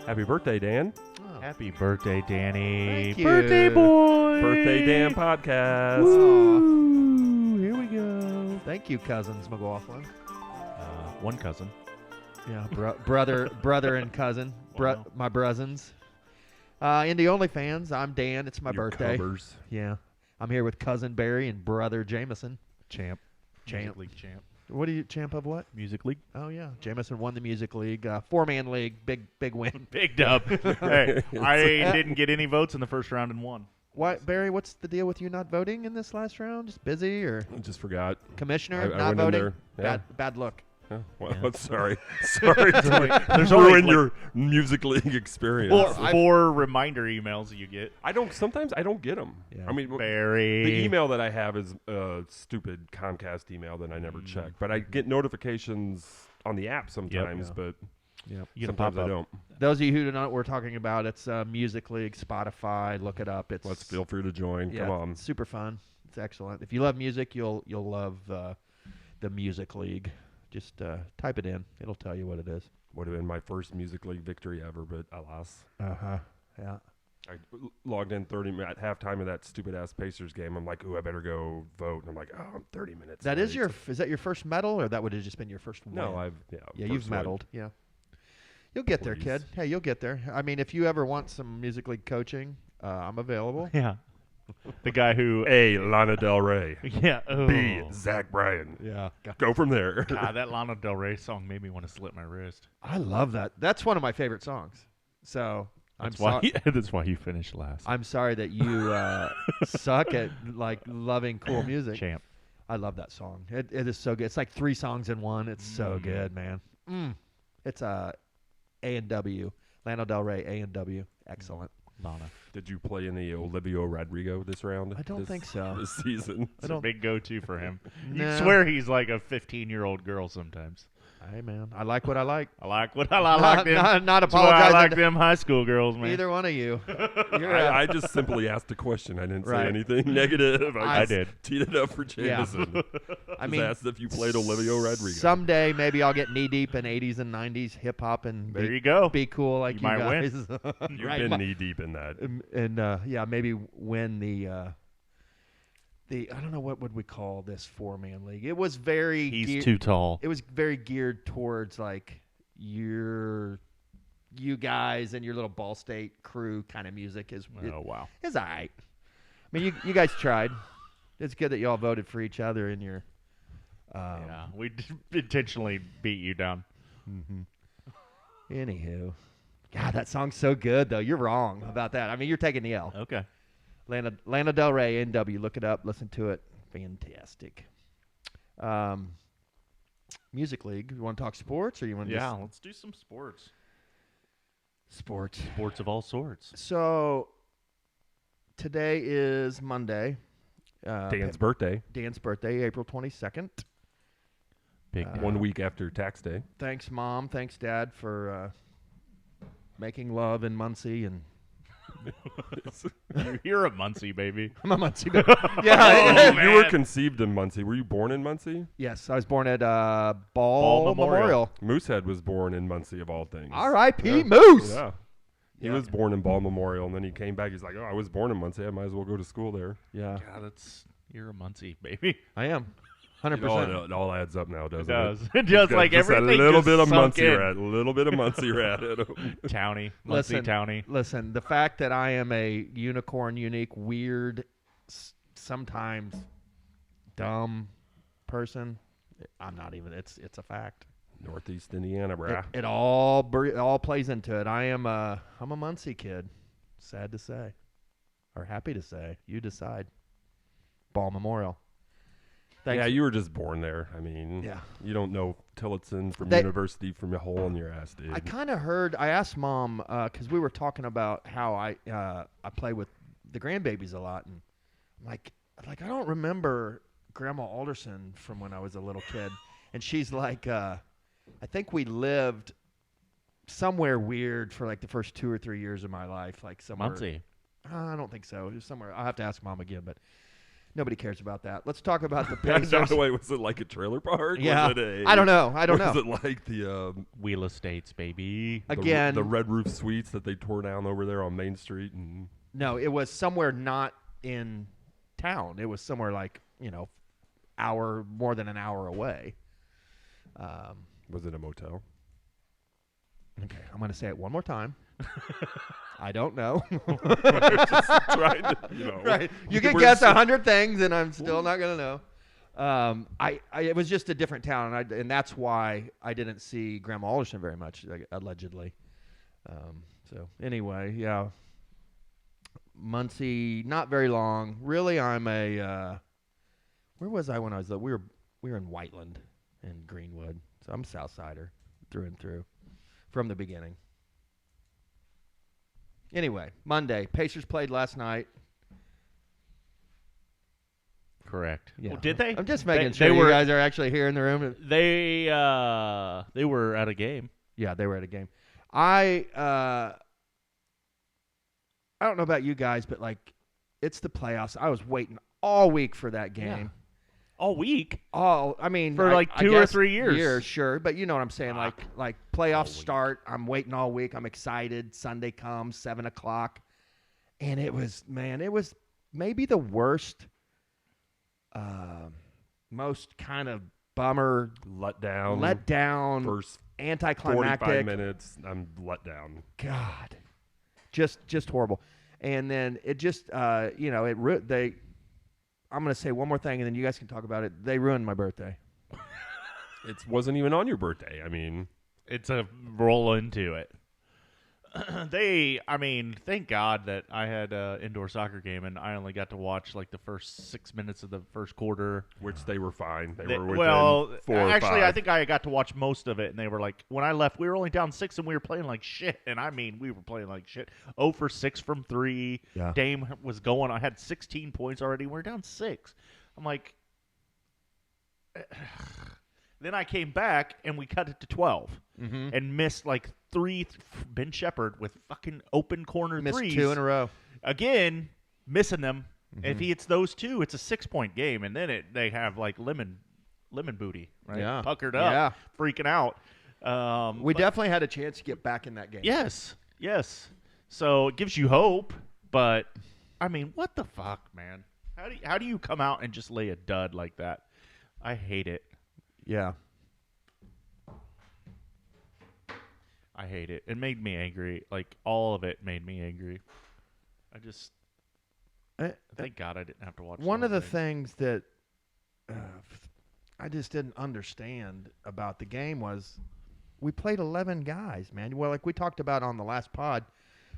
Happy birthday, Dan. Oh. Happy birthday, Danny. Thank you. Birthday boy. Birthday Dan podcast. Woo. Here we go. Thank you, cousins McLaughlin. One cousin. Yeah, brother and cousin. Wow. My bruzins. Indy only fans. I'm Dan. It's my Your birthday. covers. Yeah. I'm here with cousin Barry and brother Jameson. Champ. Champ. Music League champ. What are you, champ of what? Music League. Oh, yeah. Jameson won the Music League. Four-man league. Big win. Big dub. Hey, I didn't get any votes in the first round and won. What, Barry, what's the deal with you not voting in this last round? Just busy or I just forgot. commissioner I not went in voting? there. Yeah. Bad look. Yeah. Well, Yeah. sorry. Sorry to There's only, ruin like, your Music League experience. four reminder emails you get. Sometimes I don't get them. Yeah. I mean, Barry. the email that I have is a stupid Comcast email that I never check. But I get notifications on the app sometimes, Yeah. but Yep. You get a sometimes I pop-up. don't. Those of you who don't know what we're talking about, it's Music League, Spotify. Look it up. It's Feel free to join. yeah, Come on. it's super fun. It's excellent. If you love music, you'll love the Music League. Just type it in. It'll tell you what it is. Would have been my first Music League victory ever, but alas. Yeah. I logged in 30 minutes at halftime of that stupid-ass Pacers game. I'm like, ooh, I better go vote. And I'm like, oh, I'm 30 minutes That late. is that your first medal, or that would have just been your first win? No, Yeah, first you've win. medaled. Yeah. You'll get there, Please. kid. Hey, you'll get there. I mean, if you ever want some Music League coaching, I'm available. Yeah. The guy who. A, Lana Del Rey. Yeah. Oh. B, Zach Bryan. Yeah. Go from there. God, that Lana Del Rey song made me want to slit my wrist. I love that. That's one of my favorite songs. So That's why you finished last. I'm sorry that you suck at like loving cool music. Champ. I love that song. It is so good. It's like 3 songs in one. It's so good, man. It's A&W. Lana Del Rey, A&W. Excellent. Lana. Did you play any Olivia Rodrigo this round? I don't think so. This season. It's a big go-to for him. No. You swear he's like a 15-year-old girl sometimes. Hey, man. I like what I like. I like what I like them. Not That's why I apologizing like to them high school girls, man. either one of you. I just simply asked a question. I didn't Right. say anything negative. I just did. Teed it up for Jameson. I mean, asked if you played Olivia Rodrigo. someday maybe I'll get knee deep in 80s and 90s hip hop and There you go. be cool like You you, might win. guys. You've Right. been knee deep in that. And yeah, maybe win the I don't know, what would we call this 4-man league. It was very He's too tall. It was very geared towards like you guys and your little Ball State crew kind of music is Oh, wow. is all right. I mean, you guys tried. It's good that y'all voted for each other in your Yeah, we intentionally beat you down. Anywho. God, that song's so good though. You're wrong about that. I mean, you're taking the L. Okay. Lana Del Rey, NW. Look it up. Listen to it. Fantastic. Music League. You want to talk sports, or you want to Yeah, just let's do some sports. sports? Sports of all sorts. So today is Monday. Dan's birthday, Dan's birthday, April 22nd. Big 1 week after tax day. Thanks, Mom. Thanks, Dad, for making love in Muncie and. You're a Muncie, baby. I'm a Muncie baby. Yeah. You were conceived in Muncie. Were you born in Muncie? Yes, I was born at Ball Memorial. Moosehead was born in Muncie, of all things. R.I.P. Yeah. Moose. Yeah. He Yeah. was born in Ball Memorial, and then he came back. He's like, oh, I was born in Muncie. I might as well go to school there. Yeah, God, you're a Muncie, baby. I am. 100%. It all adds up now, doesn't It does. it? It just Got like just everything. a little just bit of sunk Muncie in. rat. A little bit of Muncie rat. Townie. Muncie Townie. Listen, the fact that I am a unicorn, unique, weird, sometimes dumb person, I'm not even. It's a fact. Northeast Indiana, brah. It all plays into it. I'm a Muncie kid. Sad to say, or happy to say. You decide. Ball Memorial. Thanks. Yeah, you were just born there. I mean, Yeah. you don't know Tillotson from They- university from a hole in your ass, dude. I kind of heard. I asked Mom because we were talking about how I play with the grandbabies a lot, and I'm like I don't remember Grandma Alderson from when I was a little kid, and she's like, I think we lived somewhere weird for like the first 2 or 3 years of my life, like somewhere. Muncie. I don't think so. It was somewhere. I'll have to ask Mom again, but Nobody cares about that. Let's talk about the No, Pacers. wait, was it like a trailer park? Yeah. Was it I don't know. I don't know. Was it like the Wheel Estates, baby. Again, the Red Roof Suites that they tore down over there on Main Street? And no, it was somewhere not in town. It was somewhere like, more than an hour away. was it a motel? Okay, I'm going to say it one more time. I don't know. Just trying to, Right. You can we're guess just- 100 things, and I'm still not going to know. It was just a different town, and that's why I didn't see Grandma Alderson very much, allegedly. So anyway, yeah. Muncie, not very long. Really, I'm a. Where was I when I was? We were in Whiteland and Greenwood, so I'm a Southsider through and through, from the beginning. Anyway, Monday, Pacers played last night. Correct. Yeah. Well, did they? I'm just making They sure you were- guys are actually here in the room. They were at a game. Yeah, they were at a game. I don't know about you guys, but it's the playoffs. I was waiting all week for that game. Yeah. All week. I mean, For I 2 or guess 3 years. Years, sure, but you know what I'm saying. Fuck. Like All playoffs week. start. I'm waiting all week. I'm excited. Sunday comes, 7:00, and it was maybe the worst, most kind of bummer, Let down. First 45 anticlimactic. minutes, I'm let down. God, just horrible. And then it just, I'm going to say one more thing, and then you guys can talk about it. They ruined my birthday. It wasn't even on your birthday. I mean, It's a roll into it. Thank God that I had an indoor soccer game and I only got to watch the first 6 minutes of the first quarter. which they were fine. They They- were within well, 4 or actually, 5. I think I got to watch most of it, and they were when I left, we were only down 6, and we were playing like shit. And we were playing like shit. 0 for 6 from 3. Yeah. Dame was going. I had 16 points already. We're down 6. I'm like, then I came back and we cut it to 12 and missed 3. Ben Shepherd with fucking open corner Missed threes. 2 in a row. Again, missing them. If he hits those 2, it's a 6-point game, and then they have lemon booty, right? Yeah. Puckered up, Yeah. freaking out. We but- definitely had a chance to get back in that game. yes. So it gives you hope, but what the fuck, man? How do you come out and just lay a dud like that? I hate it. Yeah. I hate it. It made me angry. All of it made me angry. Thank God I didn't have to watch. One the of the whole thing. things that I just didn't understand about the game was we played 11 guys, man. Well, like we talked about on the last pod,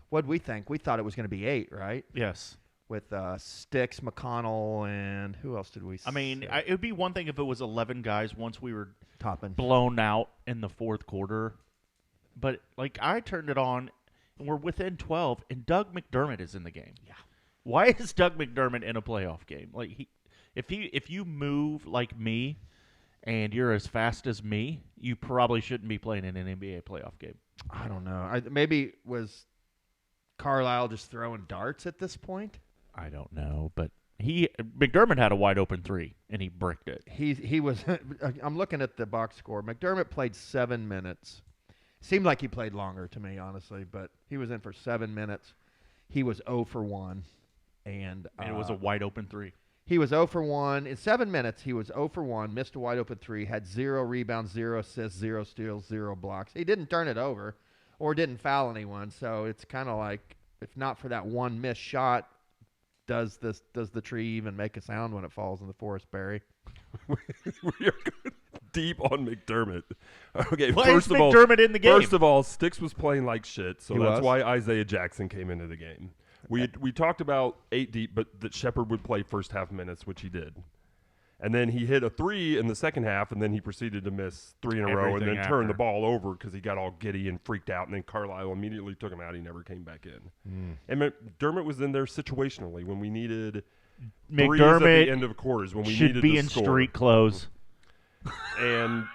what'd we think? We thought it was going to be 8, right? Yes. With Sticks, McConnell, and who else did we say? It would be one thing if it was 11 guys once we were Toppin. blown out in the fourth quarter. But, I turned it on, and we're within 12, and Doug McDermott is in the game. Yeah. Why is Doug McDermott in a playoff game? If you move like me and you're as fast as me, you probably shouldn't be playing in an NBA playoff game. I don't know. Maybe was Carlisle just throwing darts at this point? I don't know, but McDermott had a wide open 3, and he bricked it. He was. I'm looking at the box score. McDermott played 7 minutes. Seemed like he played longer to me, honestly, but he was in for 7 minutes. He was 0 for 1, and it was a wide open 3. He was 0 for 1 in 7 minutes. He was 0 for 1, missed a wide open 3, had 0 rebounds, 0 assists, 0 steals, 0 blocks. He didn't turn it over, or didn't foul anyone. So it's kind of like, if not for that one missed shot, does the tree even make a sound when it falls in the forest berry? We are going deep on McDermott. Okay, Why first is of all, McDermott in the game? First of all, Sticks was playing like shit, so He that's was? why Isaiah Jackson came into the game. We talked about 8 deep, but that Shepard would play first half minutes, which he did. And then he hit a 3 in the second half, and then he proceeded to miss 3 in a row and Everything then turn the after. ball over because he got all giddy and freaked out, and then Carlisle immediately took him out. He never came back in. And McDermott was in there situationally when we needed threes at the end McDermott of quarters, when we should needed be to in score. street clothes. And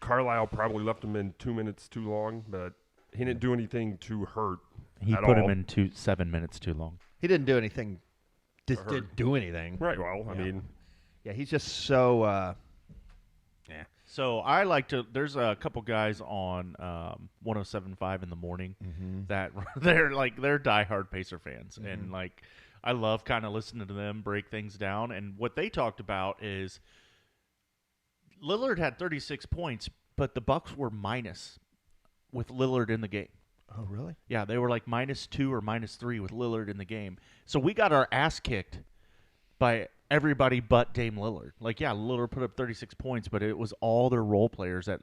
Carlisle probably left him in 2 minutes too long, but he didn't do anything to hurt He at put all. him in 7 minutes too long. He didn't do anything just heard. didn't do anything. Right. Well, I Yeah. mean, Yeah, he's just so. So I like to. There's a couple guys on 107.5 in the morning that they're diehard Pacer fans, and like I love kind of listening to them break things down. And what they talked about is Lillard had 36 points, but the Bucks were minus with Lillard in the game. Oh, really? Yeah, they were like -2 or -3 with Lillard in the game. So we got our ass kicked by everybody but Dame Lillard. Like, yeah, Lillard put up 36 points, but it was all their role players. I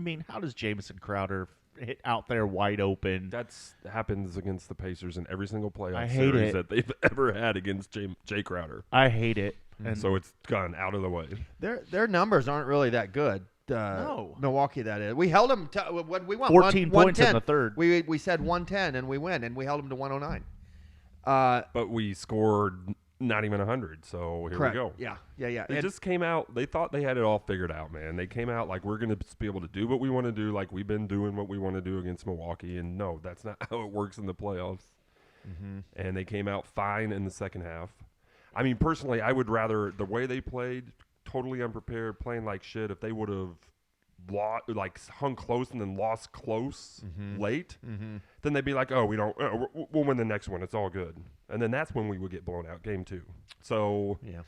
mean, how does Jamison Crowder hit out there wide open? that's happens against the Pacers in every single playoff I hate series it. that they've ever had against Jay Crowder. I hate it. And So it's gone out of the way. Their numbers aren't really that good. No. Milwaukee, that is. We held them to what we won. 14 points in 110. the third. We said 110 and we win, and we held them to 109. But we scored not even 100, so here Correct. we go. Yeah. They just came out. They thought they had it all figured out, man. They came out like we're going to be able to do what we want to do, like we've been doing what we want to do against Milwaukee. And no, that's not how it works in the playoffs. And they came out fine in the second half. I mean, personally, I would rather the way they played, totally unprepared, playing like shit. If they would have hung close and then lost close late, then they'd be like, "Oh, we don't. We'll win the next one. It's all good." And then that's when we would get blown out, game 2. So Yeah.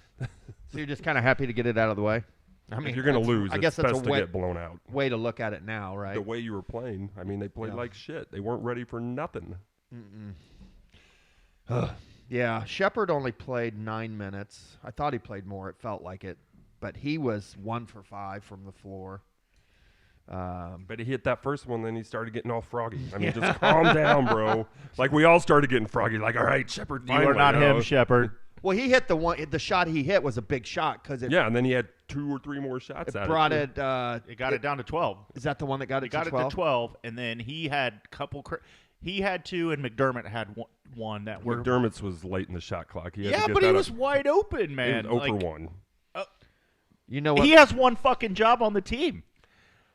So you're just kind of happy to get it out of the way. I mean, if you're going to that's- lose, I guess it's that's best a to way, get blown out. way to look at it now, right? The way you were playing, I mean, they played Yeah. like shit. They weren't ready for nothing. Yeah, Shepard only played 9 minutes. I thought he played more. It felt like it, but he was 1 for 5 from the floor. But he hit that first one, then he started getting all froggy. I mean, just calm down, bro. Like, we all started getting froggy. Like, all right, Shepard, You finally, are not him, Shepard. Well, he hit the shot he hit was a big shot because it Yeah, and then he had 2 or 3 more shots at brought it. it. It got it down to 12. Is that the one that got It it got to it 12? to 12, and then he had he had 2, and McDermott had one that were. McDermott's was late in the shot clock. He had to Yeah, get but he that was up. wide open, man. He was 0 Like, for 1. You know what? he has one fucking job on the team.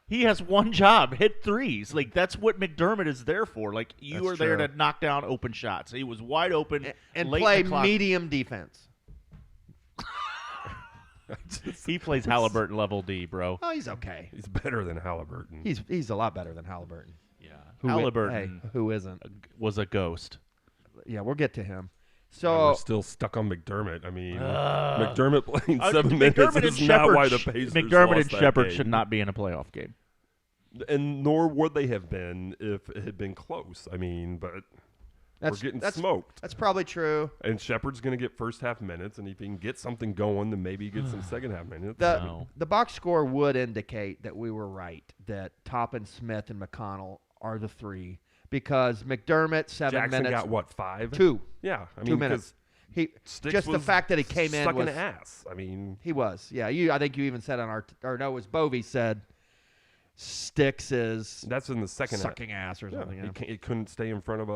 He has one job: hit threes. Like, that's what McDermott is there for. Like, you That's are there true. to knock down open shots. He was wide open and late play in the clock. medium defense. He plays Haliburton level D, bro. Oh, he's okay. He's better than Haliburton. He's a lot better than Haliburton. Yeah, Who Haliburton Hey, who isn't? was a ghost. Yeah, we'll get to him. And So we're still stuck on McDermott. I mean, McDermott playing 7 McDermott minutes and is not Shepard why the sh- Pacers McDermott lost and that Shepard game. should not be in a playoff game. And nor would they have been if it had been close. I mean, but we're getting smoked. That's probably true. And Shepard's going to get first half minutes, and if he can get something going, then maybe he gets some second half minutes. The box score would indicate that we were right, that Toppin, Smith, and McConnell are the 3 because McDermott 7 Jackson minutes. got what, 5? 2. Yeah, I 2 mean, minutes. He Sticks just the was fact that he came in stuck was in ass. I mean, he was. Yeah, I think you even said on or no, it was Bovey said Sticks is that's in the second half. sucking ass or Yeah, something. he couldn't stay in front of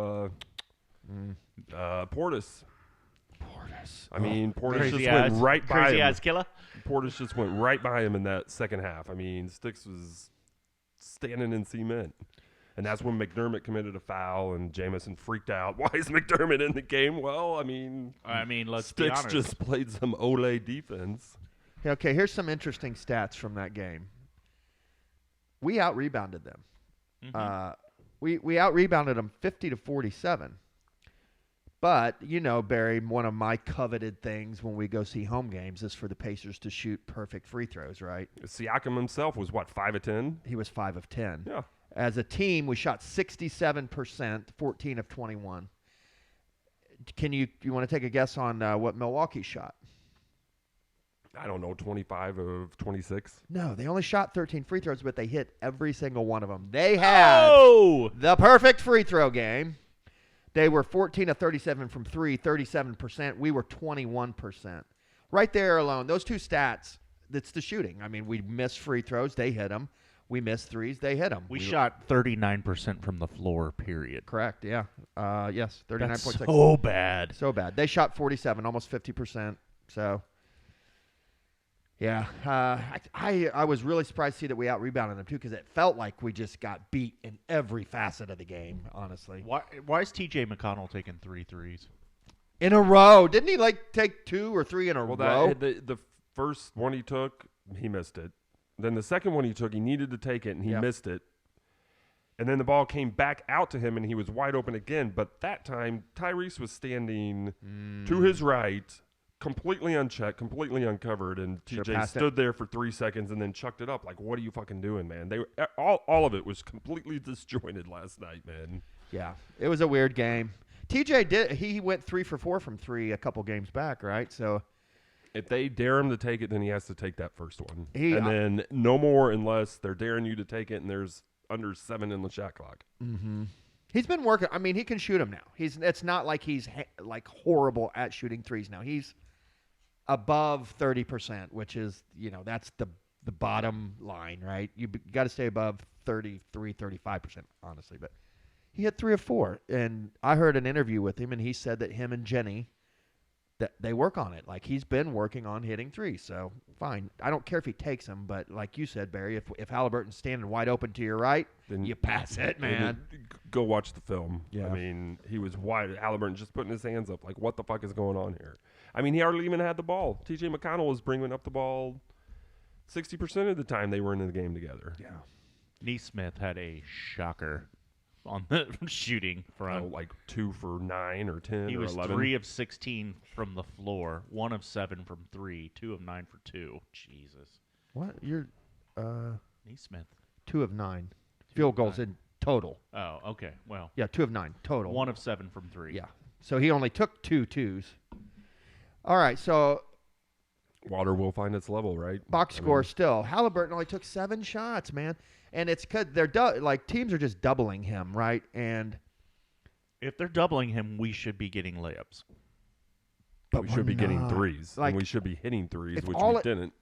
Portis. Portis. I mean, Portis Crazy just eyes, went right by crazy him. eyes killer. Portis just went right by him in that second half. I mean, Sticks was standing in cement. And that's when McDermott committed a foul and Jamison freaked out. Why is McDermott in the game? Well, I mean, Let's be Sticks honest. just played some Ole defense. Okay, here's some interesting stats from that game. We out-rebounded them. We out-rebounded them 50-47. But, you know, Barry, one of my coveted things when we go see home games is for the Pacers to shoot perfect free throws, right? Siakam himself was, what, 5 of 10? He was 5 of 10. Yeah. As a team, we shot 67%, 14 of 21. You want to take a guess on what Milwaukee shot? I don't know, 25 of 26. No, they only shot 13 free throws, but they hit every single one of them. They had the perfect free throw game. They were 14 of 37 from 3, 37%. We were 21%. Right there alone, those two stats, that's the shooting. I mean, we missed free throws. They hit them. We missed threes. They hit them. We shot 39% from the floor, period. Correct, yeah. Yes, 39.6. That's so bad. So bad. They shot 47, almost 50%. So, yeah. I was really surprised to see that we out-rebounded them, too, because it felt like we just got beat in every facet of the game, honestly. Why is T.J. McConnell taking 3 threes? In a row. Didn't he like take 2 or 3 in a row? The first one he took, he missed it. Then the second one he took, he needed to take it, and he missed it. And then the ball came back out to him, and he was wide open again. But that time, Tyrese was standing to his right, completely unchecked, completely uncovered, and TJ stood there for 3 seconds and then chucked it up. Like, what are you fucking doing, man? They all of it was completely disjointed last night, man. Yeah, it was a weird game. TJ he went 3 for 4 from 3 a couple games back, right? So if they dare him to take it, then he has to take that first one, then no more unless they're daring you to take it and there's under 7 in the shot clock. Mm-hmm. He's been working. I mean, he can shoot them now. It's not like he's like horrible at shooting threes now. He's above 30%, which is, that's the bottom line, right? You got to stay above 33, 35%, honestly. But he had 3 or 4, and I heard an interview with him, and he said that him and Jenny, that they work on it. Like, he's been working on hitting threes, so fine. I don't care if he takes them, but like you said, Barry, if Haliburton's standing wide open to your right, then you pass it, man. Go watch the film. Yeah. I mean, he was wide. Haliburton just putting his hands up. Like, what the fuck is going on here? I mean, he hardly even had the ball. TJ McConnell was bringing up the ball 60% of the time they were in the game together. Yeah. Neesmith had a shocker on the shooting front. Like 2 for 9 or 10 he or was 11. 3 of 16 from the floor, 1 of 7 from 3, 2 of 9 for 2. Jesus. What? You're Neesmith. 2 of 9 field goals in total. Oh, okay. Well. Yeah, 2 of 9 total. 1 of 7 from 3. Yeah. So he only took 2 twos. All right, so water will find its level, right? Box score still. Haliburton only took 7 shots, man. And it's because they're teams are just doubling him, right? And if they're doubling him, we should be getting layups. But we should be getting threes. Like, and we should be hitting threes, which we didn't.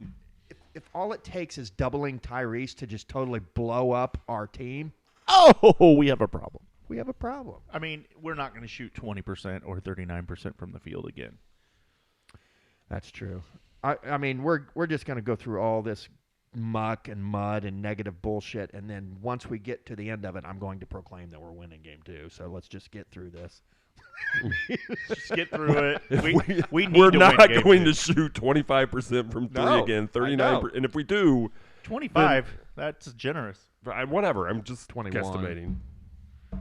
If all it takes is doubling Tyrese to just totally blow up our team, we have a problem. We have a problem. I mean, we're not going to shoot 20% or 39% from the field again. That's true. I mean, we're just going to go through all this muck and mud and negative bullshit, and then once we get to the end of it, I'm going to proclaim that we're winning game 2. So let's just get through this. Just get through it. We're not going to shoot 25% from 3 again, 39%. And if we do, 25, that's generous. Whatever. I'm just 21. Guesstimating.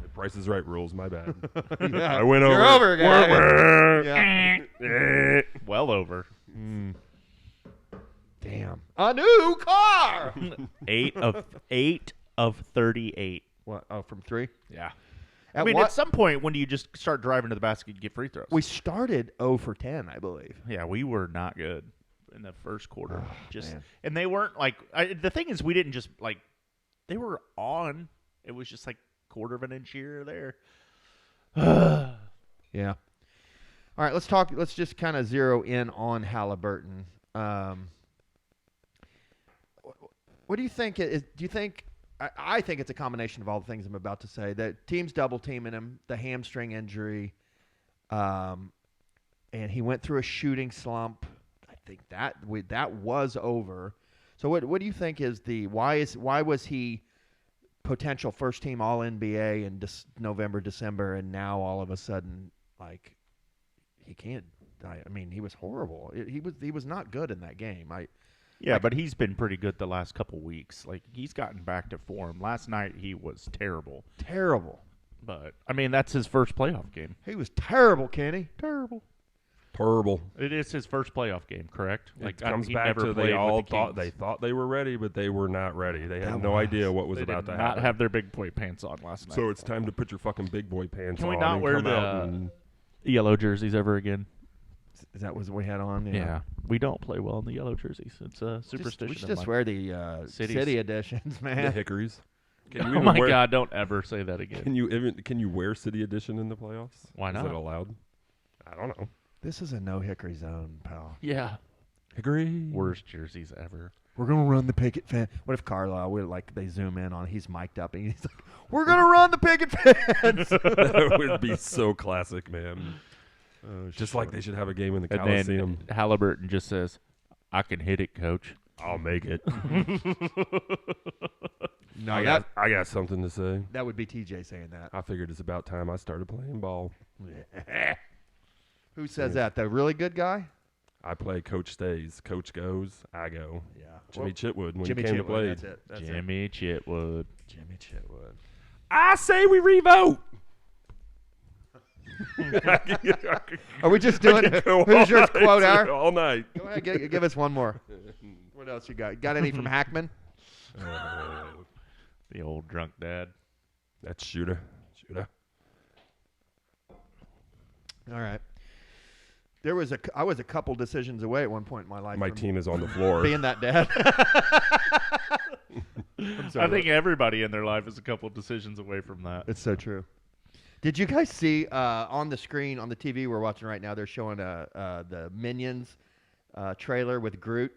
The Price is Right rules. My bad. Yeah. I went over. You're over, guys. Yeah. Well over. Damn. A new car. 8 of 38. What? Oh, from 3? Yeah. At some point, when do you just start driving to the basket and get free throws? We started 0 for 10, I believe. Yeah, we were not good in the first quarter. And they weren't like the thing is, we didn't just like they were on. It was just like quarter of an inch here or there. Yeah. All right, let's talk. Let's just kind of zero in on Haliburton. What do you think? Do you think? I think it's a combination of all the things I'm about to say. The team's double teaming him, the hamstring injury, and he went through a shooting slump. I think that was over. So what do you think is why was he potential first team All NBA in November, December, and now all of a sudden like he can't? I mean, he was horrible. He was not good in that game. Yeah, but he's been pretty good the last couple weeks. Like, he's gotten back to form. Last night, he was terrible. Terrible. But, I mean, that's his first playoff game. He was terrible, Kenny. Terrible. It is his first playoff game, correct? It comes back to they all thought they were ready, but they were not ready. They had no idea what was about to happen. They did not have their big boy pants on last night. So it's time to put your fucking big boy pants on. Can we not wear the yellow jerseys ever again? Is that what we had on? Yeah. We don't play well in the yellow jerseys. It's a superstition. We should just wear the city editions, man. The hickories. Oh my God! Don't ever say that again. Can you wear city edition in the playoffs? Why not? Is it allowed? I don't know. This is a no hickory zone, pal. Yeah. Hickory. Worst jerseys ever. We're gonna run the picket fence. What if Carlisle? They zoom in on. He's mic'd up and he's like, "We're gonna run the picket fence." That would be so classic, man. Just like they should have a game in the Coliseum. And then Haliburton just says, "I can hit it, coach. I'll make it." No, I got something to say. That would be TJ saying that. I figured it's about time I started playing ball. Who says that? The really good guy? I play Coach stays. Coach goes. I go. Yeah. Jimmy Chitwood when Jimmy he came to Chitwood, play. That's it. That's it. Jimmy Chitwood. Jimmy Chitwood. I say we revote. Are we just doing Hoosiers quote hour? All night. Go ahead, give us one more. What else you got? Got any from Hackman? The old drunk dad. That's shooter. All right. I was a couple decisions away at one point in my life. My from team is on the floor. being that dad. I think everybody in their life is a couple of decisions away from that. It's so true. Did you guys see on the screen on the TV we're watching right now? They're showing the Minions trailer with Groot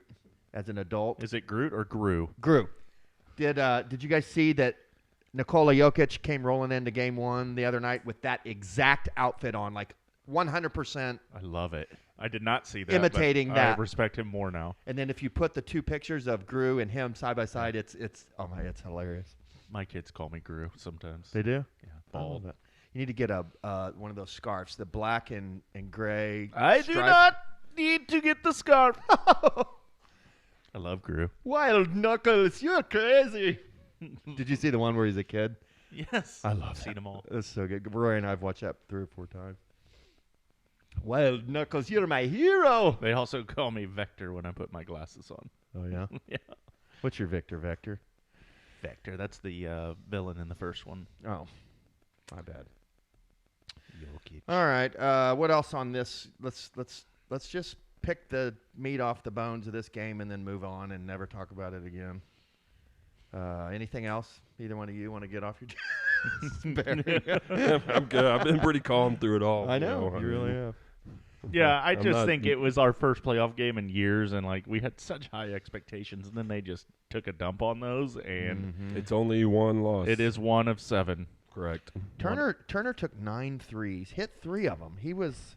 as an adult. Is it Groot or Gru? Groot. Did you guys see that Nikola Jokic came rolling into Game 1 the other night with that exact outfit on, like 100%? I love it. I did not see that. Imitating but that. I respect him more now. And then if you put the two pictures of Gru and him side by side, it's hilarious. My kids call me Gru sometimes. They do? Yeah, I love bald. it. You need to get one of those scarves, the black and gray. I do not need to get the scarf. I love Gru. Wild Knuckles, you're crazy. Did you see the one where he's a kid? Yes. I love I've seen them all. That's so good. Roy and I have watched that 3 or 4 times. Wild Knuckles, you're my hero. They also call me Vector when I put my glasses on. Oh, yeah? Yeah. What's your Vector? Vector, that's the villain in the first one. Oh, my bad. Jokic. All right. What else on this? Let's just pick the meat off the bones of this game and then move on and never talk about it again. Anything else? Either one of you want to get off your chest? Barry? I'm good. I've been pretty calm through it all. I know. You really have. Yeah, I I'm just not- think it was our first playoff game in years, and like we had such high expectations, and then they just took a dump on those, and It's only one loss. it is 1 of 7. correct. Turner took 9 threes, hit 3 of them. He was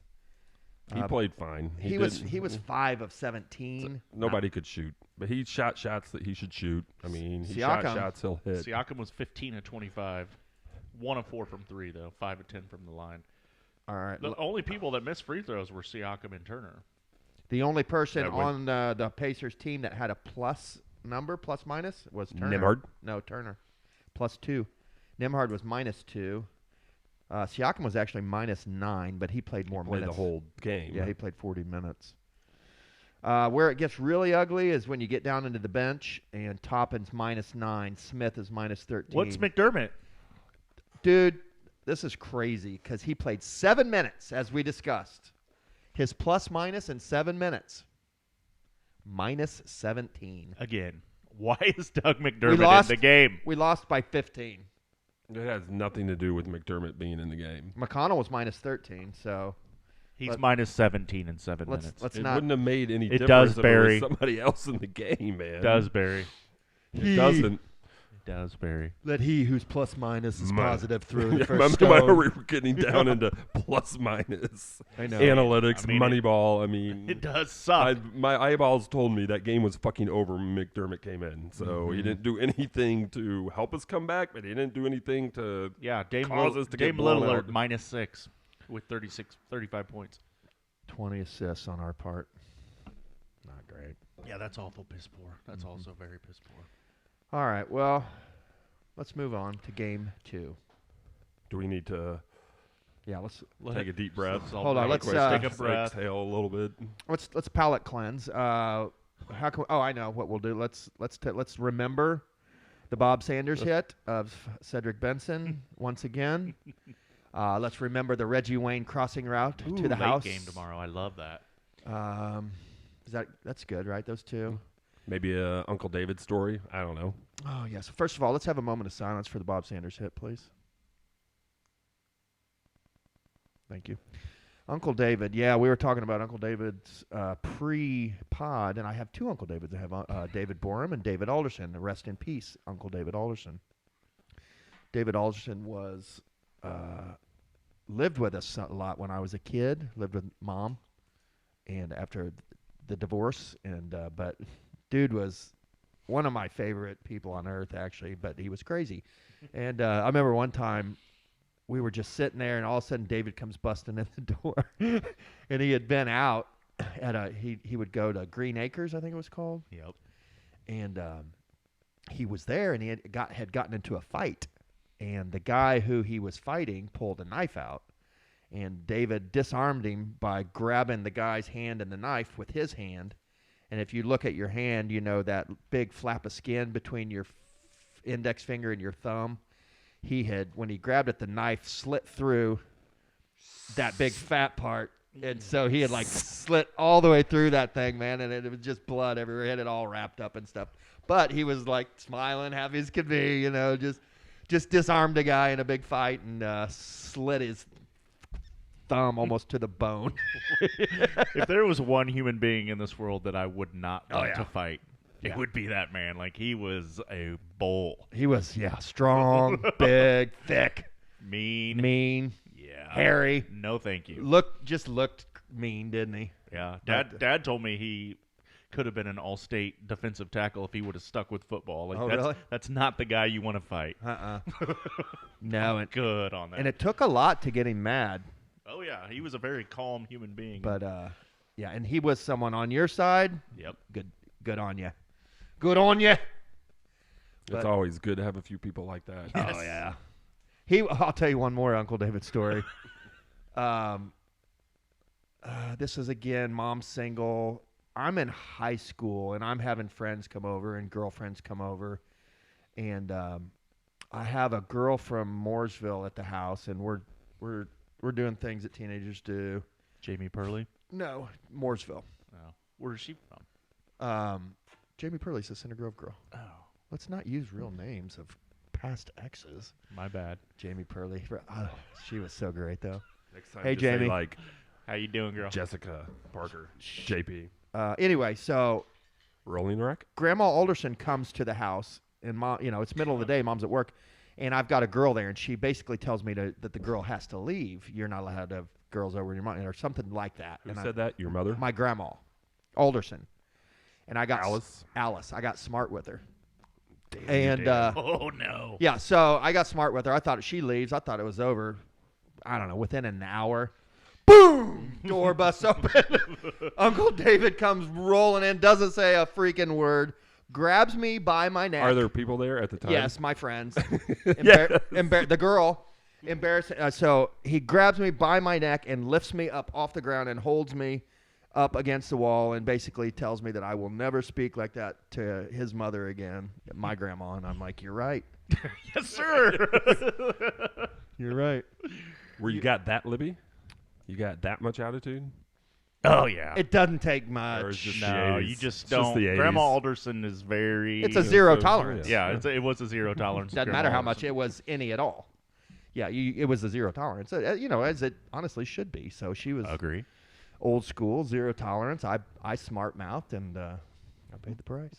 He played fine. he was 5 of 17. Nobody could shoot, but he shot shots that he should shoot. I mean, he Siakam. shot shots he'll hit. Siakam was 15 of 25, 1 of 4 from 3 though, 5 of 10 from the line. All right. The only people that missed free throws were Siakam and Turner. The only person That went- on the Pacers team that had a plus minus, was Turner. Nimhard? No, Turner. +2. Nimhard was -2. Siakam was actually -9, but he played more Played minutes. the whole game. Yeah, he played 40 minutes. Where it gets really ugly is when you get down into the bench and Toppin's -9, Smith is -13. What's McDermott? Dude, this is crazy because he played 7 minutes, as we discussed. His plus-minus in 7 minutes, -17. Again, why is Doug McDermott in the game? We lost by 15. It has nothing to do with McDermott being in the game. McConnell was -13, so He's Let- -17 in 7 let's minutes. let's It not. wouldn't have made any It difference does, if it Barry. was somebody else in the game, man. It does, Barry. It doesn't. It does, Barry. Let he who's plus-minus is My- positive through the Yeah, first my- stone. we're getting down into plus minus I know. analytics, I mean, Moneyball. I mean, It does suck. my eyeballs told me that game was fucking over when McDermott came in. So he didn't do anything to help us come back, but he didn't do anything to. Yeah, Dame cause us to get blown Lillard out. -6 with 35 points. 20 assists on our part. Not great. Yeah, that's awful piss poor. That's also very piss poor. All right, well, let's move on to game 2. Do we need to Yeah, let's take a deep breath? Hold on, let's, take a breath. Exhale a little bit. let's palate cleanse. How can? Oh, I know what we'll do. Let's remember the Bob Sanders hit of Cedric Benson once again. Let's remember the Reggie Wayne crossing route to the late house. game tomorrow. I love that. That's good, right? Those two. Maybe a Uncle David story. I don't know. Oh yes. First of all, let's have a moment of silence for the Bob Sanders hit, please. Thank you. Uncle David. Yeah, we were talking about Uncle David's pre-pod, and I have 2 Uncle Davids. I have David Borum and David Alderson. Rest in peace, Uncle David Alderson. David Alderson was lived with us a lot when I was a kid. Lived with Mom, and after the divorce, and but dude was one of my favorite people on earth, actually. But he was crazy, and I remember one time we were just sitting there, and all of a sudden David comes busting in the door, and he had been out at he would go to Green Acres, I think it was called. Yep. And he was there, and he had gotten into a fight, and the guy who he was fighting pulled a knife out, and David disarmed him by grabbing the guy's hand and the knife with his hand. And if you look at your hand, you know that big flap of skin between your index finger and your thumb. He had, when he grabbed it, the knife slit through that big fat part. And so he had like slit all the way through that thing, man. And it was just blood everywhere. He had it all wrapped up and stuff. But he was like smiling, happy as could be, you know, just disarmed a guy in a big fight and slit his thumb almost to the bone. If there was one human being in this world that I would not want yeah. to fight, it would be that man. Like, he was a bull. He was, strong, big, thick, Mean. Yeah. hairy. No, thank you. Just looked mean, didn't he? Yeah. Dad told me he could have been an all-state defensive tackle if he would have stuck with football. Like, really? That's not the guy you want to fight. No. Good on that. And it took a lot to get him mad. Oh, yeah. He was a very calm human being. But, yeah, and he was someone on your side. Yep. Good on you. Good on you. It's always good to have a few people like that. Yes. Oh, yeah. I'll tell you one more Uncle David story. This is, again, mom's single. I'm in high school, and I'm having friends come over and girlfriends come over. And I have a girl from Mooresville at the house, and we're doing things that teenagers do. Jamie Purley? No, Mooresville. Oh. Where is she from? Jamie Purley's a Center Grove girl. Oh. Let's not use real names of past exes. My bad. Jamie Purley. Oh, she was so great, though. Next time, Hey, just say, Jamie. like How you doing, girl? Jessica Parker, JP. Anyway, so Rolling Wreck? Grandma Alderson comes to the house, and Mom, it's middle of the day. Mom's at work, and I've got a girl there, and she basically tells me that the girl has to leave. You're not allowed to have girls over in your mom, or something like that. Who said that? Your mother? My grandma, Alderson. And I got Alice? Alice. I got smart with her. Damn, And Oh, no. yeah, so I got smart with her. I thought if she leaves, I thought it was over. I don't know, within an hour. Boom! Door busts open. Uncle David comes rolling in, doesn't say a freaking word, grabs me by my neck. Are there people there at the time? Yes, my friends. Yes. The girl. Embarrassing. So he grabs me by my neck and lifts me up off the ground and holds me up against the wall and basically tells me that I will never speak like that to his mother again, my grandma. And I'm like, you're right. Yes, sir. You're right. Where you got that, Libby? You got that much attitude? Oh, yeah. It doesn't take Or is much. just No, the 80s? you just It's don't. the 80s. Grandma Alderson is very... It's a zero so tolerance. serious. Yeah, it was a zero tolerance. Doesn't matter how much it was any at all. Yeah, it was a zero tolerance. As it honestly should be. So she was Agree. old school, zero tolerance. I smart mouthed, and I paid the price.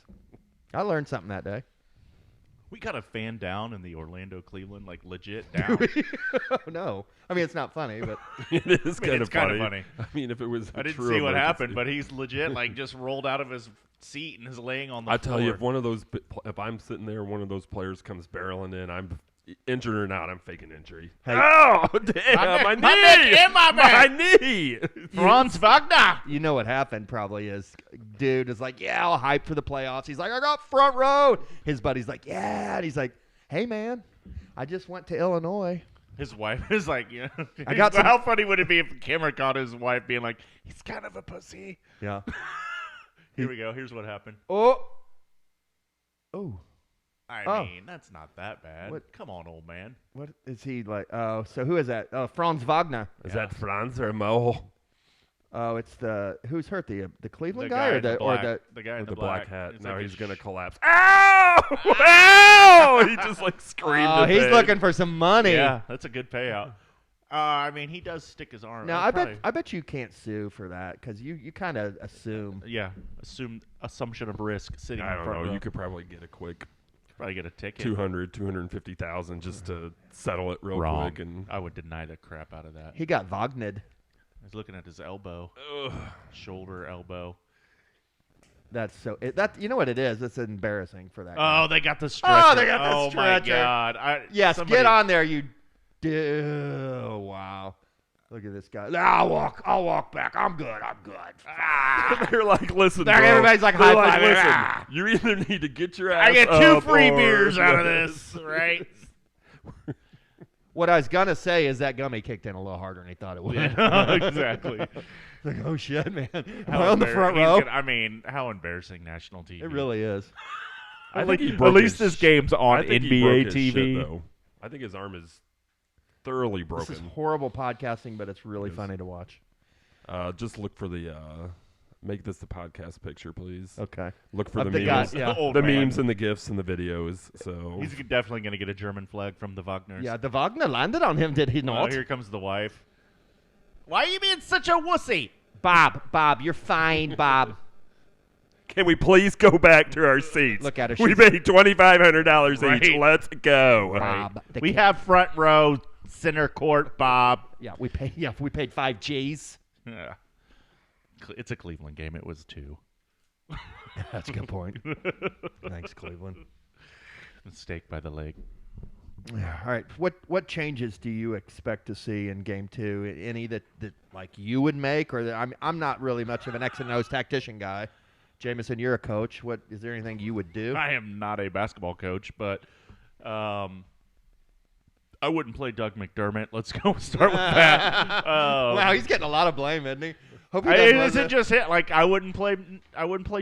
I learned something that day. We got a fan down in the Orlando-Cleveland, like, legit down. Oh, no. I mean, it's not funny, but It is kind of it's kinda funny. funny. I mean, if it was I a didn't true see what emergency. happened, but he's legit, like, just rolled out of his seat and is laying on the I floor. tell you, if one of those, if I'm sitting there, one of those players comes barreling in, I'm injured or not, I'm faking injury. Hey. Oh, damn, my my knee! neck and my back. My knee! Franz Wagner. you know what happened probably is dude is like, yeah, I'll hype for the playoffs. He's like, I got front row. His buddy's like, yeah. And he's like, hey, man, I just went to Illinois. His wife is like, yeah. I got some- How funny would it be if the camera caught his wife being like, he's kind of a pussy. Yeah. Here we go. Here's what happened. Oh. I Oh. mean, that's not that bad. What? Come on, old man. What is he like? Oh, so who is that? Franz Wagner. Is Yeah. that Franz or Mo? Oh, it's who's hurt? The Cleveland The guy, or in the the black, or the guy in With the the black hat. It's Now like a he's going to sh- collapse. Ow! Ow! He just like screamed. Oh, in he's pain. looking for some money. Yeah, that's a good payout. I mean, he does stick his arm. Now I'd I bet you can't sue for that because you kind of assume. Yeah, assumption of risk sitting I in don't front know. row. You could probably get a quick probably get a ticket. 250,000 just to settle it real Wrong. quick. And I would deny the crap out of that. He got Wagnered. He's looking at his elbow, Ugh. shoulder, elbow. That's so. You know what it is? It's embarrassing for that guy. Oh, they got the stretcher. they got the Oh stretcher. my God! Yes, somebody- get on there, you Wow. Look at this guy. I'll walk back. I'm good. They're like, listen, bro. Everybody's like They're high-fiving. listen, Ah. you either need to get your ass I get 2 up free or- beers out of this, right? What I was gonna say is that gummy kicked in a little harder than he thought it would. Yeah, exactly. Like, oh shit, man. Am I on the front row? How embarrassing national TV. It really is. I think he At broke least his this game's on I think he NBA broke his TV. shit, though. I think his arm is thoroughly This broken. is horrible podcasting, but it's really It is. funny to watch. Just look for the make this the podcast picture, please. Okay. Look for Of the the guy- memes, yeah. Old the man. memes and the gifs and the videos. So He's definitely going to get a German flag from the Wagners. Yeah, the Wagner landed on him, did he Oh, not? here comes the wife. Why are you being such a wussy? Bob, you're fine, Bob. can we please go back to our seats? Look at her. We She's- paid $2,500 Right. each. Let's go. Bob. the We ca- have front row, center court, Bob. Yeah, we paid 5 G's. Yeah. It's a Cleveland game. It was 2. That's a good point. Thanks, Cleveland. Mistake by the lake. All right. What changes do you expect to see in game 2? Any that like you would make, or that I'm not really much of an X and O's tactician guy. Jameson, you're a coach. What is there anything you would do? I am not a basketball coach, but I wouldn't play Doug McDermott. Let's go start with that. Wow, he's getting a lot of blame, isn't he? Hope he It doesn't isn't listen. just hit. Like I wouldn't play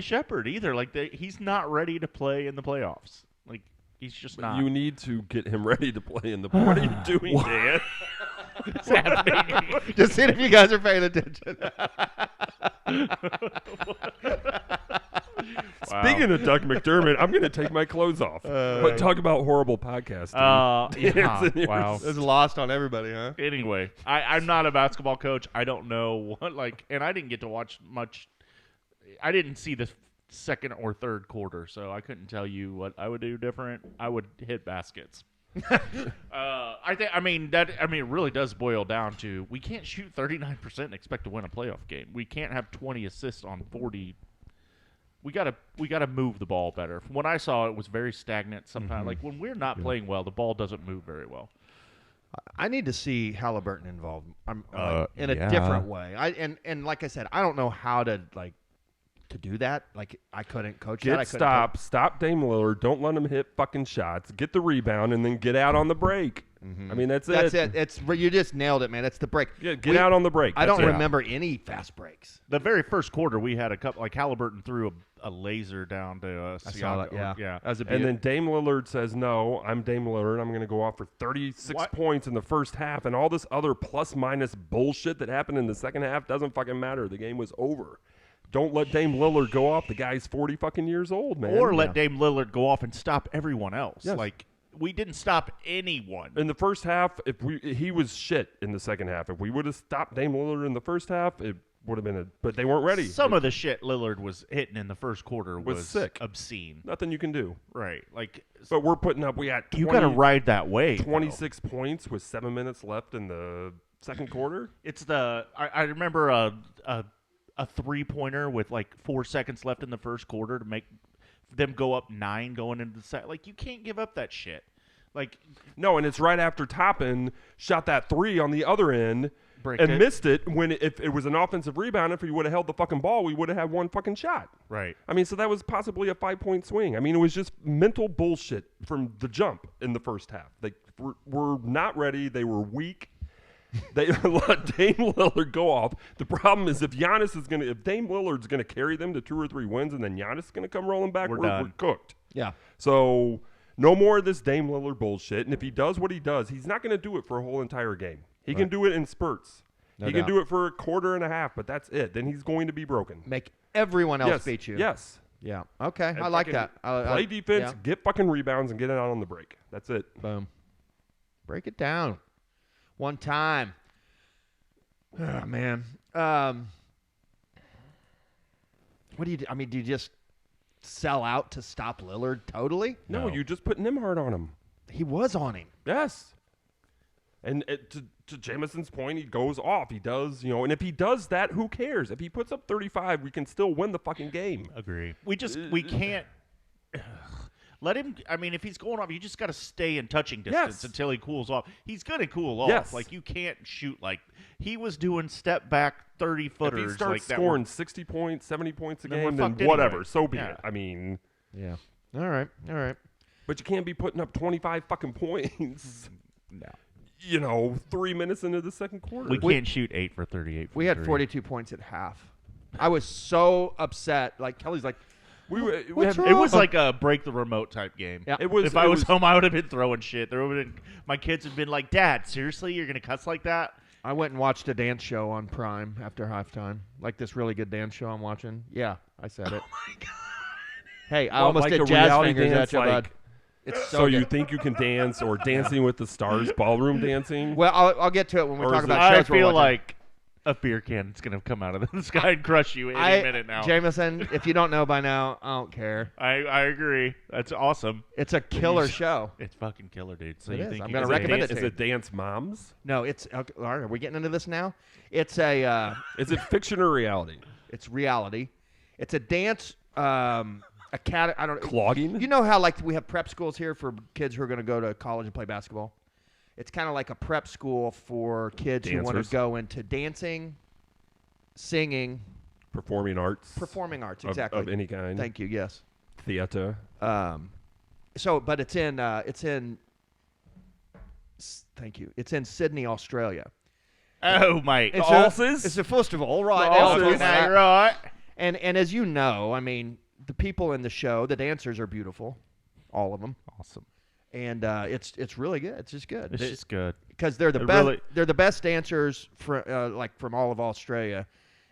Shepard either. Like he's not ready to play in the playoffs. Like he's just not. You need to get him ready to play in the. What are you doing, Dan? What's happening? Just seeing if you guys are paying attention. Wow. Speaking of Doug McDermott, I'm going to take my clothes off. But talk about horrible podcasting. Yeah, It's in yours. wow. It's lost on everybody, huh? Anyway, I'm not a basketball coach. I don't know what and I didn't get to watch much. I didn't see the second or third quarter, so I couldn't tell you what I would do different. I would hit baskets. It really does boil down to we can't shoot 39% and expect to win a playoff game. We can't have 20 assists on 40. We gotta move the ball better. From what I saw, it was very stagnant. Sometimes, like when we're not playing well, the ball doesn't move very well. I need to see Halibrton involved in a Yeah. different way. And like I said, I don't know how to do that. Like I couldn't coach that. I couldn't Stop Dame Lillard. Don't let him hit fucking shots. Get the rebound and then get out on the break. I mean, that's That's it. It's you just nailed it, man. It's the break. Yeah, get out on the break. I That's don't it. remember any fast breaks. The very first quarter, we had a couple. Like Haliburton threw a laser down to I saw that. Siakam. Yeah, that was a And then Dame Lillard says, "No, I'm Dame Lillard. I'm going to go off for 36 What? points in the first half, and all this other plus minus bullshit that happened in the second half doesn't fucking matter. The game was over. Don't let Dame Lillard go off. The guy's 40 fucking years old, man. or let Dame Lillard go off and stop everyone else. Yes. Like we didn't stop anyone. In the first half, he was shit in the second half. If we would have stopped Dame Lillard in the first half, it would have been but they weren't ready. Some of the shit Lillard was hitting in the first quarter Was sick. obscene. Nothing you can do. Right. Like But we're putting up. We had you got to ride that wave. 26 points with 7 minutes left in the second quarter. It's I remember a 3-pointer with like 4 seconds left in the first quarter to make them go up 9 going into the set. Like you can't give up that shit. Like No, and it's right after Toppin shot that 3 on the other end Break and it. missed it. When if it was an offensive rebound, if he would have held the fucking ball, we would have had one fucking shot. right. I mean, so that was possibly a 5-point swing. I mean, it was just mental bullshit from the jump in the first half. They were not ready. They were weak. They let Dame Lillard go off. The problem is if Dame Lillard's gonna carry them to 2 or 3 wins, and then Giannis is gonna come rolling back, We're we're done. cooked. Yeah. So no more of this Dame Lillard bullshit. And if he does what he does, he's not gonna do it for a whole entire game. He can do it in spurts. No he doubt. can do it for a quarter and a half, but that's it. Then he's going to be broken. Make everyone else Yes. beat you. Yes. Yeah. Okay. And I like fucking that. Play defense, yeah. get fucking rebounds, and get it out on the break. That's it. Boom. Break it down. One time. Oh, man. What do you do? I mean, do you just sell out to stop Lillard totally? No, you just put Nimhard on him. He was on him. Yes. And to Jameson's point, he goes off. He does, and if he does that, who cares? If he puts up 35, we can still win the fucking game. Agree. We can't. Let him. I mean, if he's going off, you just got to stay in touching distance Yes. until he cools off. He's gonna cool off. Yes. Like you can't shoot like he was doing step back 30-footers. If he starts like that scoring 60 points, 70 points a Then we're game, then fucked whatever. anyway. So be Yeah. it. I mean, Yeah. All right. but you can't be putting up 25 fucking points. No. 3 minutes into the second quarter. We can't shoot 8 for 38. We had 42 points at half. I was so upset. Like Kelly's like, We What's had, wrong? It was like a break the remote type game. Yeah. It was. If it I was was- home, I would have been throwing shit. There would have been, my kids would have been like, "Dad, seriously, you're gonna cuss like that?" I went and watched a dance show on Prime after halftime. Like this really good dance show I'm watching. Yeah, I said it. Oh my god! Hey, I Well, almost like did a jazz reality fingers dance, at you, like- bud. It's So so you good. think you can dance or Dancing with the Stars ballroom dancing? Well, I'll get to it when we Or talk is about it- shows I we're feel watching. like a beer can is gonna come out of the sky and crush you any minute now. Jameson, if you don't know by now, I don't care. I agree. That's awesome. It's a killer show. It's fucking killer, dude. So It you is. think I'm you gonna can recommend dance- it Is to it Dance Moms? No, it's okay, all right, are we getting into this now? It's a Is it fiction or reality? it's reality. It's a dance academy. I don't know. Clogging? You know how like we have prep schools here for kids who are going to go to college and play basketball? It's kind of like a prep school for kids who want Dancers. to go into dancing, singing, Performing arts? performing arts. Of- Exactly. Of any kind? Thank you. Yes. Theater? So, but it's in thank you. It's in Sydney, Australia. Oh my! It's Ulces? It's a festival, right? The Ulces. Ulces. Now, right. And as you know, I mean, the people in the show, the dancers are beautiful, all of them, Awesome. and it's really good. It's just good. It's just good. Because they're the It best. really- They're the best dancers from all of Australia,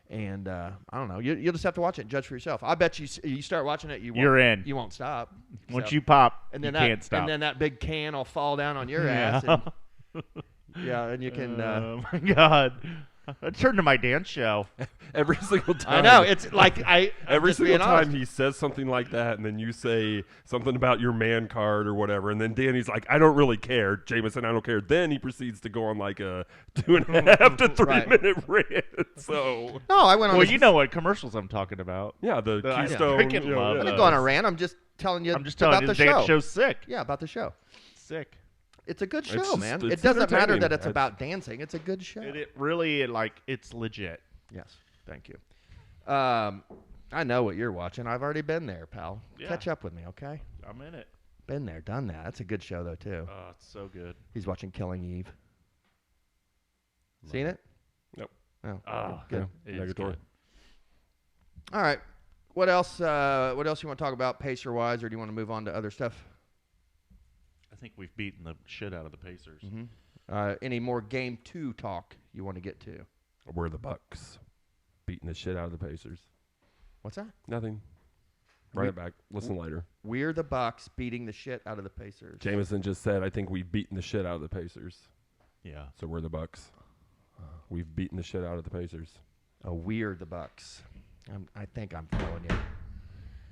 and I don't know. You'll just have to watch it and judge for yourself. I bet you start watching it, You're in. You won't stop. Once So- you pop, and then you that can't stop. and then that big can will fall down on your Yeah. ass. And, yeah, and you can. Oh my god! I turned to my dance show. Every single time. I know it's like I'm Every just single being time honest. he says something like that, and then you say something about your man card or whatever, and then Danny's like, "I don't really care." Jameson, I don't care. Then he proceeds to go on like a 2.5 to 3 Right. minute rant. So No, I went on. Well, this, you know what commercials I'm talking about. yeah, the I Keystone. freaking love I it. didn't go on a rant. I'm just telling you. I'm just telling you, about the the dance show. show's sick. Yeah, about the show. Sick. It's a good show, It's just- man. it's It doesn't matter entertaining. that it's It's- about dancing. It's a good show. It really like it's legit. Yes, thank you. I know what you're watching. I've already been there, pal. Yeah. Catch up with me, okay? I'm in it. Been there, done that. That's a good show, though, too. Oh, it's so good. He's watching Killing Eve. Seen it? Nope. Oh, Oh, good. It is Negatory. good. All right. What else? What else you want to talk about, pacer wise, or do you want to move on to other stuff? I think we've beaten the shit out of the Pacers. Any more Game 2 talk you want to get to? We're the Bucks, beating the shit out of the Pacers. What's that? Nothing. Write it back. Listen later. We're the Bucks beating the shit out of the Pacers. Jameson just said, "I think we've beaten the shit out of the Pacers." Yeah. So we're the Bucks. We've beaten the shit out of the Pacers. Oh, we're the Bucks. I think I'm following you.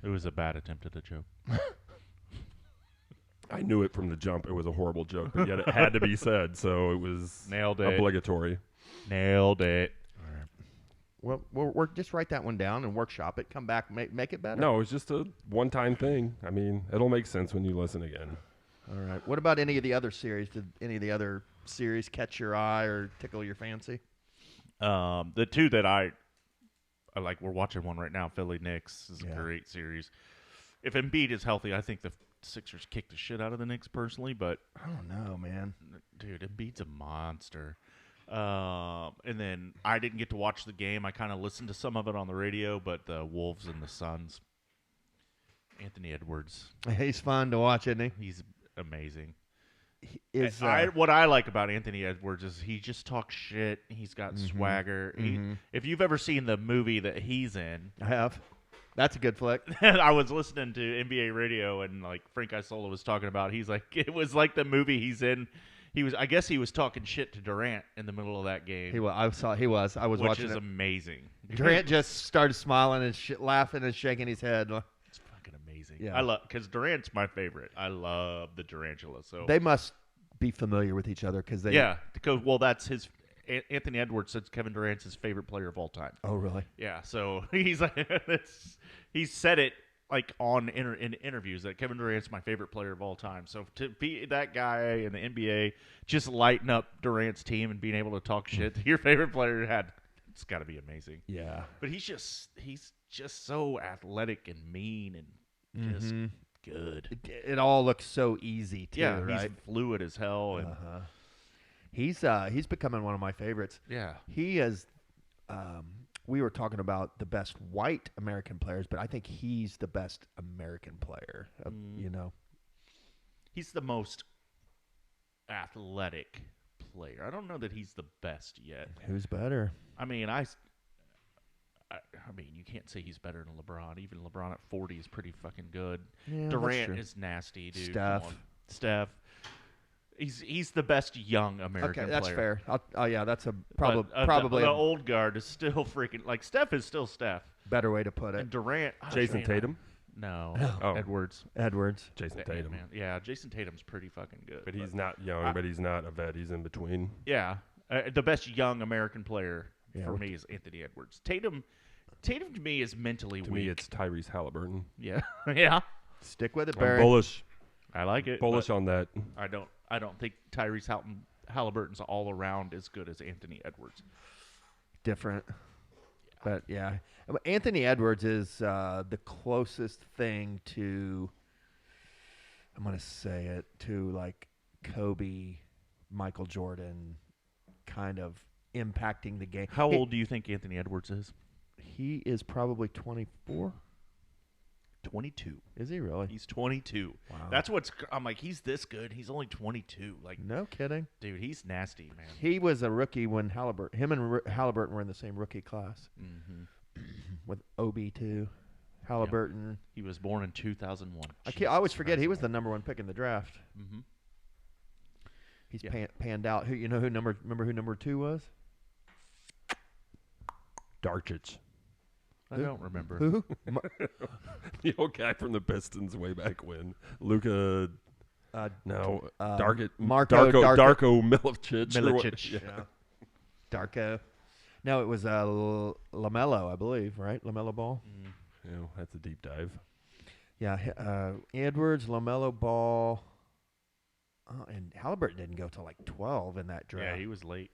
It was a bad attempt at a joke. I knew it from the jump. It was a horrible joke, but yet it had to be said, so it was Nailed it. obligatory. Nailed it. Well, we're just write that one down and workshop it. Come back, make it better. No, it was just a one-time thing. I mean, it'll make sense when you listen again. All right. What about any of the other series? Did any of the other series catch your eye or tickle your fancy? The two that I like, we're watching one right now. Philly Knicks is a Yeah. great series. If Embiid is healthy, I think the Sixers kick the shit out of the Knicks personally. But I don't know, man. dude, Embiid's a monster. And then I didn't get to watch the game. I kind of listened to some of it on the radio. But the Wolves and the Suns, Anthony Edwards, He's fun to watch, isn't he? he's amazing. Is What I like about Anthony Edwards is he just talks shit. He's got swagger. If you've ever seen the movie that he's in, I have. That's a good flick. I was listening to NBA radio and like Frank Isola was talking about. He's like, it was like the movie he's in. I guess he was talking shit to Durant in the middle of that game. He was. I saw. He was. I was which watching is it. amazing. Durant just started smiling and laughing and shaking his head. It's fucking amazing. Yeah. I love because Durant's my favorite. I love the Durantula. So They must be familiar with each other because they. yeah, because well, that's his. Anthony Edwards says Kevin Durant's his favorite player of all time. Oh, really? Yeah, so he's like, he said it like in interviews that Kevin Durant's my favorite player of all time. So to be that guy in the NBA, just lighting up Durant's team and being able to talk shit to your favorite player, it's got to be amazing. Yeah. But he's just so athletic and mean and just good. It all looks so easy too, Yeah, right? he's fluid as hell. And He's becoming one of my favorites. yeah, He is. We were talking about the best white American players, but I think he's the best American player. You know, he's the most athletic player. I don't know that he's the best yet. who's better? I mean, I mean, you can't say he's better than LeBron. Even LeBron at 40 is pretty fucking good. Yeah, Durant is nasty, dude. Steph. Come on. Steph. He's the best young American Okay, that's player. fair. Oh yeah, that's a But, probably the a old guard is still freaking like Steph is still Steph, better way to put it. and Durant. Jason Tatum. No, Oh. Edwards. Edwards. Jason The Tatum. Ant-Man. Yeah, Jason Tatum's pretty fucking good. But he's not young, but he's not a vet. He's in between. Yeah, the best young American player Yeah, for what- me is Anthony Edwards. Tatum to me is mentally To weak. me, it's Tyrese Haliburton. Yeah, yeah. Stick with it, I'm Barry. bullish. I like it. Bullish but on that. I don't think Tyrese Haliburton's all around as good as Anthony Edwards. Different. But yeah, Anthony Edwards is the closest thing to, I'm going to say it, to like Kobe, Michael Jordan, kind of impacting the game. How old do you think Anthony Edwards is? He is probably 24. 22. Is he really? He's 22. Wow. That's I'm like, he's this good. He's only 22. Like, No kidding. dude, he's nasty, man. He was a rookie when him and Haliburton were in the same rookie class Mm-hmm. with OB2. Haliburton. He was born in 2001. I always forget he was the number one pick in the draft. Mm-hmm. He's Yeah. panned out. Remember who number 2 was? Darchich. I don't remember. Who? The old guy from the Pistons way back when. Luka. No. Darko Milicic. or what- Milicic. Yeah. Darko. No, it was LaMelo, I believe, right? LaMelo Ball. Yeah, that's a deep dive. Yeah, Edwards, LaMelo Ball, and Haliburton didn't go till like 12 in that draft. Yeah, he was late.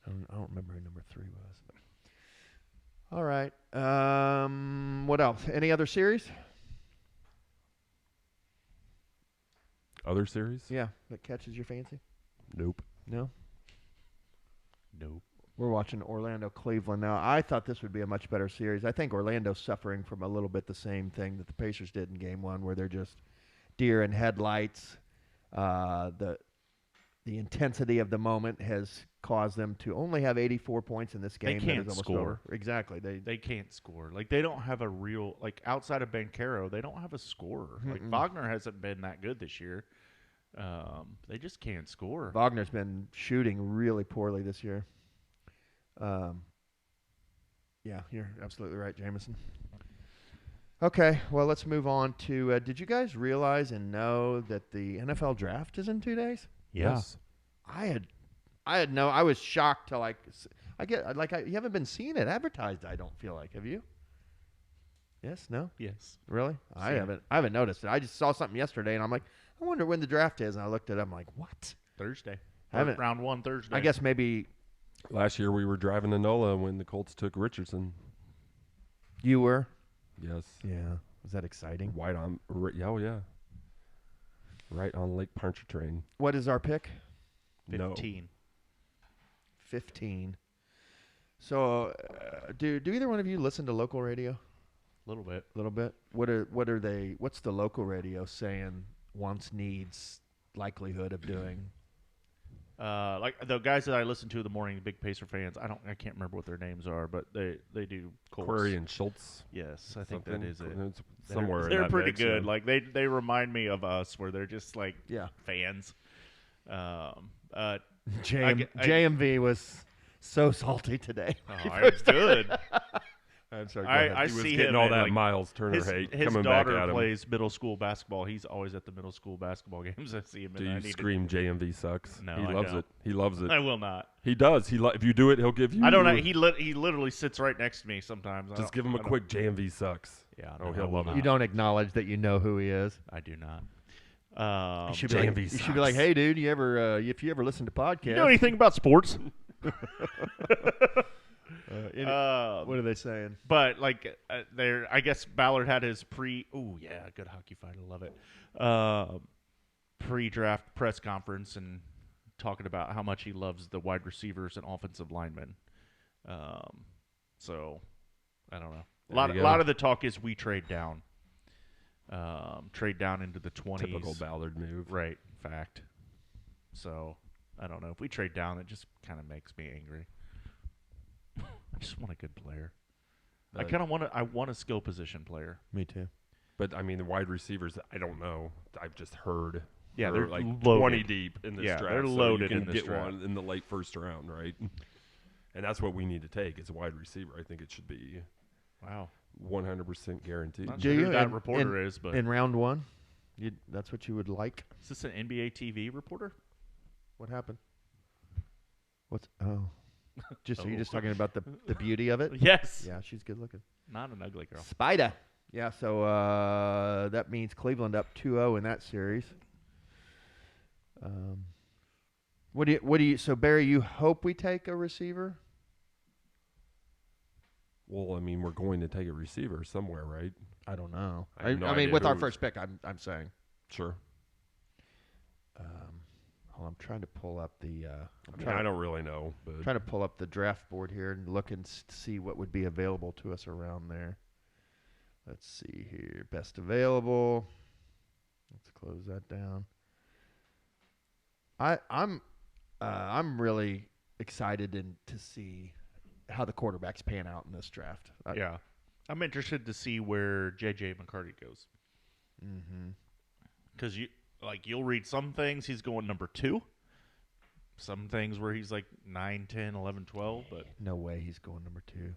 I don't remember who number 3 was. But. All right. What else? Any other series? Other series? Yeah, that catches your fancy? Nope. No? Nope. We're watching Orlando-Cleveland now. I thought this would be a much better series. I think Orlando's suffering from a little bit the same thing that the Pacers did in Game 1, where they're just deer in headlights. The intensity of the moment has caused them to only have 84 points in this game. They that can't is almost score. over. Exactly. They can't score. Like, they don't have a real, like, outside of Banchero, they don't have a scorer. Like, Wagner hasn't been that good this year. They just can't score. Wagner's been shooting really poorly this year. Yeah, you're absolutely right, Jameson. Okay, well, let's move on to, did you guys realize and know that the NFL draft is in 2 days? Yes. I was shocked to you haven't been seeing it advertised, I don't feel like. Have you? Yes, no? Yes. Really? I Seen it. haven't noticed it. I just saw something yesterday and I'm like, I wonder when the draft is, and I looked at it, I'm like, what? Thursday. Haven't- Round 1 Thursday. I guess maybe Last year we were driving to NOLA when the Colts took Richardson. you were. Yes. Yeah. Was that exciting? Oh, yeah. Right on Lake Pontchartrain. What is our pick? 15. 15. So, do either one of you listen to local radio? A little bit. A little bit. What are they? What's the local radio saying? Wants, needs, likelihood of doing? Like the guys that I listen to in the morning, big Pacer fans. I can't remember what their names are, but they do Colts. Query and Schultz. Yes, I think something. that is it. It's somewhere. They're in that pretty mix, good. yeah. Like they remind me of us, where they're just like Yeah. fans. JMV was so salty today. It's good. I'm sorry. I He was see getting him all and, that like, Miles Turner hate his coming back daughter at him. plays middle school basketball. He's always at the middle school basketball games. I see him. Do and I you need scream JMV sucks? No, he I loves don't. it. He loves to, it. I will not. He does. If you do it, he'll give you. I don't know. He literally sits right next to me sometimes. Just give him a quick JMV sucks. Yeah. Oh, no, he'll I will love it. not. You don't acknowledge that you know who he is. I do not. You should be JMV like, you sucks. should be like, hey, dude, if you ever listen to podcasts, You know anything about sports? what are they saying? But like, I guess Ballard had his Oh yeah, good hockey fight. I love it. Pre-draft press conference and talking about how much he loves the wide receivers and offensive linemen. So I don't know. A lot of the talk is we trade down. Trade down into the 20s. Typical Ballard move. Right. Fact. So I don't know. If we trade down, it just kind of makes me angry. I just want a good player. I want a skill position player. Me too. But I mean, the wide receivers, I don't know. I've just heard. Yeah, they're they're like loaded. 20 deep in this draft. They're so loaded you in can this get draft. one in the late first round, right? And that's what we need to take is a wide receiver. I think it should be Wow. 100% guaranteed. Not Do sure you? who that In- reporter is, but In round one, that's what you would like. is this an NBA TV reporter? What happened? What's are you Oh. just talking about the beauty of it? Yes. Yeah, she's good looking. Not an ugly girl. Spider. Yeah, so that means Cleveland up 2-0 in that series. What do you? So Barry, you hope we take a receiver? Well, I mean, we're going to take a receiver somewhere, right? I don't know. I have no mean, idea with our who. first pick, I'm saying. Sure. Hold on, I'm trying to pull up the. I don't really know, but Trying to pull up the draft board here and look and see what would be available to us around there. Let's see here. Best available. Let's close that down. I'm really excited to see how the quarterbacks pan out in this draft. Yeah. I'm interested to see where J.J. McCarty goes. Mm-hmm. Because you'll read some things he's going number 2. Some things where he's like 9, 10, 11, 12. But No way he's going number 2.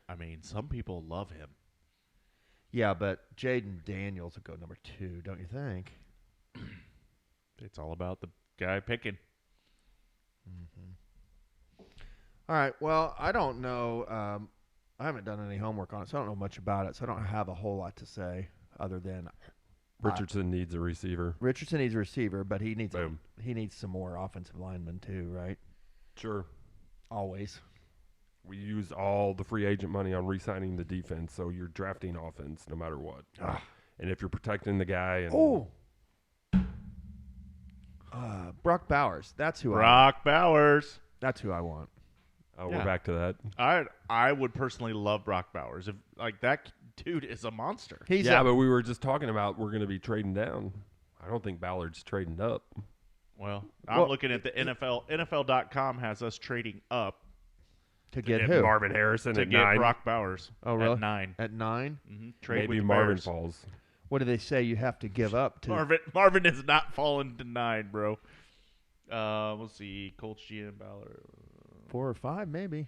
I mean, some people love him. Yeah, but Jaden Daniels will go number 2, don't you think? It's all about the guy picking. Mm-hmm. All right. Well, I don't know. I haven't done any homework on it, so I don't know much about it. So I don't have a whole lot to say other than Richardson needs a receiver. Richardson needs a receiver, but he needs Boom. he needs some more offensive linemen too, right? Sure. Always. We used all the free agent money on re-signing the defense, so you're drafting offense no matter what. And if you're protecting the guy and Brock Bowers. That's who Brock Bowers. That's who I want. we're Yeah. back to that. I would personally love Brock Bowers. If that dude is a monster. He's Yeah, a- but we were just talking about we're going to be trading down. I don't think Ballard's trading up. Well, I'm looking at the NFL. NFL.com has us trading up to get Get who? Marvin Harrison to at get 9. Brock Bowers. Oh, really? At 9. At 9? Mm-hmm. Trade Maybe with the Marvin Bears. falls. What do they say you have to give up to? Marvin is not falling to 9, bro. Let's see. Colts, GM, Ballard. 4 or 5, maybe.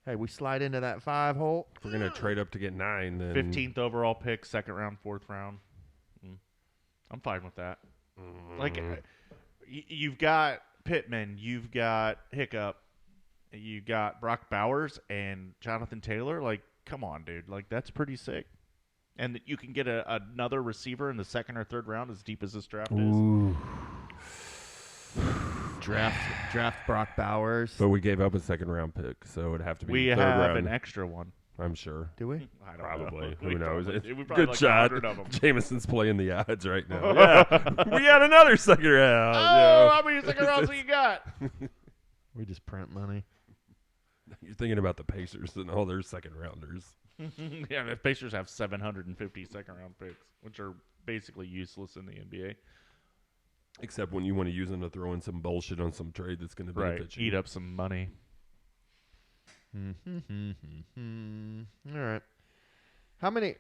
Hey, we slide into that 5 hole. If we're going to trade up to get 9, then 15th overall pick, 2nd round, 4th round. I'm fine with that. Like, you've got Pittman, you've got Hiccup, you got Brock Bowers and Jonathan Taylor. Like, come on, dude. Like, that's pretty sick. And you can get another receiver in the 2nd or 3rd round as deep as this draft is. Draft Brock Bowers. But we gave up a 2nd round pick, so it'd have to be We 3rd have round. an extra one. I'm sure. Do we? I don't Probably. know. Who knows? We probably Good like shot. 100 of them. Jameson's playing the odds right now. Yeah. We had another 2nd round. Oh, how many 2nd rounds you got? We just print money. You're thinking about the Pacers and all their 2nd rounders. Yeah, the Pacers have 750 2nd-round picks, which are basically useless in the NBA. Except when you want to use them to throw in some bullshit on some trade that's going to benefit you. Eat up some money. All right. How many?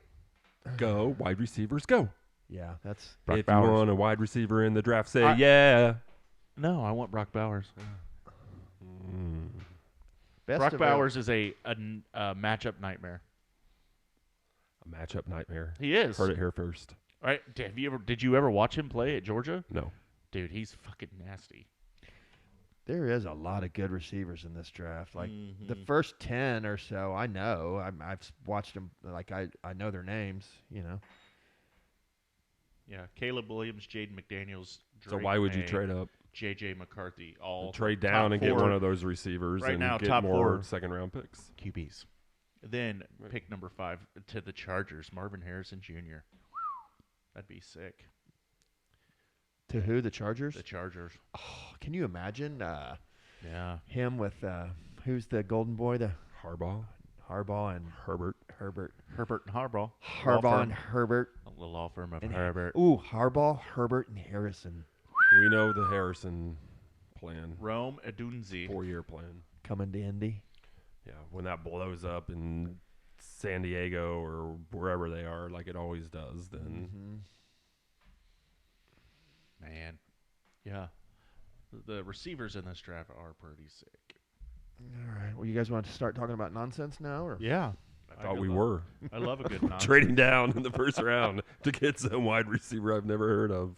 Go, wide receivers, go. Yeah, that's Brock if Bowers. you want a wide receiver in the draft, say yeah. No, I want Brock Bowers. best Brock of Bowers is a matchup nightmare. A matchup nightmare. He is. Heard it here first. All right. Did you ever watch him play at Georgia? No. Dude, he's fucking nasty. There is a lot of good receivers in this draft. Like the Mhm. first 10 or so, I know. I've watched them. Like I know their names. You know. Yeah, Caleb Williams, Jaden McDaniels. So Drake why would you May, trade up? J.J. McCarthy, all Trade top down and get four one of those receivers right and now, get top more 4 second-round picks. QBs. Then pick number 5 to the Chargers, Marvin Harrison Jr. That'd be sick. To who? The Chargers. The Chargers. Oh, can you imagine Yeah. him with who's the golden boy? The Harbaugh, Harbaugh and Herbert. Herbert. Herbert and Harbaugh. Harbaugh and Herbert. The law firm of And Herbert. Ooh, Harbaugh, Herbert, and Harrison We know the Harrison plan, Rome Edunzi. 4-year plan. coming to Indy. Yeah, when that blows up in San Diego or wherever they are, like it always does, then Man. Yeah. The receivers in this draft are pretty sick. All right. Well, you guys want to start talking about nonsense now, or Yeah. I thought we were I love a good nonsense. trading down in the first round to get some wide receiver I've never heard of.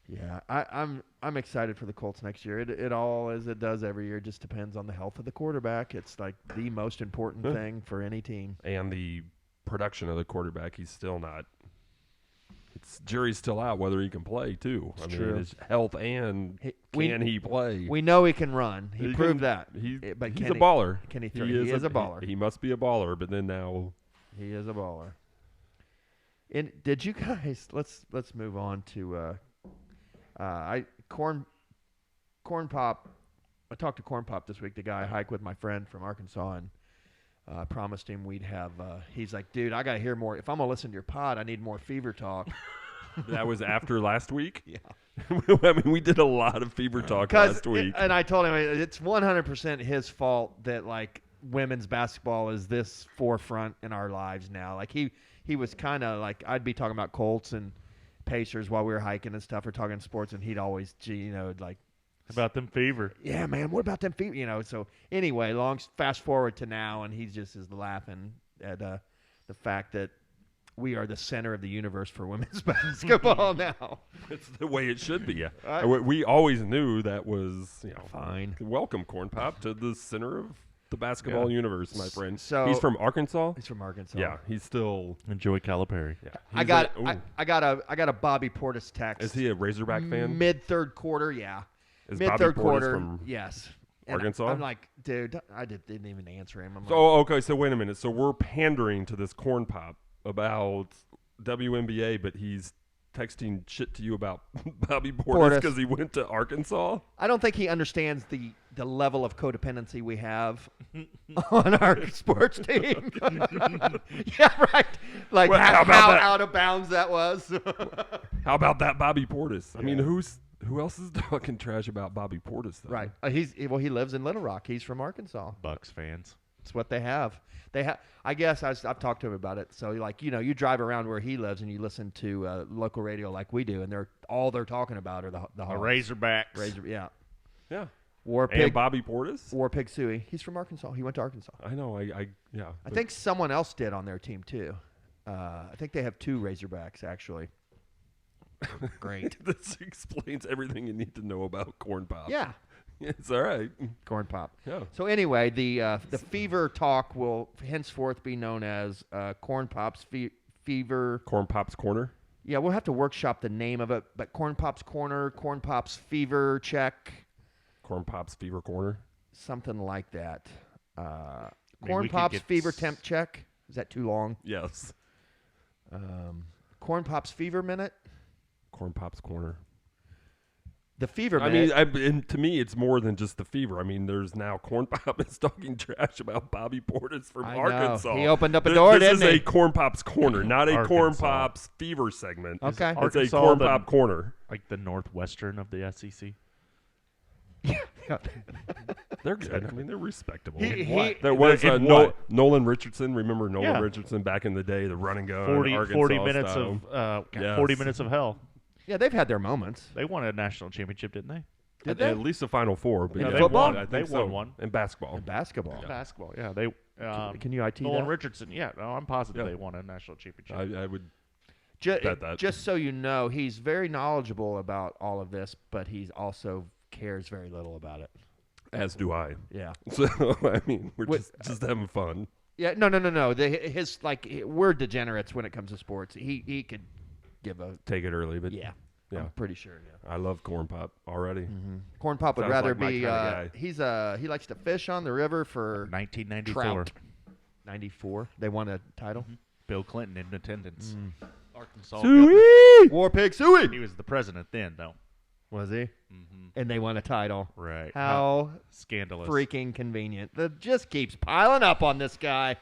Yeah, I'm excited for the Colts next year. It all, as it does every year, just depends on the health of the quarterback. It's like the most important thing for any team. And the production of the quarterback, he's still not. Jury's still out whether he can play too. It's I mean, true. it's health and can he play? We know he can run. He proved that. But He's can a baller. Can he throw? He is a baller. He must be a baller. But then now, He is a baller. And did you guys? Let's move on to Cornpop. I talked to Cornpop this week. The guy I hike with my friend from Arkansas, and promised him we'd have. He's like, dude, I got to hear more. If I'm gonna listen to your pod, I need more fever talk. that was after last week. Yeah. I mean, we did a lot of fever talk last week. And I told him it's 100% his fault that like women's basketball is this forefront in our lives now. Like he was kind of like, I'd be talking about Colts and Pacers while we were hiking and stuff, or talking sports, and he'd always, like, About them fever. yeah, man, what about them feet? So anyway, fast forward to now, and he just is laughing at the fact that we are the center of the universe for women's basketball now. It's the way it should be. We always knew that was Fine. Welcome, Cornpop, to the center of the basketball universe, my friend. So he's from Arkansas. He's from Arkansas. Yeah, he's still. Enjoy Calipari. Yeah, I got a Bobby Portis text. Is he a Razorback fan? Mid third quarter, yeah. Is Mid Bobby third Portis quarter, from yes. And Arkansas? I'm like, dude, I didn't even answer him. I'm So okay, so wait a minute. So we're pandering to this Cornpop about WNBA, but he's texting shit to you about Bobby Portis because he went to Arkansas. I don't think he understands the level of codependency we have on our sports team. Yeah, right. Like Well, how about that? out of bounds that was. How about that Bobby Portis? I mean, who else is talking trash about Bobby Portis? Though? Right. He lives in Little Rock. He's from Arkansas. Bucks fans. It's what they have. I guess I've talked to him about it. So like, you drive around where he lives and you listen to local radio like we do, and they're talking about are the Hawks. Razorbacks. Yeah. Yeah. War And Pig. Bobby Portis? War Pig Suey. He's from Arkansas. He went to Arkansas. I know. I but think someone else did on their team too. I think they have 2 Razorbacks actually. Great. This explains everything you need to know about Cornpop. Yeah. It's all right. Cornpop. Yeah. So anyway, the fever talk will henceforth be known as Cornpop's Fever. Cornpop's Corner. Yeah, we'll have to workshop the name of it, but Cornpop's Corner, Cornpop's Fever Check, Cornpop's Fever Corner. something like that. mean, we could Cornpop's get Fever Temp Check. Is that too long? Yes. Cornpop's Fever Minute. Cornpop's Corner. The Fever I Minute. mean, and to me, it's more than just the fever. I mean, there's now Cornpop is talking trash about Bobby Portis from I know. Arkansas. He opened up a door, This didn't is he? a Cornpop's Corner, not a Arkansas. Cornpop's fever segment. Okay. It's a Arkansas Cornpop Corner. Like the Northwestern of the SEC. They're good. I mean, they're respectable. He- There was in what? Nolan Richardson. Remember Nolan Yeah. Richardson back in the day, the run and gun 40 Arkansas minutes style. of Yes. 40 minutes of hell. Yeah, they've had their moments. They won a national championship, didn't they? Did At they? least the Final Four. But In yeah, football? I think They so. won one. In basketball. In basketball. Basketball, yeah. They Can you IT Nolan that? Richardson, yeah. No, I'm positive Yeah. they won a national championship. I would. Ju- Bet that. Just so you know, he's very knowledgeable about all of this, but he's also cares very little about it. As do I. Yeah. So I mean, we're just having fun. Yeah. No. His we're degenerates when it comes to sports. He could give a Take it early, but yeah. Yeah. I'm pretty sure. Yeah. I love Cornpop already. Cornpop would Sounds rather like my be. kinda guy. He likes to fish on the river for 1994. trout. 94. They won a title. Bill Clinton in attendance. Arkansas. Suey! War Pig Suey. He was the president then, though. Was he? Mm-hmm. And they won a title. Right. How scandalous. freaking convenient. That just keeps piling up on this guy.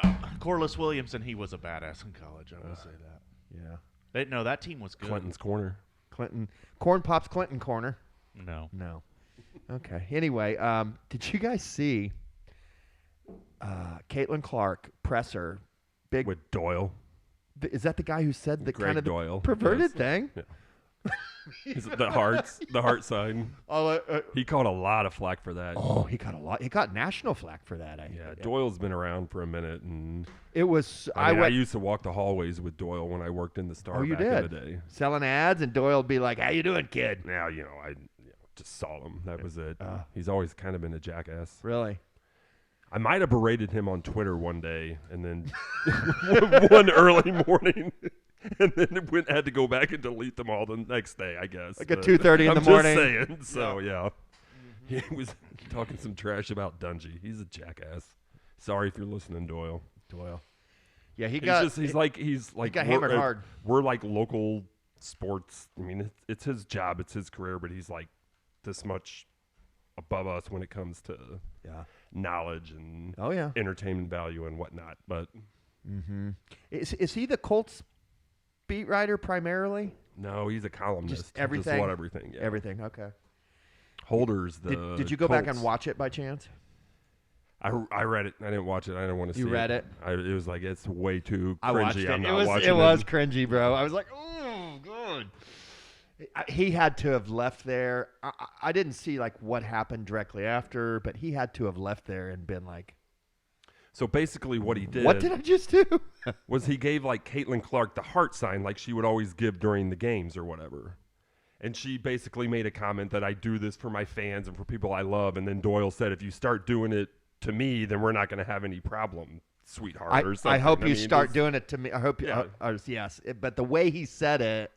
Yeah. Corliss Williamson, he was a badass in college. I will say that. Yeah. No, that team was good. Clinton's corner. Cornpop's Clinton corner. No. No. Okay. Anyway, did you guys see Caitlin Clark presser? Big. With Doyle. Is that the guy who said the Greg kind of the Doyle. perverted Yes. thing? Yeah. the heart sign. He caught a lot of flack for that. Oh, he got a lot. He got national flack for that. Doyle's been around for a minute, and It was. I went used to walk the hallways with Doyle when I worked in the Star Oh, you back in did? the day. selling ads, and Doyle would be like, "How you doing, kid?" Now, I just saw him. That was it. He's always kind of been a jackass. Really? I might have berated him on Twitter one day, and then one early morning, and then had to go back and delete them all the next day, I guess. Like at But 2:30 in the morning. I'm just saying. So, yeah. He was talking some trash about Dungy. He's a jackass. Sorry if you're listening, Doyle. Yeah, he He's got. got hammered hard. We're like local sports. I mean, it's his job, it's his career, but he's like this much above us when it comes to knowledge and Oh yeah. entertainment value and whatnot. But Is he the Colts beat writer primarily? no, he's a columnist. Just everything? Just everything. Yeah. Everything. Okay. Holder's the. Did you go back and Colts. watch it by chance? I read it. I didn't watch it. I didn't want to see it. You read it? It was like, it's way too I watched cringy. it. I'm It not was watching it was cringy, bro. I was like, oh, good. He had to have left there. I didn't see like what happened directly after, but he had to have left there and been like, So basically what he did. "What did I just do?" was he gave like Caitlin Clark the heart sign like she would always give during the games or whatever. And she basically made a comment that I do this for my fans and for people I love. And then Doyle said, if you start doing it to me, then we're not going to have any problem, sweetheart, or something. I hope you mean, start doing it to me. I hope you. Yeah. Yes, but the way he said it,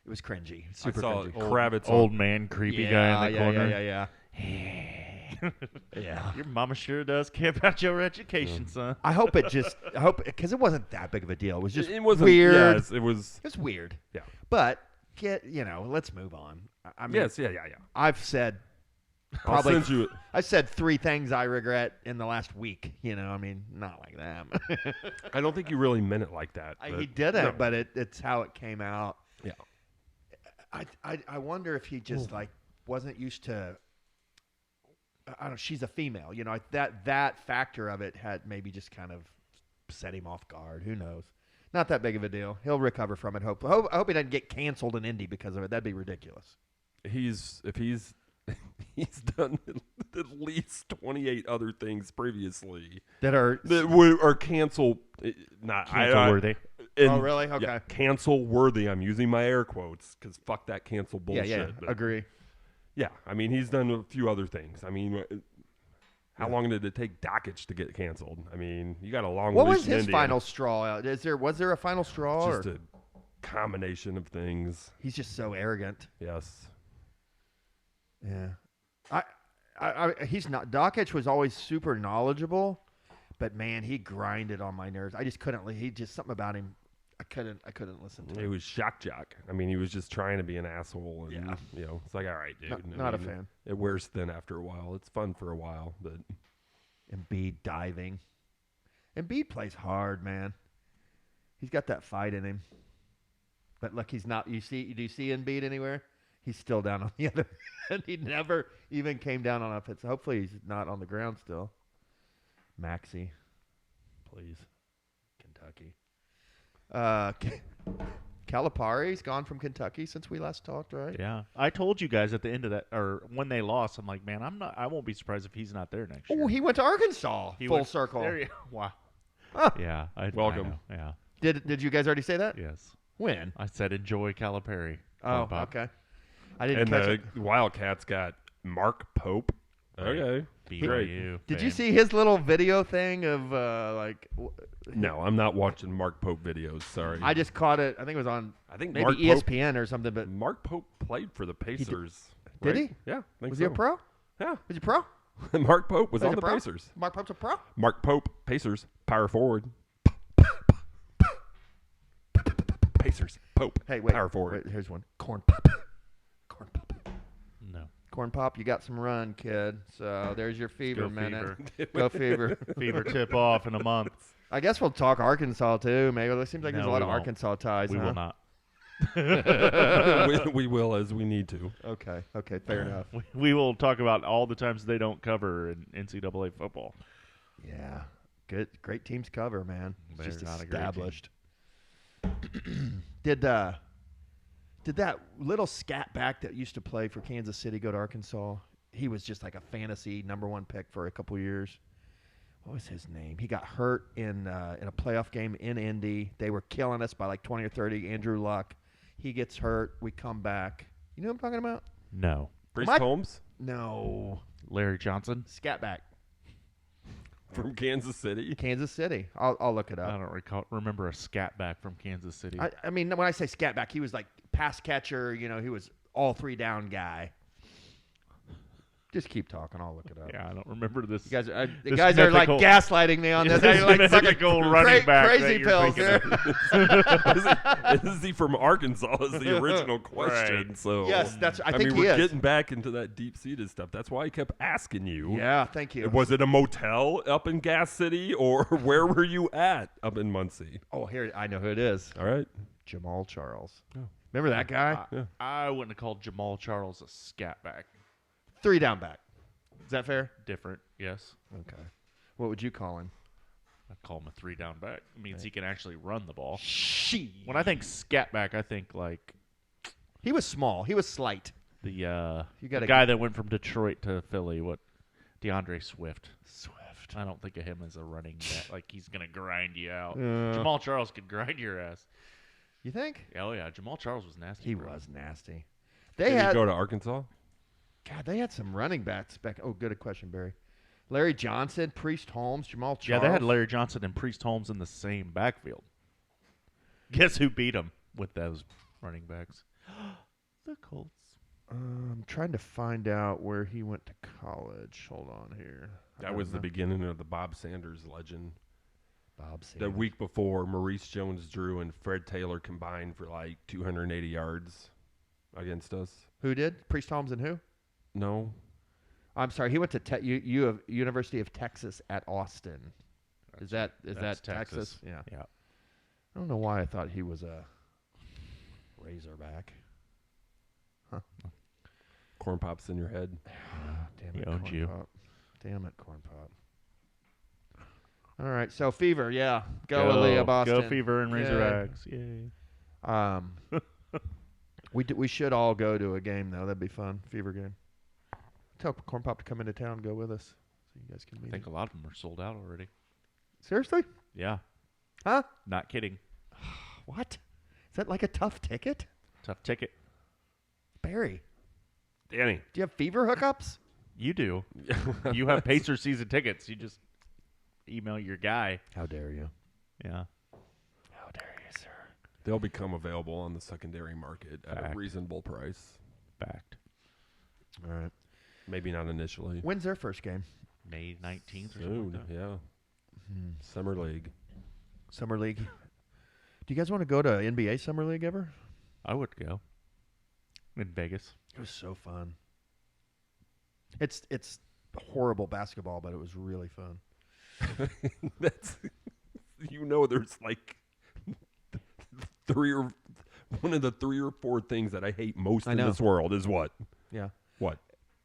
it was cringy. Super I saw cringy. Kravitz Old man, creepy guy in the corner. Yeah. Your mama sure does care about your education, son. I hope because it wasn't that big of a deal. It was just It wasn't weird. Yes, it was. It's weird. Yeah. But let's move on. I mean, Yes. Yeah. I've said I'll probably send you. I said 3 things I regret in the last week. I mean, not like that. I don't think you really meant it like that. He didn't, but it's how it came out. Yeah. I wonder if he just like wasn't used to. I don't know. She's a female, that factor of it had maybe just kind of set him off guard. Who knows? Not that big of a deal. He'll recover from it. I hope he doesn't get canceled in Indy because of it. That'd be ridiculous. He's done at least 28 other things previously That are cancel not Cancel worthy. Oh, really? Okay. Yeah, cancel worthy. I'm using my air quotes because fuck that cancel bullshit. Yeah, but agree. yeah, I mean, he's done a few other things. I mean, how long did it take Dockich to get canceled? I mean, you got a long What leash was in his India. final straw? Was there a final straw? Just Or? a combination of things. He's just so arrogant. Yes. Yeah. He's not. Dockich was always super knowledgeable, but man, he grinded on my nerves. I just couldn't. He just something about him. I couldn't listen to. He was shock jock. I mean, he was just trying to be an asshole. And, it's like, all right, dude. Not a fan. It wears thin after a while. It's fun for a while, but Embiid diving. Embiid plays hard, man. He's got that fight in him. But look, he's not. Do you see Embiid anywhere? He's still down on the other end. He never even came down on offense. Hopefully he's not on the ground still. Maxey, please. Kentucky. Calipari's gone from Kentucky since we last talked, right? Yeah, I told you guys at the end of that, or when they lost, I'm like, man, I won't be surprised if he's not there next year. Oh, he went to Arkansas. He Full went- circle. There you, wow. Huh. Yeah. Welcome. I know, yeah. Did you guys already say that? Yes. When? I said enjoy Calipari. Oh, Cornpop. okay. I didn't catch it. And the Wildcats got Mark Pope. Okay. BYU. Did you see his little video thing of No, I'm not watching Mark Pope videos. Sorry. I just caught it. I think it was on I think maybe Mark ESPN or something. But Mark Pope played for the Pacers. Did right? he? Yeah. I think was so. he a pro? Yeah. Was he a pro? Mark Pope was Was on he the a pro? Pacers. Mark Pope's a pro? Mark Pope, Pacers, power forward. Pacers, Pope, Hey, wait. power forward. Wait, here's one. Cornpop. Cornpop. No. Cornpop, you got some run, kid. So there's your fever Go minute. Fever. Go fever. Fever tip off in a month. I guess we'll talk Arkansas too. Maybe it seems like there's a No, lot we of won't. Arkansas ties. We huh? will not. we will as we need to. Okay. Fair enough. We will talk about all the times they don't cover in NCAA football. Yeah. Good. Great teams cover, man. It's They're just not a great team. established. Did that little scat back that used to play for Kansas City go to Arkansas? He was just like a fantasy #1 pick for a couple years. What was his name? He got hurt in a playoff game in Indy. They were killing us by like 20 or 30. Andrew Luck. He gets hurt. We come back. You know what I'm talking about? No. Priest Mike- Holmes No. Larry Johnson? Scat back. from Kansas City. Kansas City. I'll look it I up. don't remember a scat back from Kansas City. I mean, when I say scat back, he was like pass catcher. You know, he was all 3 down guy. Just keep talking. I'll look it up. yeah, I don't remember this. You guys, the This guys are like mythical- gaslighting me on this. This They're like fucking mythical running back that crazy you're pills thinking here. Is he from Arkansas? Is the original question. Right. So Yes, I think mean, he we're is. getting back into that deep-seated stuff. That's why I kept asking you. Yeah, thank you. Was it a motel up in Gas City, or where were you at up in Muncie? Oh, here I know who it is. All right. Jamal Charles. Oh. Remember that guy? Yeah. I wouldn't have called Jamal Charles a scat back. 3 down back. Is that fair? Different, yes. Okay. What would you call him? I'd call him a 3 down back. It means he can actually run the ball. She. When I think scat back, I think like He was small. He was slight. the gotta guy that went from Detroit to Philly. What? DeAndre Swift. Swift. I don't think of him as a running back. Like he's gonna grind you out. Yeah. Jamal Charles could grind your ass. You think? Oh yeah, Jamal Charles was nasty. He bro. was nasty. Did They he had go to Arkansas? God, they had some running backs back. Oh, good question, Barry. Larry Johnson, Priest Holmes, Jamal Charles. Yeah, they had Larry Johnson and Priest Holmes in the same backfield. Guess who beat him with those running backs? The Colts. I'm trying to find out where he went to college. Hold on here. That was the beginning of the Bob Sanders legend. Bob Sanders. The week before, Maurice Jones-Drew and Fred Taylor combined for like 280 yards against us. Who did? Priest Holmes and who? No. I'm sorry. He went to University of Texas at Austin. Is that That's Texas? Yeah. Yeah. I don't know why I thought he was a Razorback. Corn Pop's in your head. Damn He it, owned Corn you. Pop. Damn it, Corn Pop. All right, so Fever, yeah. Go Aaliyah, Boston. Go Fever and Razorbacks. Yay. We should all go to a game, though. That'd be fun. Fever game. Tell Corn Pop to come into town and go with us so you guys can I meet think him. a lot of them are sold out already. Seriously? Yeah. Huh? Not kidding. What? Is that like a tough ticket? Tough ticket. Barry, Danny. do you have Fever hookups? You do. You have Pacer season tickets. You just email your guy. How dare you? Yeah. How dare you, sir? They'll become available on the secondary market at Fact. a reasonable price. Fact. All right. Maybe not initially. When's their first game? May 19th or something Soon, like that. yeah. Summer League. Summer League. Do you guys want to go to NBA Summer League ever? I would go. In Vegas. It was so fun. It's horrible basketball, but it was really fun. That's there's like one of the 3 or 4 things that I hate most I in know. this world is what? Yeah. What?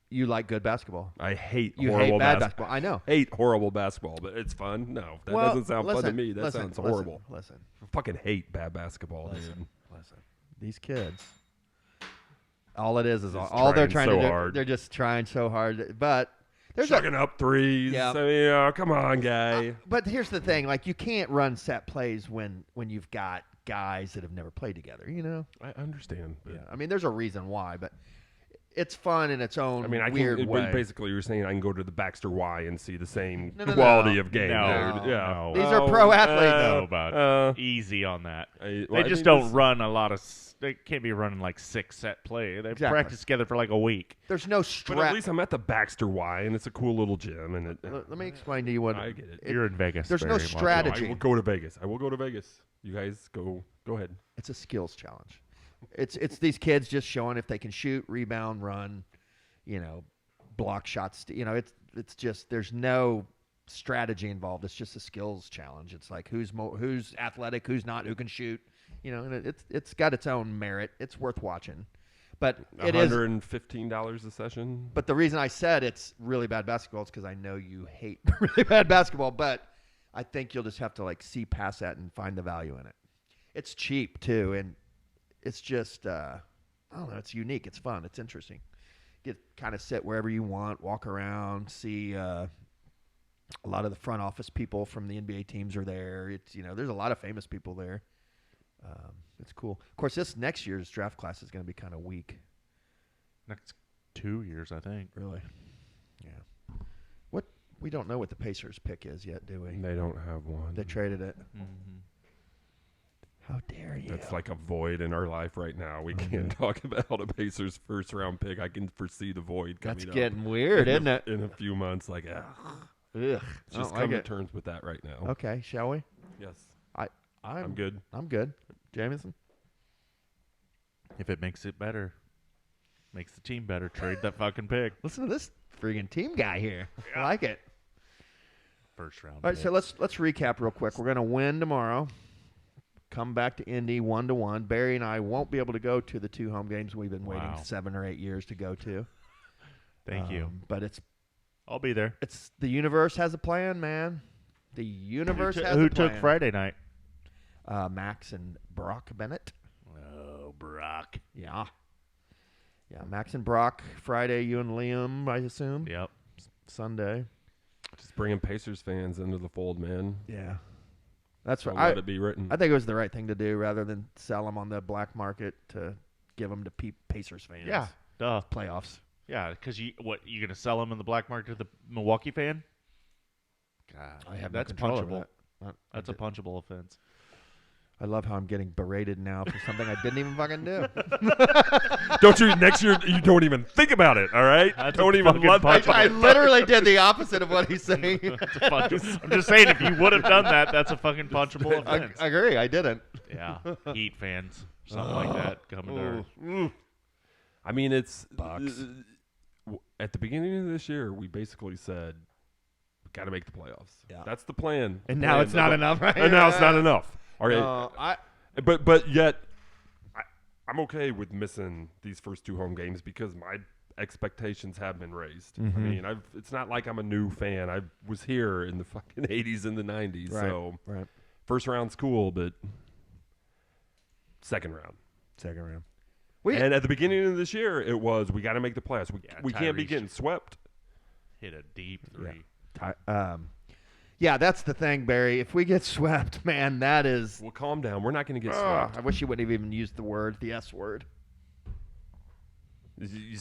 You like good basketball. I hate You horrible hate bad basketball. I know. Hate horrible basketball, but it's fun. No, that doesn't sound fun to me. That sounds horrible. Listen. I fucking hate bad basketball, dude. Listen. These kids. All it is Just all they're trying trying to so do. hard. They're just trying so hard. But there's Chucking up threes. Yeah. I mean, come on, guy. but here's the thing: like you can't run set plays when you've got guys that have never played together. You know. I understand. But Yeah. I mean, there's a reason why, but it's fun in its own I mean, weird way. But basically, you're saying I can go to the Baxter Y and see the same No. quality of game. No, dude. Yeah. no. These are pro athletes. No, bud. Easy on that. They just don't run a lot of. They can't be running like 6-set play. They Exactly. practice together for like a week. There's no But at least I'm at the Baxter Y, and it's a cool little gym. And Let me explain to you what I get it. You're in Vegas. there's no Barry. Watch it. strategy. I will go to Vegas. I will go to Vegas. You guys go ahead. It's a skills challenge. It's these kids just showing if they can shoot, rebound, run, block shots. It's just there's no strategy involved. It's just a skills challenge. It's like who's athletic, who's not, who can shoot. And it's got its own merit. It's worth watching. But it is $115 a session. But the reason I said it's really bad basketball is because I know you hate really bad basketball. But I think you'll just have to see past that and find the value in it. It's cheap too, and it's just I don't know. It's unique. It's fun. It's interesting. Get kind of sit wherever you want, walk around, see a lot of the front office people from the NBA teams are there. It's there's a lot of famous people there. It's cool. Of course, this next year's draft class is going to be kind of weak. Next 2 years, I think. Really? Yeah. We don't know what the Pacers pick is yet, do we? They don't have one. They traded it. Mm-hmm. How dare you? That's like a void in our life right now. We can't talk about a Pacers first round pick. I can foresee the void coming That's up getting weird, isn't it? in a few months. Ugh. Ugh. Just come to terms with that right now. Okay, shall we? Yes. I'm good. I'm good. Jamison? If it makes it better, makes the team better, trade that fucking pick. Listen to this friggin' team guy here. I like it. First round. All right, pick. so let's recap real quick. We're going to win tomorrow. Come back to Indy 1-1. Barry and I won't be able to go to the 2 home games we've been waiting Wow. 7 or 8 years to go to. Thank you. But I'll be there. it's the universe has a plan, man. The universe has Who a plan. took Friday night? Max and Brock Bennett. Oh, Brock. Yeah. Yeah, Max and Brock. Friday, you and Liam, I assume. Yep. Sunday. Just bringing Pacers fans into the fold, man. Yeah. That's Don't right. let it be written. I think it was the right thing to do rather than sell them on the black market to give them to Pacers fans. Yeah. Duh. Playoffs. Yeah, because you going to sell them in the black market to the Milwaukee fan? God, I have no that's control over punchable. that. That's a punchable offense. I love how I'm getting berated now for something I didn't even fucking do. Don't you next year? You don't even think about it. All right. That's Don't a even fucking let that. punchable. I literally did the opposite of what he's saying. That's a punchable. I'm just saying, if you would have done that, that's a fucking punchable offense. I agree. I didn't. Yeah, Heat fans, something like that coming to. I mean, it's Bucks. At the beginning of this year, we basically said, "Got to make the playoffs." Yeah. That's the plan. And now it's not enough, right? And now it's not enough. All right. But yet, I'm okay with missing these first 2 home games because my expectations have been raised. Mm-hmm. I mean, it's not like I'm a new fan. I was here in the fucking 80s and the 90s. Right. So Right. first round's cool, but second round. Second round. And at the beginning of this year, it was we got to make the playoffs. We can't be Tyrese getting swept. Hit a deep three. Yeah, that's the thing, Barry. If we get swept, man, that is. Well, calm down. We're not going to get I swept. wish you wouldn't have even used the S word. You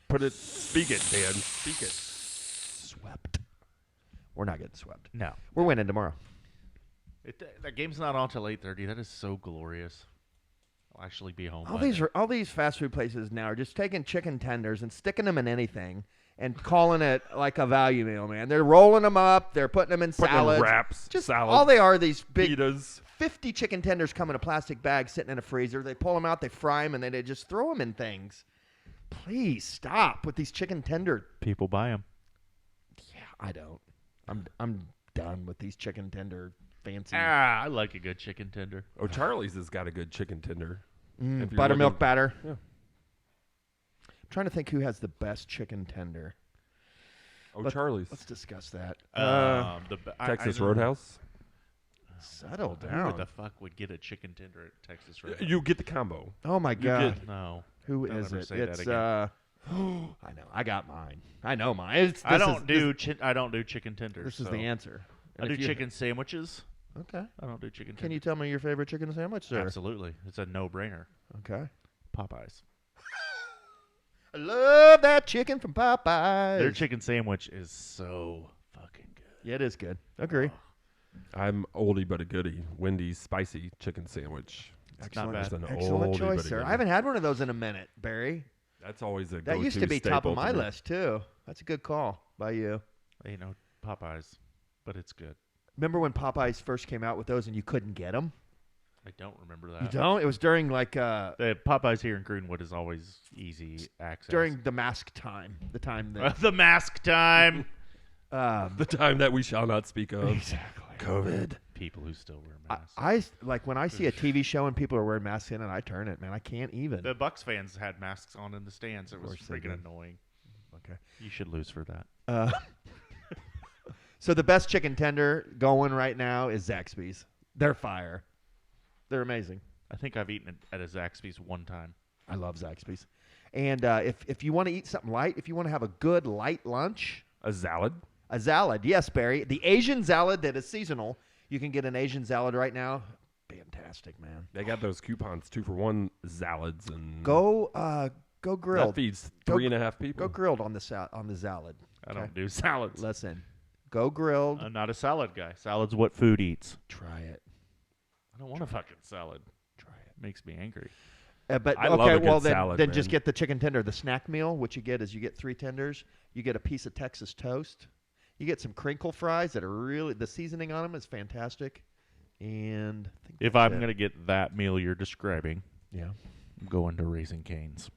put it. Speak it, Dan. Speak it. Swept. We're not getting swept. No, We're winning tomorrow. that game's not on till 8:30. That is so glorious. I'll actually be home. All these fast food places now are just taking chicken tenders and sticking them in anything and calling it like a value meal, man. They're rolling them up. They're putting them in salads. Wraps. Just salads. all they are these big pitas. 50 chicken tenders come in a plastic bag sitting in a freezer. They pull them out, they fry them, and then they just throw them in things. Please stop with these chicken tender. People buy them. Yeah, I don't. I'm done with these chicken tender fancy I like a good chicken tender. Oh, Charlie's has got a good chicken tender. If you're buttermilk looking- batter. Yeah. I'm trying to think who has the best chicken tender. Oh, Charlie's. Let's discuss that. Texas Roadhouse. Settle Who down. the fuck would get a chicken tender at Texas Roadhouse? You get the combo. Oh my You God. No. Who Don't is ever it? say that It's again. I know. I got mine. I know mine. I don't do chicken tenders. This is so. the answer. I And do if you- chicken sandwiches. Okay. I don't do chicken tenders. Can you tell me your favorite chicken sandwich, sir? Absolutely. It's a no-brainer. Okay. Popeyes. I love that chicken from Popeyes. Their chicken sandwich is so fucking good. Yeah, it is good. Agree. I'm oldie but a goodie. Wendy's spicy chicken sandwich. not bad. Just an Excellent oldie choice, but a sir. goodie. I haven't had one of those in a minute, Barry. That's always a That go-to used to be top staple of my for me. list, too. That's a good call by you. You know, Popeyes, but it's good. Remember when Popeyes first came out with those and you couldn't get them? I don't remember that. You don't? It was during like The Popeyes here in Greenwood is always easy access. during the mask time, the time that the mask time. The time that we shall not speak of. exactly. COVID. People who still wear masks. I like when I see a TV show and people are wearing masks in it, I turn it, man. I can't even. The Bucks fans had masks on in the stands. It was course they freaking did. annoying. Okay. You should lose for that. So the best chicken tender going right now is Zaxby's. They're fire. They're amazing. I think I've eaten it at a Zaxby's one time. I love Zaxby's. And if you want to eat something light, if you want to have a good light lunch, A salad. a salad. Yes, Barry. The Asian salad that is seasonal. You can get an Asian salad right now. Fantastic, man. They got those coupons 2-for-1 salads and Go grilled. that feeds Go- 3.5 people. Go grilled on the salad. I don't do salads. Listen, go grilled. I'm not a salad guy. Salad's what food eats. Try it. I don't want a fucking salad. Try it. Makes me angry. But I okay, love a good well then, salad, then just man. get the chicken tender. The snack meal, what you get is you get 3 tenders. You get a piece of Texas toast. You get some crinkle fries that are really the seasoning on them is fantastic. And I think If that's I'm it. going to get that meal you're describing, yeah. I'm going to Raising Cane's.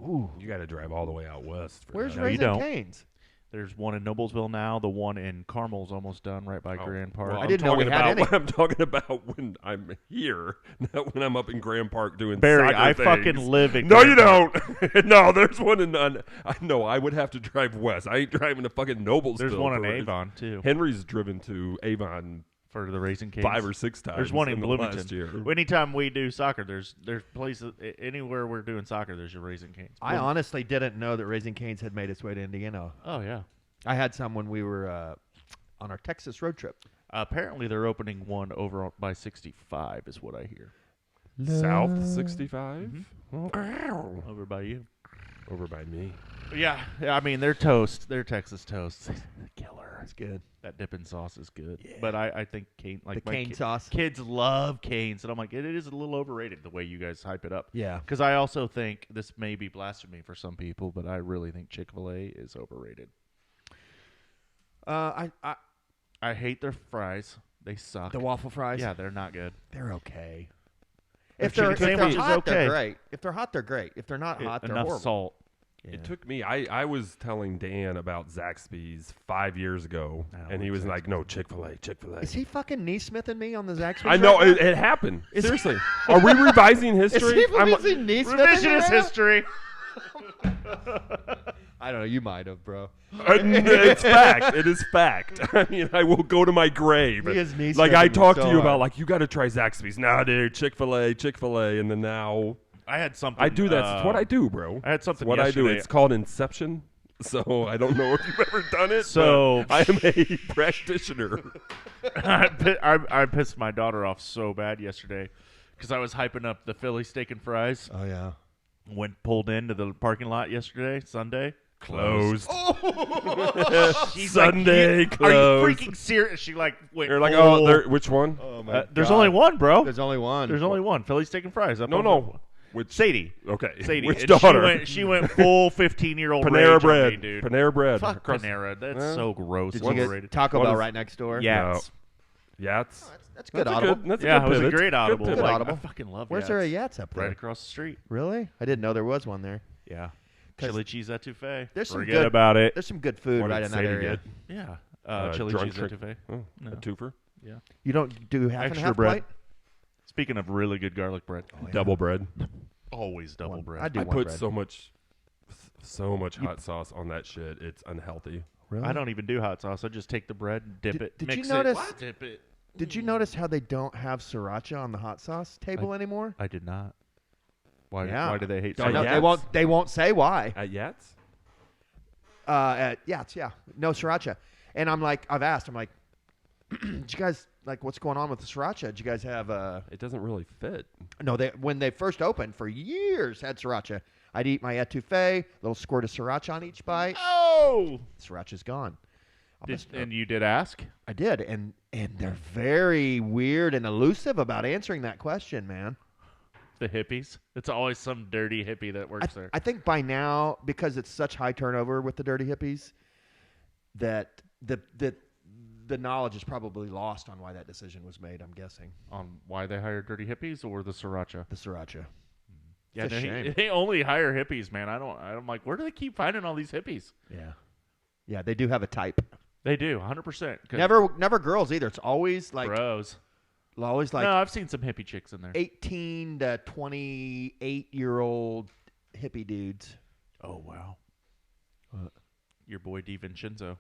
Ooh, You got to drive all the way out west. For where's that. No, you Raising don't. Cane's? There's one in Noblesville now. The one in Carmel's almost done right by Oh, Grand Park. well, I I'm didn't know we talking had about, any. I'm talking about when I'm here, not when I'm up in Grand Park doing Barry, soccer I things. fucking live in No, Grand you Park. don't. No, there's one in. I know. I would have to drive west. I ain't driving to fucking Noblesville. There's one in for- Avon, too, Henry's driven to Avon for the Raising Cane's. 5 or 6 times. There's one in the Bloomington. last year. Anytime we do soccer, there's places anywhere we're doing soccer. There's your Raising Cane's. I Bloom- honestly didn't know that Raising Cane's had made its way to Indiana. Oh yeah. I had some when we were on our Texas road trip. Apparently they're opening one over by 65, is what I hear. South 65 Mm-hmm. Over by you. over by me. Yeah, I mean their toast, their Texas toast, killer. It's good. That dipping sauce is good. But I think cane, like The my cane sauce. kids love canes, and I'm like, it is a little overrated the way you guys hype it up. Yeah. Because I also think this may be blasphemy for some people, but I really think Chick-fil-A is overrated. I I hate their fries. They suck. the waffle fries. Yeah, they're not good. They're okay. Their If they're chicken sandwich is hot, okay. they're great. If they're hot, they're great. If they're not hot, they're Enough horrible. salt. Yeah. It took me. I was telling Dan about Zaxby's 5 years ago, I don't and he like was like, "No, Chick-fil-A, Chick-fil-A." Is he fucking Neesmithing me on the Zaxby's? I know right now? it happened. Is- Seriously, are we revising Is history? he I'm- using Neesmithing Revisionist right now? history. I don't know. You might have, bro. It's fact. It is fact. I mean, I will go to my grave. He is knee Like I stripping me talked so to you about, hard. like you got to try Zaxby's. Nah, dude, Chick-fil-A, and then now I had something. I do that. It's what I do, bro. I had something It's what I do. yesterday. It's called Inception. So I don't know if you've ever done it. So- but I am a practitioner. I pissed my daughter off so bad yesterday because I was hyping up the Philly steak and fries. Oh yeah. Went pulled into the parking lot yesterday, Sunday. Closed. She's Sunday like, Are closed. you freaking serious? She like went. You're like, full- oh, there, which one? Oh my. there's only one, bro. There's only one. There's only one. Philly steak and fries. Up No, on no. Which? Sadie. Okay. Sadie. Which And daughter? She went full 15-year-old Panera rage bread. on me, dude. Panera bread. Fuck Across- Panera. That's Huh? so gross. Did and you overrated. get Taco What Bell is- right next door? Yats. Yats. That's good. That's Audible. a good. That's Yeah, a it good was a pivot. great audible. Good Good Like, pivot. audible. I fucking love Where's Yats. there a Yats up there? Right across the street. Really? I didn't know there was one there. Yeah. 'Cause Chili cheese etouffee. there's some Forget good- about it. There's some good food What right did in that Sadie area. get? Yeah. Chili drunk cheese trick- etouffee. Oh, No. a twofer. Yeah. You don't do half and Extra half bread. plate? Speaking of really good garlic bread, Oh, yeah. Double bread. always double One- bread. I do I one put bread. so much hot sauce on that shit. It's unhealthy. Really? I don't even do hot sauce. I just take the bread, dip it, did you mix notice- it, dip it. Did you notice how they don't have sriracha on the hot sauce table anymore? I did not. Why? Yeah. Why do they hate Don't No, Yats? they won't. They won't say why. At Yats? Yeah, no sriracha. And I'm like, I've asked. I'm like, did you guys like what's going on with the sriracha? Did you guys have It doesn't really fit. No, when they first opened for years had sriracha. I'd eat my etouffee, little squirt of sriracha on each bite. Oh, Sriracha's gone. and you did ask? I did, and they're very weird and elusive about answering that question, man. The hippies. It's always some dirty hippie that works there. I think by now, because it's such high turnover with the dirty hippies, that the knowledge is probably lost on why that decision was made. I'm guessing On why they hire dirty hippies or the sriracha? the sriracha. Yeah, It's a shame. they only hire hippies, man. I'm like, where do they keep finding all these hippies? Yeah, they do have a type. They do, 100%. Never girls either. It's always like Bros. no, I've seen some hippie chicks in there. 18 to 28-year-old hippie dudes. Oh, wow. What? Your boy DiVincenzo.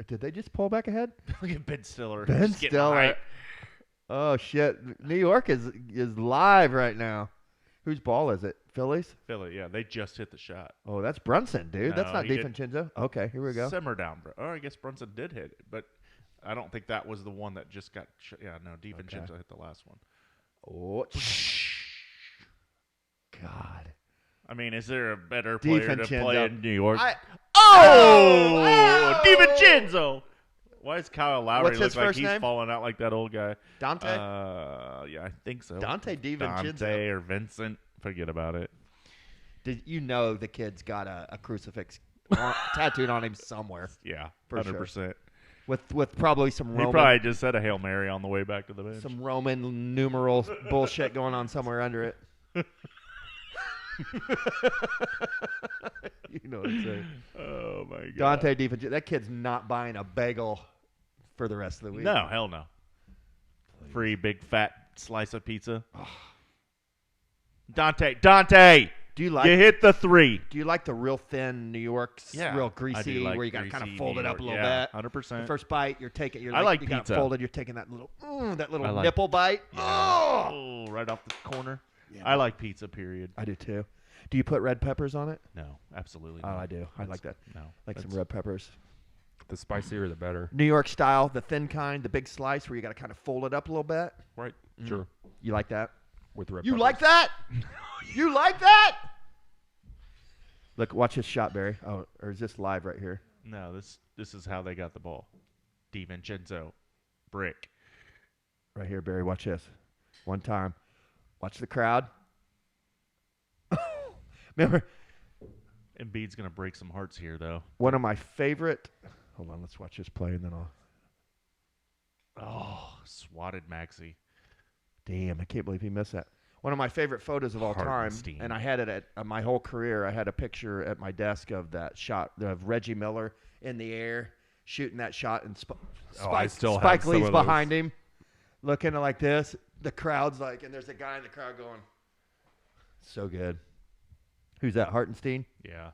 Did they just pull back ahead? Look at Ben Stiller. Ben Just getting Stiller. hype. Oh shit! New York is live right now. Whose ball is it? Phillies? Philly, yeah. They just hit the shot. Oh, that's Brunson, dude. That's No, not he didn't. DiVincenzo. Okay, here we go. Simmer down, bro. Oh, I guess Brunson did hit it, but I don't think that was the one that just got. Yeah, no, DiVincenzo hit the last one. Oh, God. I mean, is there a better player to play in New York? Oh! DiVincenzo! Why does Kyle Lowry What's look his like first he's name? falling out like that old guy? Dante? Yeah, I think so. Dante DiVincenzo. Dante or Vincent. Forget about it. Did you know the kid's got a crucifix tattooed on him somewhere? Yeah, For 100%. With probably some He Roman probably just said a Hail Mary on the way back to the bench. some Roman numeral bullshit going on somewhere under it. You know what I'm saying. Oh, my God. Dante DiVincenzo. That kid's not buying a bagel for the rest of the week. No, hell no. Free big fat slice of pizza. Dante! Do you You like hit the 3. Do you like the real thin New York, real I greasy, do like where you got to kind of greasy fold it New up a York. little Yeah, bit? 100%. The first bite, you're taking. You're I like you got it pizza. folded. You're taking that little I like- nipple bite. Yeah. Oh, Oh, right off the corner. Yeah, I like pizza, period. I do too. Do you put red peppers on it? No, absolutely Oh, not. I do. I like that. No. Like some that's- red peppers. The spicier, the better. New York style, the thin kind, the big slice where you got to kind of fold it up a little bit. Right? Sure. You like that? With red You peppers. like that? You like that? Look, watch this shot, Barry. Oh, or is this live right here? No, this is how they got the ball. DiVincenzo. Brick. Right here, Barry. Watch this. One time. Watch the crowd. Remember, Embiid's going to break some hearts here, though. one of my favorite. Hold on, let's watch this play and then I'll. Oh, swatted Maxey. Damn, I can't believe he missed that. One of my favorite photos of all time, Hartenstein. and I had it at my whole career. I had a picture at my desk of that shot of Reggie Miller in the air shooting that shot, and I still have Spike some Lee's of those. behind him, looking like this. The crowd's like, and there's a guy in the crowd going, "So good." Who's that? Hartenstein? Yeah.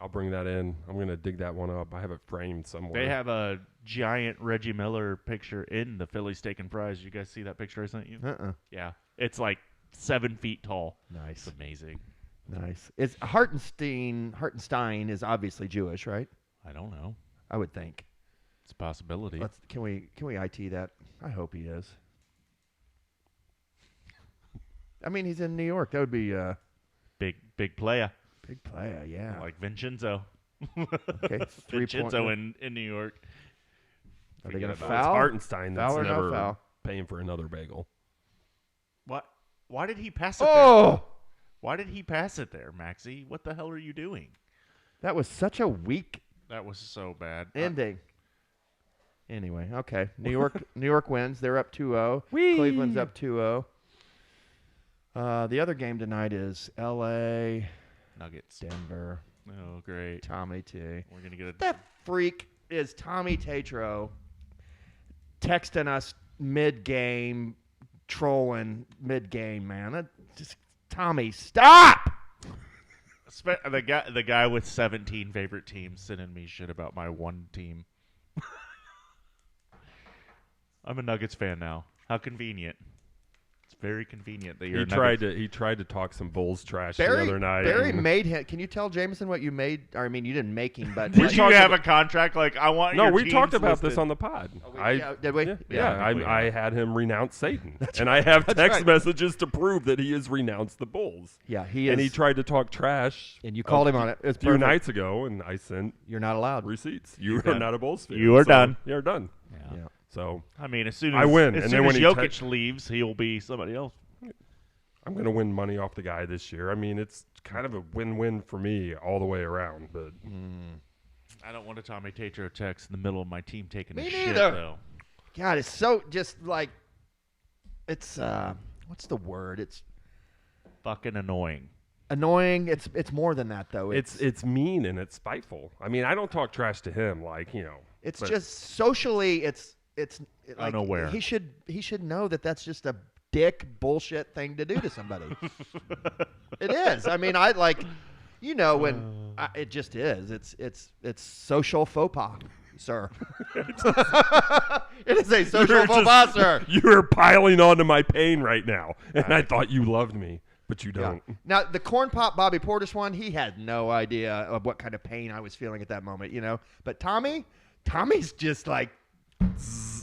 I'll bring that in. I'm going to dig that one up. I have it framed somewhere. They have a giant Reggie Miller picture in the Philly Steak and Fries. You guys see that picture I sent you? Yeah. It's like 7 feet tall. Nice, It's amazing. nice. It's Hartenstein is obviously Jewish, right? I don't know. I would think. It's a possibility. Can we IT that? I hope he is. I mean, he's in New York. That would be Big player. big player. Yeah. Like Vincenzo. Okay. 3 Vincenzo in New York. Are they going to Forget about It's foul? Hartenstein that's Foul or no never foul? paying for another bagel. What? Why did he pass it there? Oh, Why did he pass it there, Maxie? What the hell are you doing? that was such a weak That was so bad. ending. Anyway, okay. New York wins. They're up 2-0. Whee! Cleveland's up 2-0. The other game tonight is L.A., Nuggets. Denver, Oh, great. Tommy T. We're going to get a... That freak is Tommy Tatro texting us mid-game, trolling mid-game, man. Just Tommy, stop! The guy with 17 favorite teams sending me shit about my one team. I'm a Nuggets fan now. How convenient. It's very convenient that you're He tried to talk some Bulls trash the other night. Barry made him. Can you tell Jameson what you made? Or, I mean, you didn't make him, but Did you have a contract? Like, I want No, your we teams talked about listed. this on the pod. did we? I had him renounce Satan. And I have text messages to prove that he has renounced the Bulls. Yeah, he is. And he tried to talk trash. And you called him on it. It's a few perfect. nights ago, and I sent You're not allowed. receipts. You You're are not a Bulls fan. You are done. You're done. Yeah. So I mean, as soon as I win, as and soon then as when he Jokic leaves, he'll be somebody else. I'm going to win money off the guy this year. I mean, it's kind of a win-win for me all the way around. But I don't want a Tommy Tatro text in the middle of my team taking Me a shit, neither. though. God, it's so just like it's what's the word? It's Fucking annoying. annoying. It's more than that though. it's mean and it's spiteful. I mean, I don't talk trash to him like, It's but- just socially. It's like Unaware. He should know that that's just a dick bullshit thing to do to somebody. It is. I mean, I like, when it just is. It's social faux pas, sir. It is a social faux pas, sir. You're piling onto my pain right now, and I thought you loved me, but you don't. Yeah. Now the Cornpop Bobby Portis one, he had no idea of what kind of pain I was feeling at that moment, But Tommy's just like,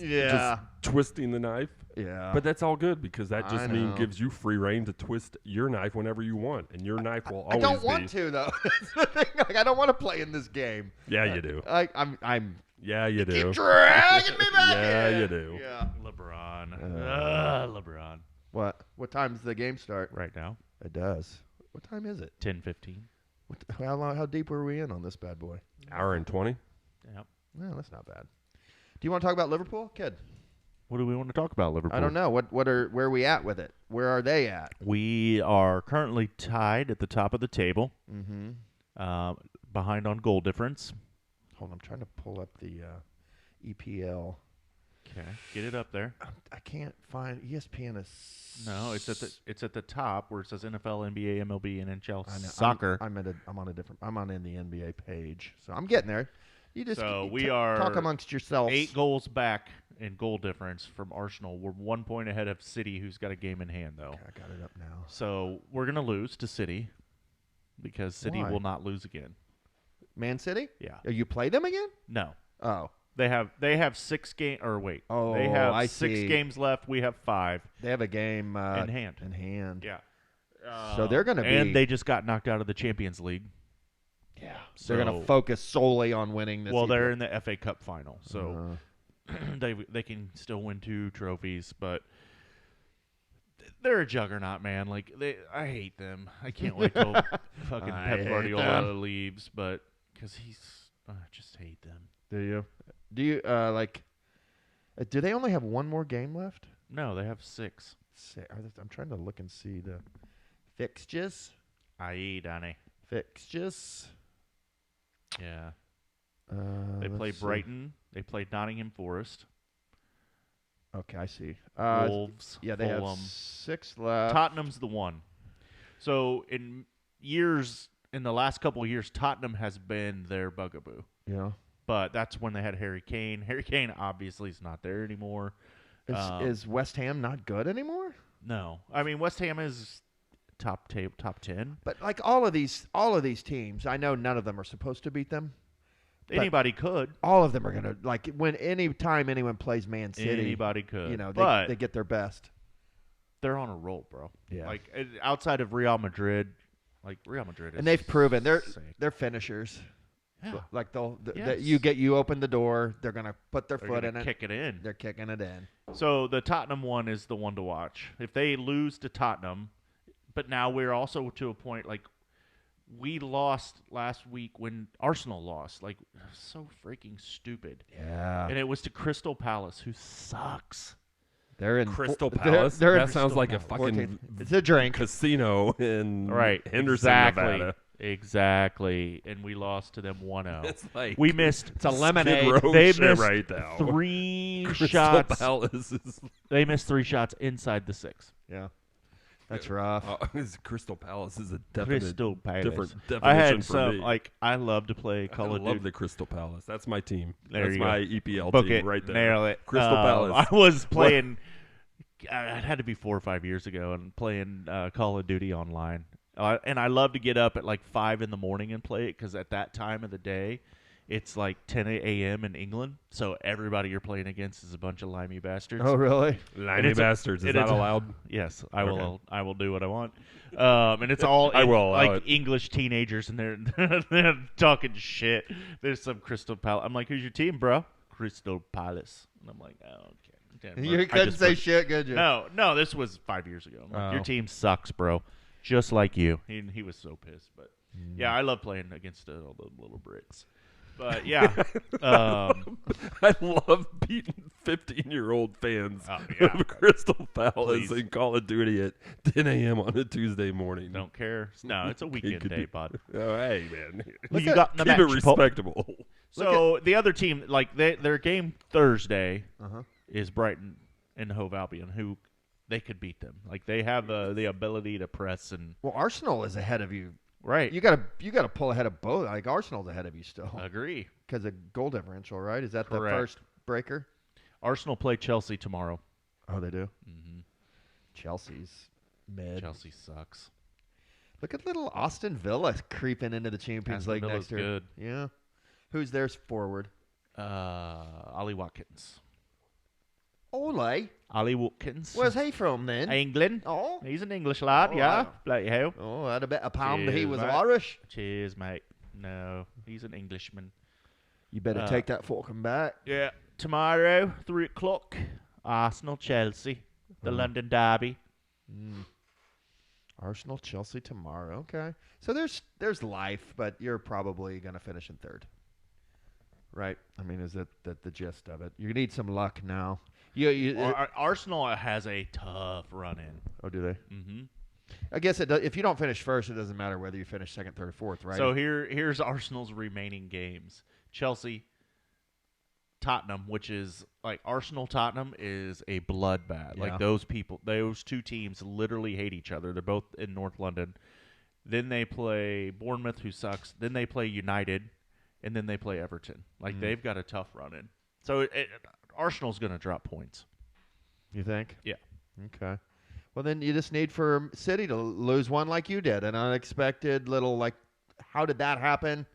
yeah, Just twisting the knife. yeah. But that's all good because that just I know. gives you free reign to twist your knife whenever you want, and your knife will I always don't be. want to though. That's the thing. Like, I don't want to play in this game. Yeah, you do. I'm Yeah, you do. keep dragging me back. Yeah, in. you do. Yeah. LeBron. LeBron. What time does the game start? Right now, It does. What time is it? 10:15. How deep were we in on this bad boy? Hour and 20. Yep. No, that's not bad. Do you want to talk about Liverpool, kid? What do we want to talk about, Liverpool? I don't know. Where are we at with it? Where are they at? We are currently tied at the top of the table, behind on goal difference. Hold on, I'm trying to pull up the EPL. Okay, get it up there. I can't find ESPN. Is No, it's at the top where it says NFL, NBA, MLB, and NHL I know. soccer. I'm on in the NBA page, so I'm getting there. You just we are talk amongst yourselves. 8 goals back in goal difference from Arsenal. We're 1 point ahead of City, who's got a game in hand, though. Okay, I got it up now. So we're going to lose to City because City Why? will not lose again. Man City? Yeah. Oh, you play them again? No. Oh, They have 6 games. Or wait. Oh, they have I 6 see. games left. We have 5 they have a game in hand. In hand. Yeah. So they're going to be. And they just got knocked out of the Champions League. Yeah. So, They're going to focus solely on winning this. Well, they're EPL. in the FA Cup final, so they can still win 2 trophies, but they're a juggernaut, man. Like I hate them. I can't wait till fucking I Pep hate Guardiola them. leaves, but because I just hate them. Do you? Do you like? Do they only have one more game left? No, they have 6. I'm trying to look and see the fixtures. I.e., Danny. Fixtures. Yeah. They play let's see. Brighton. They play Nottingham Forest. Okay, I see. Wolves. Yeah, they Fulham. have 6 left. Tottenham's the one. So in the last couple of years, Tottenham has been their bugaboo. Yeah. But that's when they had Harry Kane. Harry Kane obviously is not there anymore. Is West Ham not good anymore? No, I mean West Ham is top 10. But like all of these teams, I know none of them are supposed to beat them. Anybody could. All of them are gonna any time anyone plays Man City. Anybody could. They get their best. They're on a roll, bro. Yeah. Like outside of Real Madrid, Real Madrid is And they've proven sick. they're finishers. Yeah. Like Yes. you open the door, they're gonna put their They're foot gonna in it. kick it in. They're kicking it in. So the Tottenham one is the one to watch. If they lose to Tottenham, but now we're also to a point we lost last week when Arsenal lost. So freaking stupid. Yeah. And it was to Crystal Palace, who sucks. They're in Crystal they're- Palace? they're in That sounds Crystal like a Palace. fucking 14th. It's a drink. casino in Henderson, exactly. Nevada. Exactly. And we lost to them 1-0. It's like We missed It's a lemonade. Skid Row They shit missed right now. 3 Crystal shots. Palace is They missed 3 shots inside the 6. Yeah. That's rough. Crystal Palace is a definite Crystal Palace. different definition I had for some me. I love to play I Call of love Duty. the Crystal Palace. That's my team. There That's you go. my EPL Book team it. right there. Nail it. Crystal Palace. I was playing it had to be 4 or 5 years ago, and playing Call of Duty online. And I love to get up at like 5 in the morning and play it because at that time of the day, it's like 10 a.m. in England. So everybody you're playing against is a bunch of limey bastards. Oh, really? Limey bastards. Is that allowed? Yes, I will. I will do what I want. And it's all I will allow like it. English teenagers, and they're talking shit. There's some Crystal Palace. I'm like, who's your team, bro? Crystal Palace. And I'm like, oh, okay. Damn, You I couldn't just say put- shit, could you? No, this was 5 years ago. I'm like, your Oh. team sucks, bro. Just like you. He was so pissed. But yeah, I love playing against all the little Brits. But yeah, I love beating 15-year-old fans yeah. of Crystal Palace Please. and Call of Duty at 10 a.m. on a Tuesday morning. don't care. No, it's a weekend could day, do- bud. Oh, hey, man. You got in the Keep it match, Paul. respectable. So the other team, like their game Thursday, Uh-huh. is Brighton and Hove Albion, who they could beat them. Like they have the ability to press and Well, Arsenal is ahead of you. right. You gotta pull ahead of both. Like Arsenal's ahead of you still Agree. because of goal differential, right? Is that Correct. the first breaker? Arsenal play Chelsea tomorrow. Oh, they do. Mm-hmm. Chelsea's mid. Chelsea sucks. Look at little Austin Villa creeping into the Champions Aston League Villa's next year. good. Yeah. Who's theirs forward? Ollie Watkins. Ole. Ollie Watkins. Where's he from then? England. Oh. He's an English lad, Oh, yeah. wow. Bloody hell. Oh, I'd have bet a pound he Cheers, was mate. Irish. Cheers, mate. No, he's an Englishman. You better take that fucking back. Yeah. Tomorrow, 3 o'clock, Arsenal, Chelsea, the London derby. Arsenal, Chelsea tomorrow. Okay. So there's life, but you're probably going to finish in third. Right? I mean, is that the gist of it? You need some luck now. Arsenal has a tough run in. Oh, do they? Mm-hmm. I guess it does, if you don't finish first, it doesn't matter whether you finish second, third, or fourth, right? So here's Arsenal's remaining games: Chelsea, Tottenham, which is like Arsenal-Tottenham is a bloodbath. Yeah. Like those two teams literally hate each other. They're both in North London. Then they play Bournemouth, who sucks. Then they play United, and then they play Everton. Like they've got a tough run in. So Arsenal's going to drop points. You think? Yeah. Okay. Well, then you just need for City to lose one like you did, an unexpected little like. How did that happen?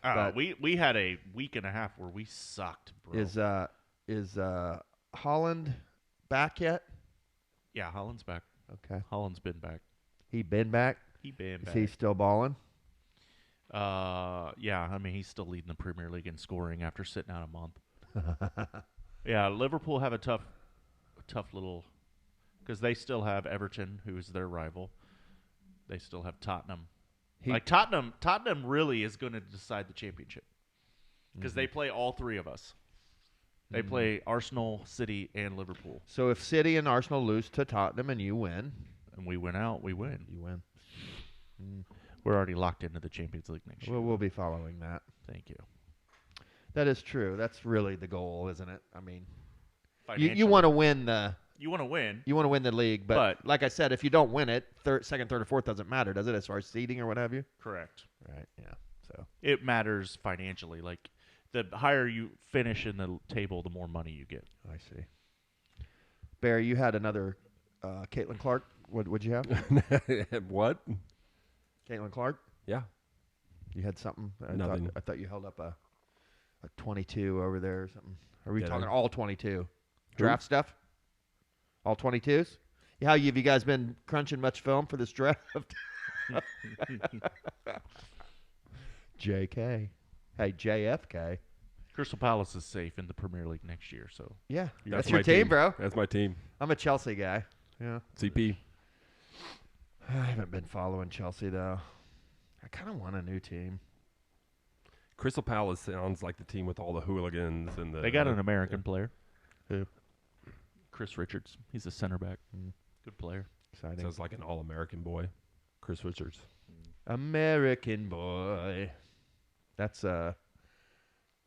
But- We had a week and a half where we sucked, bro. Is Holland back yet? Yeah, Holland's back. Okay. Holland's been back. He been back? He been Is back. he still balling? Yeah, I mean, he's still leading the Premier League in scoring after sitting out a month. Yeah, Liverpool have a tough little, because they still have Everton, who is their rival. They still have Tottenham. Tottenham really is going to decide the championship because they play all three of us. They play Arsenal, City, and Liverpool. So if City and Arsenal lose to Tottenham and you win, And we win out, we win. you win. We're already locked into the Champions League next year. We'll be following that. Thank you. That is true. That's really the goal, isn't it? I mean, you Financially. want to win the You want to win. you want to win the league, but But- like I said, if you don't win it, second, third, or fourth doesn't matter, does it? As far as seeding or what have you? Correct. Right. Yeah. So It matters financially. Like, the higher you finish in the table, the more money you get. I see. Barry, you had another Caitlin Clark. What'd you have? What? Caitlin Clark. Yeah. You had something. Nothing. I thought you held up a 22 over there or something. Are we Did I? talking all 22 draft stuff? All 22s? Yeah, have you guys been crunching much film for this draft? JK. Hey, JFK. Crystal Palace is safe in the Premier League next year, so Yeah, That's that's your my team, bro. That's my team. I'm a Chelsea guy. Yeah. CP. I haven't been following Chelsea, though. I kind of want a new team. Crystal Palace sounds like the team with all the hooligans and the. they got an American player. Who? Chris Richards. He's a center back. Good player. Exciting. Sounds like an all-American boy, Chris Richards. American boy. That's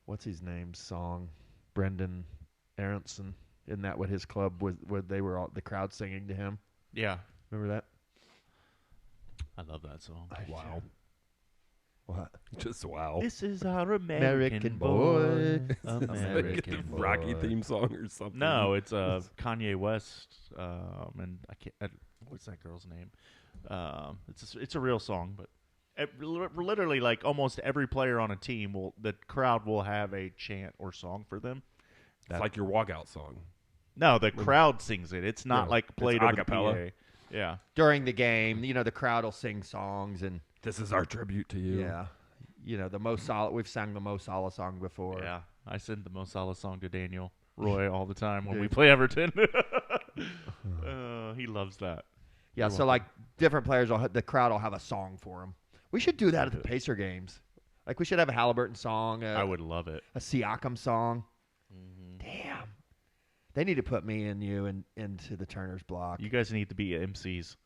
what's his name song? Brendan Aronson. Isn't that what his club was? Where they were all the crowd singing to him? Yeah. Remember that? I love that song. Wow. What? Just wow. This is our American American boy. boy. American boy. Rocky theme song or something. No, it's Kanye West, and I can't. What's that girl's name? It's a real song, but literally, like almost every player on a team the crowd will have a chant or song for them. It's like your walkout song. No, the crowd sings it. It's not Yeah, like played it's over the acapella. PA. Yeah. During the game, the crowd will sing songs and This is our tribute to you. yeah, the Mo Salah. We've sang the Mo Salah song before. Yeah, I send the Mo Salah song to Daniel Roy all the time when we play Everton. He loves that. Yeah, so like different players, the crowd will have a song for them. We should do that at the Pacer games. Like we should have a Halibrton song. I would love it. A Siakam song. Mm-hmm. Damn. They need to put me and you into the Turner's block. You guys need to be MCs.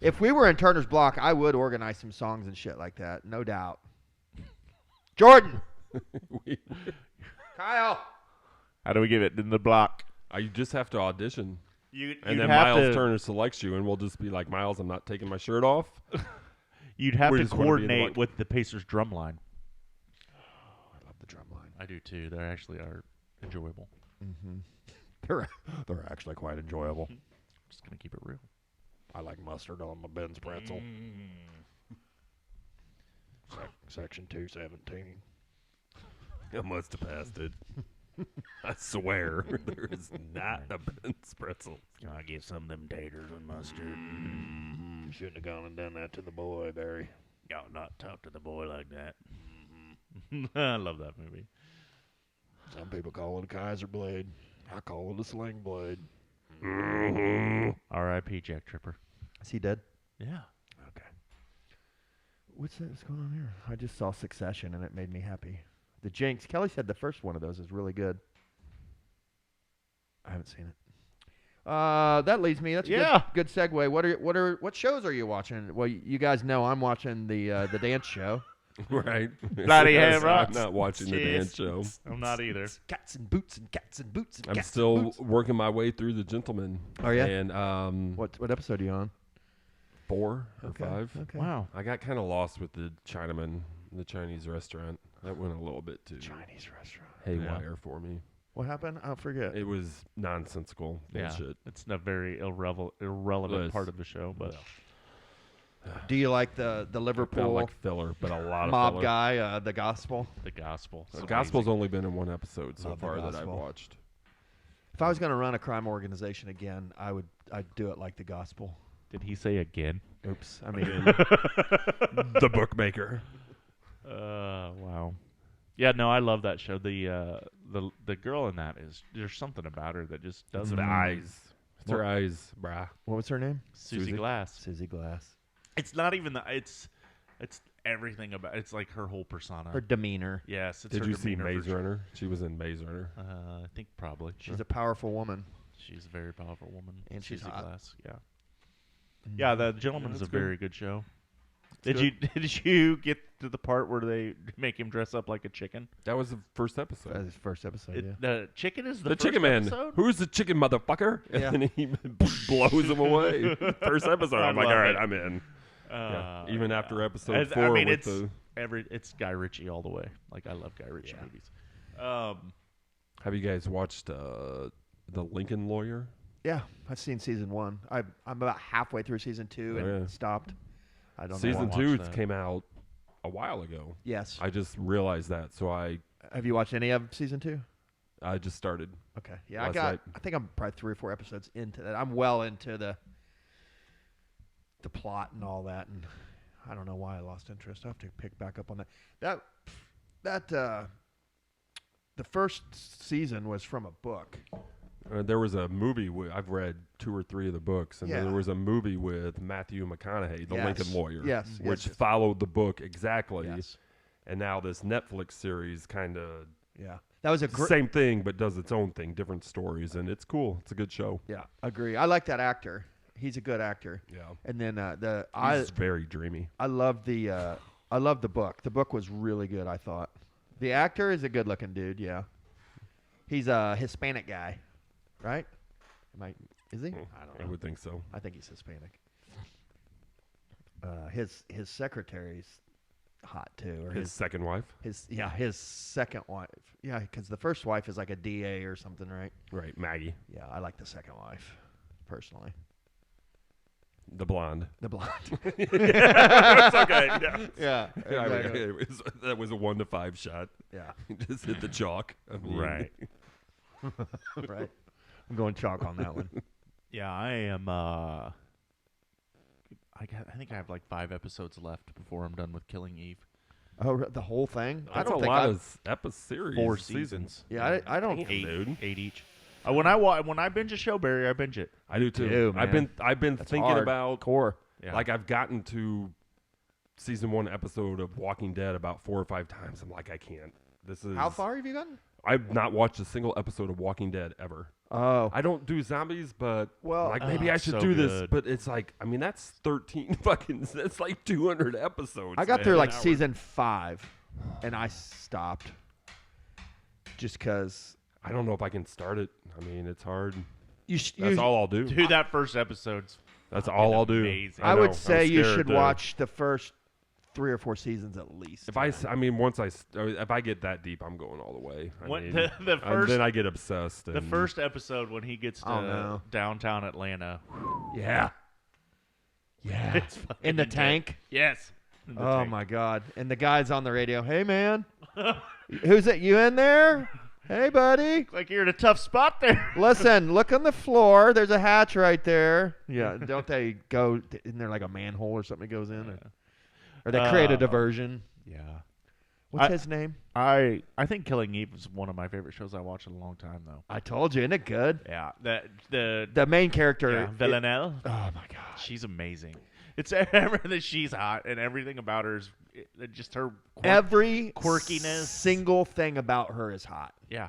If we were in Turner's block, I would organize some songs and shit like that, no doubt. Jordan, Kyle. How do we give it in the block? You just have to audition. You'd And then have Miles to, Turner selects you, and we'll just be like, Miles, I'm not taking my shirt off. You'd have We to just wanna be in the coordinate block. with the Pacers drum line. I love the drum line. I do too. They actually are enjoyable. Mm-hmm. They're actually quite enjoyable. Just gonna keep it real. I like mustard on my Ben's pretzel. Section 217. I must have passed it. I swear, there is not a Ben's pretzel. Can I get some of them taters and mustard? Shouldn't have gone and done that to the boy, Barry. Y'all not talk to the boy like that. I love that movie. Some people call it a Kaiser blade. I call it a sling blade. R.I.P. Jack Tripper. Is he dead? Yeah. Okay. What's going on here? I just saw Succession and it made me happy. The Jinx. Kelly said the first one of those is really good. I haven't seen it. That leads me. That's a good segue. What shows are you watching? Well, you guys know I'm watching the dance show. Right. Bloody Yes, hell, I'm not watching the dance show. I'm not either. Cats and boots and cats and boots and I'm cats still and boots. working my way through The Gentleman. Oh yeah. And What episode are you on? 4 or 5. Okay. Wow. I got kind of lost with the Chinaman, the Chinese restaurant. That went a little bit too Chinese restaurant. haywire for me. What happened? I forget. It was nonsensical bullshit. It's a very irrelevant part of the show, but Do you like the Felt Liverpool like filler, but a lot of mob filler. guy, the Gospel? the gospel. The Gospel's only been in one episode so Love The far that I've Gospel. watched. If I was going to run a crime organization again, I'd do it like the Gospel. Did he say again? Oops. I mean, The Bookmaker. Wow. Yeah, no, I love that show. The girl in that there's something about her that just doesn't. The eyes. It's her eyes, brah. what was her name? Susie Susie? Glass. Susie Glass. It's not even it's everything about. It's like her whole persona. Her demeanor. Yes. It's Did her you see demeanor for Maze sure. Runner? She was in Maze Runner. I think probably. She's a powerful woman. She's a very powerful woman. And she's Susie hot. Glass. Yeah. Yeah, The Gentleman's that's a good. very good show. It's Did you get to the part where they make him dress up like a chicken? That was the first episode. That was his first episode, yeah. The chicken is The first Chicken Man. episode? Who's the chicken motherfucker? Yeah. And he blows him away. First episode. I'm like, love all right, it. I'm in. Yeah. Even after episode And, 4 I mean, with it's Guy Ritchie all the way. Like I love Guy Ritchie movies. Have you guys watched The Lincoln Lawyer? Yeah, I've seen season 1. I'm about halfway through season 2 and yeah. stopped. I don't know. Season watch 2 that. came out a while ago. Yes. I just realized that, so I Have you watched any of season 2? just started. Okay. Yeah, Last night. I think I'm probably 3 or 4 episodes into that. I'm well into the plot and all that, and I don't know why I lost interest. I have to pick back up on that. The first season was from a book. There was a movie. I've read 2 or 3 of the books, and Yeah. there was a movie with Matthew McConaughey, the Yes. Lincoln Lawyer, Yes, which yes. followed the book exactly. Yes. And now this Netflix series kind of Yeah. That was a great. same thing, but does its own thing, different stories, and it's cool. It's a good show. Yeah, agree. I like that actor. He's a good actor. Yeah, And then he's very dreamy. I love the book. The book was really good, I thought. The actor is a good-looking dude, yeah. He's a Hispanic guy, right? Is he? I don't know. I would think so. I think he's Hispanic. His secretaries, hot too. Or His second wife. his second wife. Yeah, because the first wife is like a DA or something, right? Right, Maggie, Yeah, I like the second wife, personally. the blonde. The blonde. It's okay. Yeah. Yeah, I mean, exactly. that was a 1 to 5 shot. Yeah, Just hit the chalk. I mean, Right. right. I'm going chalk on that one. Yeah, I am. I think I have like 5 episodes left before I'm done with Killing Eve. Oh, the whole thing? I That's don't a think lot I've- of series. 4 seasons. Yeah, I don't. Damn, Eight, dude. 8 each. When I binge a show, Barry, I binge it. I do too. Dude, I've man. been That's thinking hard. about Core. Yeah. like I've gotten to season 1 episode of Walking Dead about 4 or 5 times. I'm like, I can't. This is How far have you gotten? I've not watched a single episode of Walking Dead ever. Oh, I don't do zombies, but well, like maybe I should so do this. good. But it's like, I mean, that's 13 fucking. That's like 200 episodes. I got man. through like Hours. season 5, and I stopped just because I don't know if I can start it. I mean, it's hard. you. That's all I'll do. Dude, that first episode's That's all I'll do. amazing. I know, would I'm say you scared should to- watch the first 3 or 4 seasons at least. If I mean, once if I get that deep, I'm going all the way. I What- mean, the first- then I get obsessed. the and- first episode when he gets to Oh, no. downtown Atlanta. Yeah. Yeah. It's fucking In the intense. tank. Yes. In the Oh tank. my God! And the guy's on the radio. Hey man, who's it? You in there? Hey buddy. Like you're in a tough spot there. Listen, look on the floor. There's a hatch right there. Yeah. Don't they go? Isn't there like a manhole or something that goes in? Or they create a diversion? Yeah. What's I- his name? I think Killing Eve is one of my favorite shows I watched in a long time though. I told you, isn't it good? Yeah. The The main character. yeah, Villanelle. Oh my God. She's amazing. It's everything. She's hot, and everything about her is just her. Every quirkiness. single thing about her is hot. Yeah,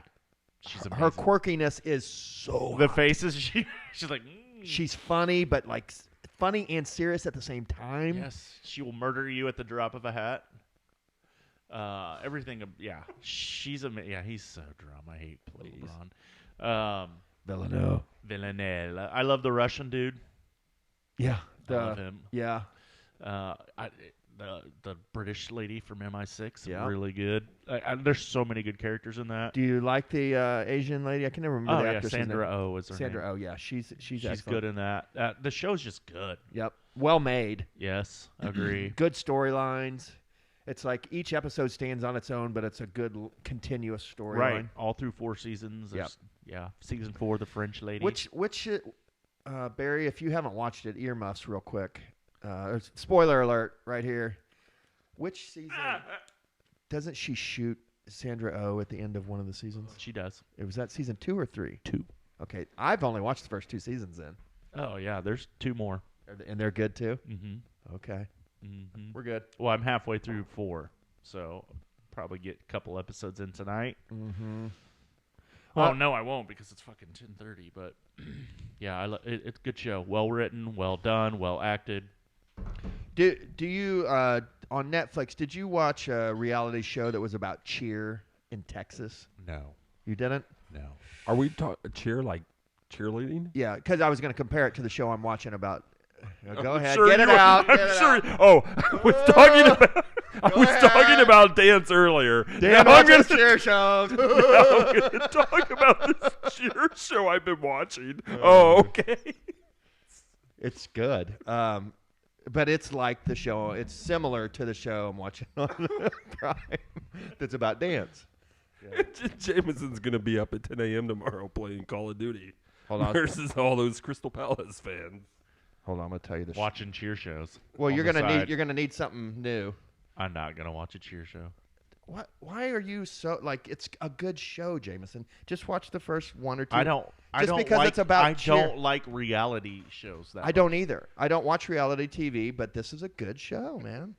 she's amazing. Her quirkiness is so the hot. faces. She's like. She's funny, but like funny and serious at the same time. Yes, she will murder you at the drop of a hat. Everything. Yeah, she's yeah. He's so dumb. I hate LeBron. Villanelle. I love the Russian dude. Yeah. I love him. Yeah. The British lady from MI6, Yeah. really good. There's so many good characters in that. Do you like the Asian lady? I can never remember Oh the yeah, actress. Sandra Oh is her Sandra name. Oh, yeah. She's She's good in that. The show's just good. Yep. Well made. Yes, agree. Good storylines. It's like each episode stands on its own, but it's a good continuous storyline. Right, all through 4 seasons. Yep. Yeah, season 4, the French lady. Which Barry, if you haven't watched it, earmuffs real quick. Spoiler alert right here. Which season doesn't she shoot Sandra Oh at the end of one of the seasons? she does. It was that season 2 or 3? 2. Okay, I've only watched the first 2 seasons then. Oh yeah, there's 2 more. And they're good too? Mm-hmm. Okay. Mm-hmm. We're good. Well, I'm halfway through 4, so probably get a couple episodes in tonight. Mm-hmm. Oh no, I won't because it's fucking 10:30. But yeah, it's a good show. Well written, well done, well acted. Do you on Netflix? Did you watch a reality show that was about cheer in Texas? No, You didn't? no. Are we cheerleading? Yeah, because I was going to compare it to the show I'm watching about. Go ahead, Sure get it you were. out. I'm get it sure. out. Oh, I was talking about. I was ahead. talking about dance earlier. Damn, Now I'm gonna cheer shows. now I'm gonna talk about this cheer show I've been watching. Oh, okay. It's good. But it's like the show. It's similar to the show I'm watching on Prime. That's about dance. Jameson's gonna be up at 10 a.m. tomorrow playing Call of Duty Hold on. versus all those Crystal Palace fans. Hold on, I'm gonna tell you this. Watching cheer shows. Well, on you're the gonna side. need you're gonna need something new. I'm not gonna watch a cheer show. What? Why are you so like? It's a good show, Jameson. Just watch the first 1 or 2. I don't. I Just don't because like, it's about I cheer. don't like reality shows. That I don't either. I don't watch reality TV, but this is a good show, man.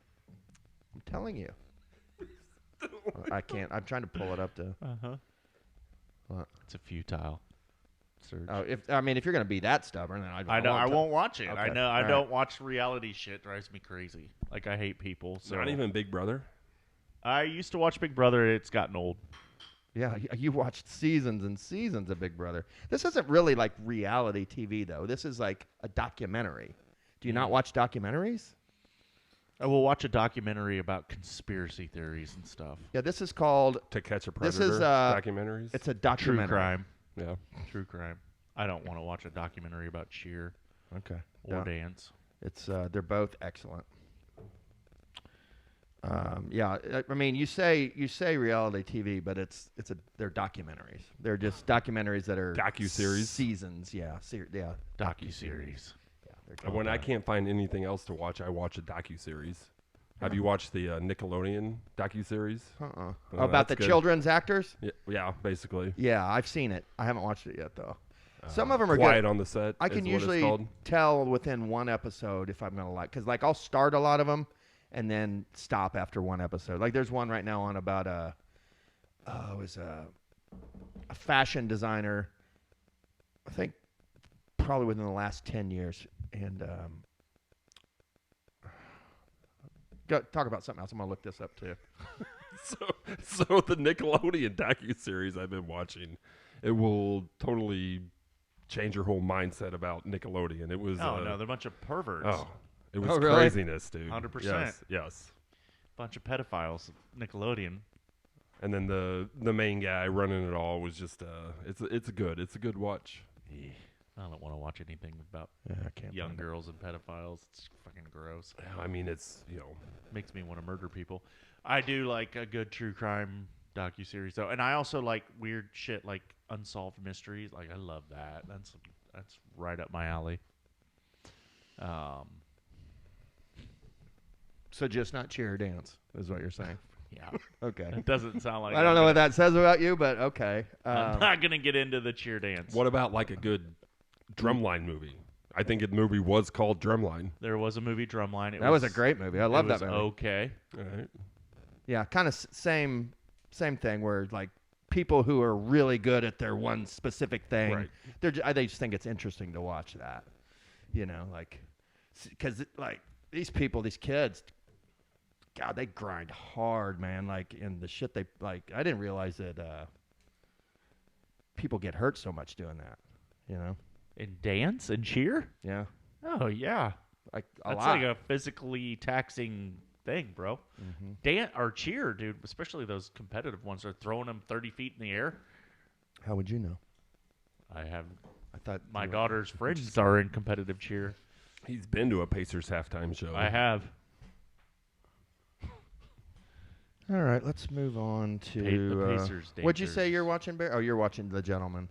I'm telling you. I can't. I'm trying to pull it up to. Uh huh. What? It's a futile search. Oh, if you're gonna be that stubborn, then I know. I won't watch it. I Okay. know. I All right. don't watch reality shit. It drives me crazy. Like I hate people. So Not even Big Brother. I used to watch Big Brother. It's gotten old. Yeah, you watched seasons and seasons of Big Brother. This isn't really like reality TV though. This is like a documentary. Do you not watch documentaries? I will watch a documentary about conspiracy theories and stuff. Yeah, this is called. To Catch a This Predator is documentaries. It's a True documentary. crime. Yeah. True crime. I don't want to watch a documentary about cheer Okay. or dance. It's they're both excellent. Yeah, I mean, you say reality TV, but they're documentaries. They're just documentaries that are Docu-series? seasons. Yeah, yeah. Docu-series. Yeah, they're And when I can't find anything else to watch, I watch a docu-series. Have you watched the Nickelodeon docu-series? About that's the good. children's actors. Yeah, basically. Yeah, I've seen it. I haven't watched it yet though. Some of them are Quiet good. on the Set. I is can what it's usually called. tell within one episode if I'm gonna like, because like I'll start a lot of them and then stop after one episode. Like there's one right now on about it was a fashion designer. I think probably within the last 10 years, and talk about something else. I'm gonna look this up too. So the Nickelodeon docu-series I've been watching, it will totally change your whole mindset about Nickelodeon. It was Oh, no, they're a bunch of perverts. It was Oh, really? craziness, dude. 100%. Yes. Bunch of pedophiles. Nickelodeon. And then the main guy running it all was just it's a good watch. I don't want to watch anything about I can't young girls and pedophiles. It's fucking gross. I mean, it's Makes me want to murder people. I do like a good true crime docuseries though, and I also like weird shit like unsolved mysteries. Like I love that. That's right up my alley. So just not cheer or dance is what you're saying. Yeah. Okay. It doesn't sound like I don't know what that says about you, but okay. I'm not gonna get into the cheer dance. What about like a good drumline movie? I think the movie was called Drumline. There was a movie Drumline. That was a great movie. I love it that was movie. Okay. All right. Yeah, kind of same thing where like people who are really good at their one specific thing, Right. they just think it's interesting to watch that. You know, like because like these kids, God, they grind hard, man. Like in the shit they like. I didn't realize that people get hurt so much doing that. You know. In dance and cheer? Yeah. Oh yeah. Like That's lot. like a physically taxing thing, bro. Mm-hmm. Dance or cheer, dude, especially those competitive ones are throwing them 30 feet in the air. How would you know? I thought my you were- daughter's friends are in competitive cheer. He's been to a Pacers halftime show. I have. All right, let's move on to The Pacers. what'd you say dancers. you're watching, Bear? Oh, you're watching The Gentleman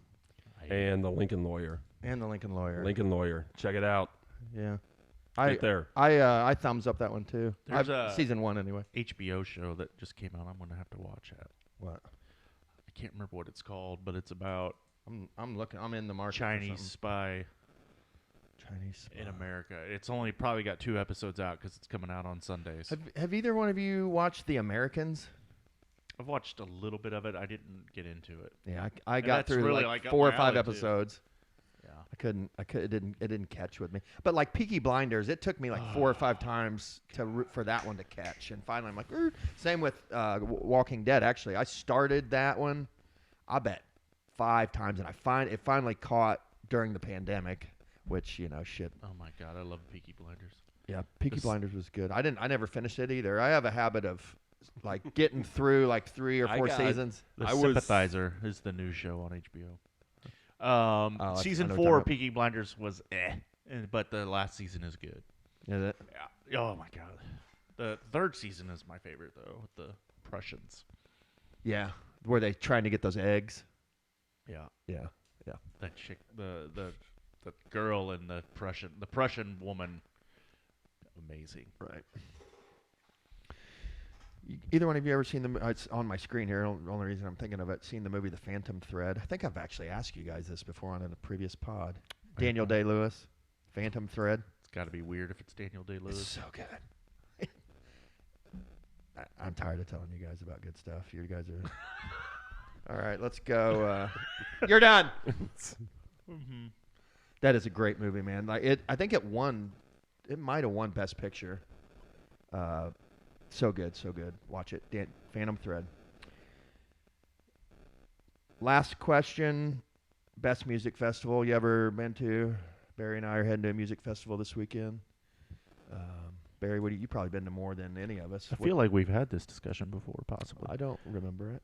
And the Lincoln Lawyer. and The Lincoln Lawyer. Lincoln Lawyer. Check it out. Yeah. Right there. I thumbs up that one too. There's a- season 1 anyway. HBO show that just came out. I'm gonna have to watch it. What? I can't remember what it's called, but it's about I'm looking. I'm in the market. Chinese spy for Chinese in America. It's only probably got 2 episodes out because it's coming out on Sundays. Have either one of you watched The Americans? I've watched a little bit of it. I didn't get into it. Yeah, I And got that's through really, like like, up 4 or my 5 alley, too. episodes. Yeah. It didn't catch with me. But like Peaky Blinders, it took me like 4 or 5 times for that one to catch, and finally I'm like, same with Walking Dead. Actually, I started that one, I bet 5 times, and it finally caught during the pandemic, which shit. Oh my god, I love Peaky Blinders. Yeah, Peaky Blinders was good. I never finished it either. I have a habit of like getting through like 3 or 4 seasons. The I was- Sympathizer is the new show on HBO. Season I know what 4 you're talking Peaky Blinders was but the last season is good. Is it? Yeah. Oh my god. The 3rd season is my favorite though, with the Prussians. Yeah, were they trying to get those eggs? Yeah. Yeah. That chick, the girl and the Prussian woman, amazing. Right. Either one of you ever seen the? It's on my screen here. The only reason I'm thinking of it, seen the movie The Phantom Thread. I think I've actually asked you guys this before on a previous pod. Daniel Day-Lewis, Phantom Thread. It's got to be weird if it's Daniel It's Day-Lewis. so good. I'm tired of telling you guys about good stuff. You guys are. All right, let's go. You're done. Mm-hmm. That is a great movie, man. Like it, I think it won. It might have won Best Picture. So good, so good. Watch it. Phantom Thread. Last question. Best music festival you ever been to? Barry and I are heading to a music festival this weekend. Barry, you've probably been to more than any of us. I feel like we've had this discussion before, possibly. I don't remember it.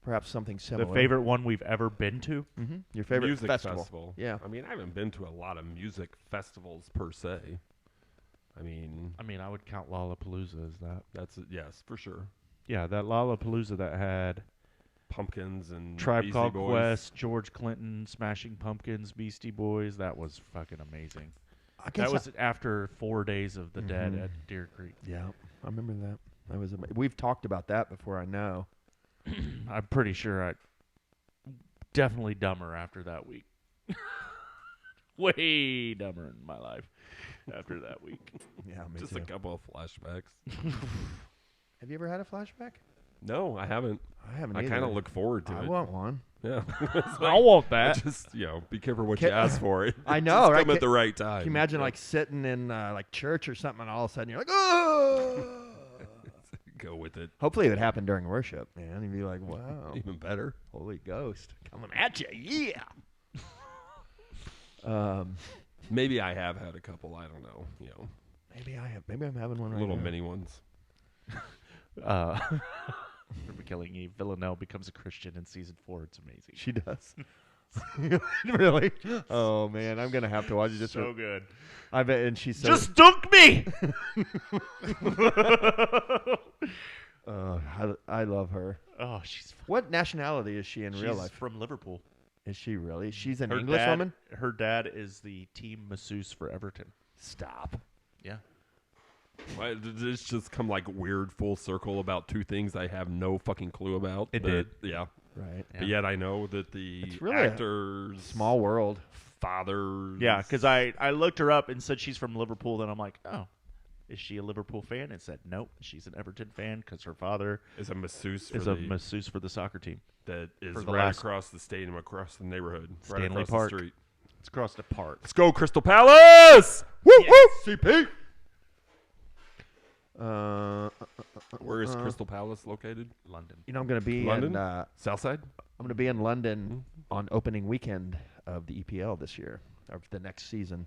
Perhaps something similar. The favorite one we've ever been to? Mm-hmm. Your favorite music festival. Yeah. I mean, I haven't been to a lot of music festivals per se. I mean, I would count Lollapalooza as that. that's yes, for sure. Yeah, that Lollapalooza that had Pumpkins and Tribe Beastie Called Boys. Quest, George Clinton, Smashing Pumpkins, Beastie Boys. That was fucking amazing. I guess That was after 4 days of the Dead at Deer Creek. Yeah, I remember that. That was we've talked about that before, I know. I'm pretty sure I definitely dumber after that week. Way dumber in my life after that week. Yeah, me Just too. a couple of flashbacks. Have you ever had a flashback? No, I haven't. I haven't. I kind of look forward to I it. want one. Yeah. I want that. Just, be careful what you ask for. It I know, just right? come at the right time. Can you imagine like sitting in like church or something, and all of a sudden you're like, oh. Go with it. Hopefully it would happen during worship, man. You'd be like, wow, Even better. Holy Ghost coming at you, yeah. Maybe I have had a couple. I don't know. Maybe I have. Maybe I'm having one right Little now. mini ones. Remember Killing Eve. Villanelle becomes a Christian in season 4. It's amazing. She does. Really? Oh man, I'm gonna have to watch it. Just so good. I bet, and she said, Just dunk me. I love her. Oh, she's What nationality is she in real she's life? from Liverpool. Is she really? She's an Her English dad, woman? Her dad is the team masseuse for Everton. Stop. Yeah. Why did this just come like weird full circle about two things I have no fucking clue about? It but, did. Yeah. Right. But yet I know that the It's really actors, Small world. fathers. Yeah, because I looked her up and said she's from Liverpool. Then I'm like, oh, is she a Liverpool fan? And said, nope, she's an Everton fan because her father is a masseuse is a masseuse for the soccer team. that is for the right last- across the stadium, across the neighborhood, right Stanley across Park. the street. It's across the park. Let's go, Crystal Palace! Woo woo! CP. Where is Crystal Palace located? London. You know, I'm going to be London? in. I'm Southside? going to be in London on opening weekend of the EPL this year, of the next season.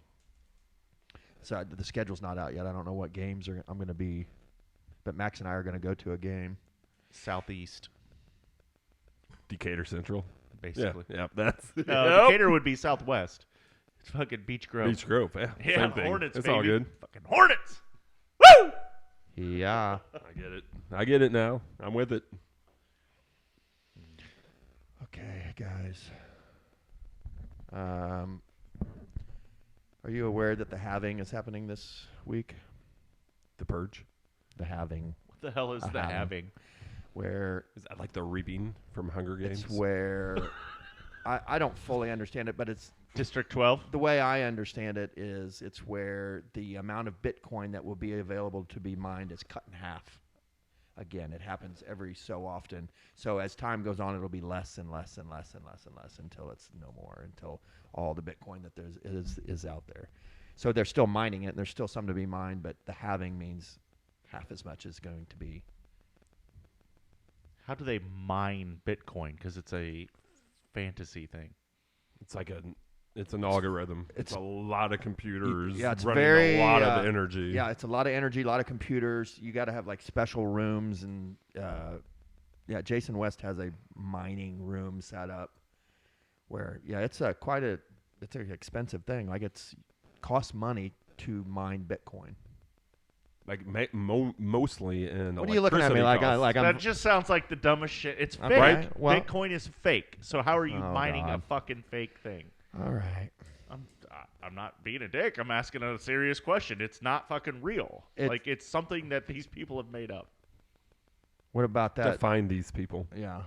So the schedule's not out yet. I don't know what games I'm going to be, but Max and I are going to go to a game. Southeast, Decatur Central. basically. Yeah, that's No, Decatur would be southwest. It's fucking Beech Grove. Beach Grove. Yeah, Yeah, same thing. Hornets, It's baby. all good. Fucking Hornets. Woo! Yeah. I get it now. I'm with it. Okay, guys. Are you aware that the halving is happening this week? The Purge. The halving, What the hell is A the halving. having? where Is that like the reaping from Hunger Games? it's where I don't fully understand it, but it's District 12. the way I understand it is it's where the amount of Bitcoin that will be available to be mined is cut in half. Again, it happens every so often. So as time goes on, it'll be less and less and less and less and less until it's no more, until all the Bitcoin that there is out there. So they're still mining it, and there's still some to be mined, but the halving means half as much is going to be. How do they mine Bitcoin? Because it's a fantasy thing. It's like it's an algorithm. It's a lot of computers Yeah, it's running very a lot of energy. Yeah, it's a lot of energy, a lot of computers. You got to have like special rooms, and yeah, Jason West has a mining room set up where it's an expensive thing. Like it costs money to mine Bitcoin. Like mostly in What are you looking at me like? I'm That just sounds like the dumbest shit. It's fake. Okay, Right? well- Bitcoin is fake. So how are you Oh, mining a God. fucking fake thing? all right. I'm not being a dick. I'm asking a serious question. It's not fucking real. It's something that these people have made up. What about that? Define these people. Yeah.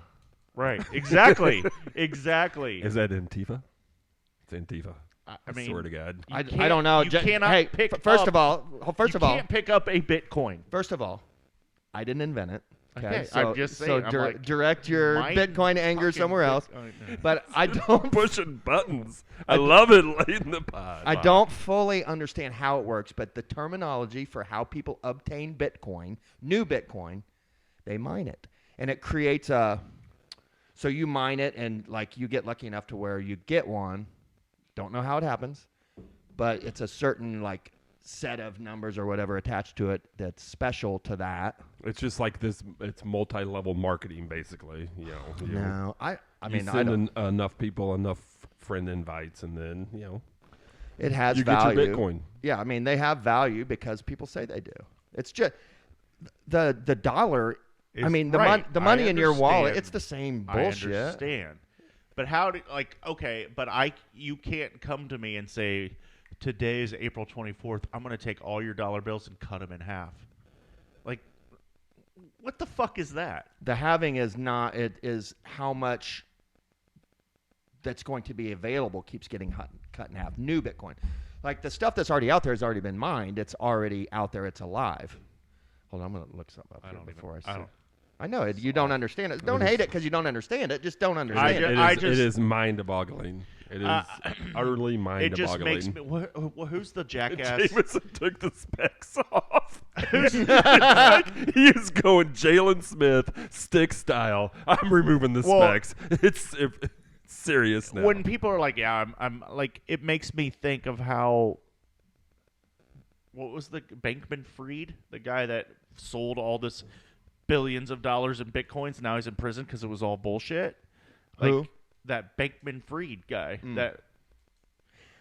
Right. Exactly. Exactly. Is that Antifa? It's Antifa. I mean, swear to God. you I can't- don't know. You cannot hey, pick first up, of all, you can't pick up a Bitcoin. First of all, I didn't invent it. Okay, so, I'm just so saying, I'm like, direct your mine Bitcoin anger fucking somewhere else. Bitcoin. But I don't. Pushing buttons. I love it late in the pod. I don't fully understand how it works, but the terminology for how people obtain Bitcoin, new Bitcoin, they mine it, and it creates a. So you mine it, and like you get lucky enough to where you get one. Don't know how it happens, but it's a certain like set of numbers or whatever attached to it that's special to that. It's just like this. It's multi-level marketing, basically. No, I you mean, I send don't. enough people enough friend invites, and then It has you value. get your Bitcoin. Yeah, I mean, they have value because people say they do. It's just the dollar. I mean, the money in your wallet. It's the same bullshit. I understand. But you can't come to me and say, today's April 24th, I'm going to take all your dollar bills and cut them in half. Like, what the fuck is that? The halving is not. It is how much that's going to be available keeps getting cut in half. New Bitcoin, like the stuff that's already out there has already been mined. It's already out there. It's alive. Hold on, I'm gonna look something up here before I say. I know it. You don't understand it. Don't hate it because you don't understand it. Just don't understand it. It is mind-boggling. It is utterly mind-boggling. It just makes me. Who's the jackass? Jameson took the specs off. He is going Jalen Smith stick style. I'm removing the specs. It's serious now. When people are like, "Yeah, I'm like," it makes me think of how. What was the Bankman-Fried, the guy that sold all this billions of dollars in bitcoins? Now he's in prison because it was all bullshit. Like, Who? That Bankman-Fried guy. That.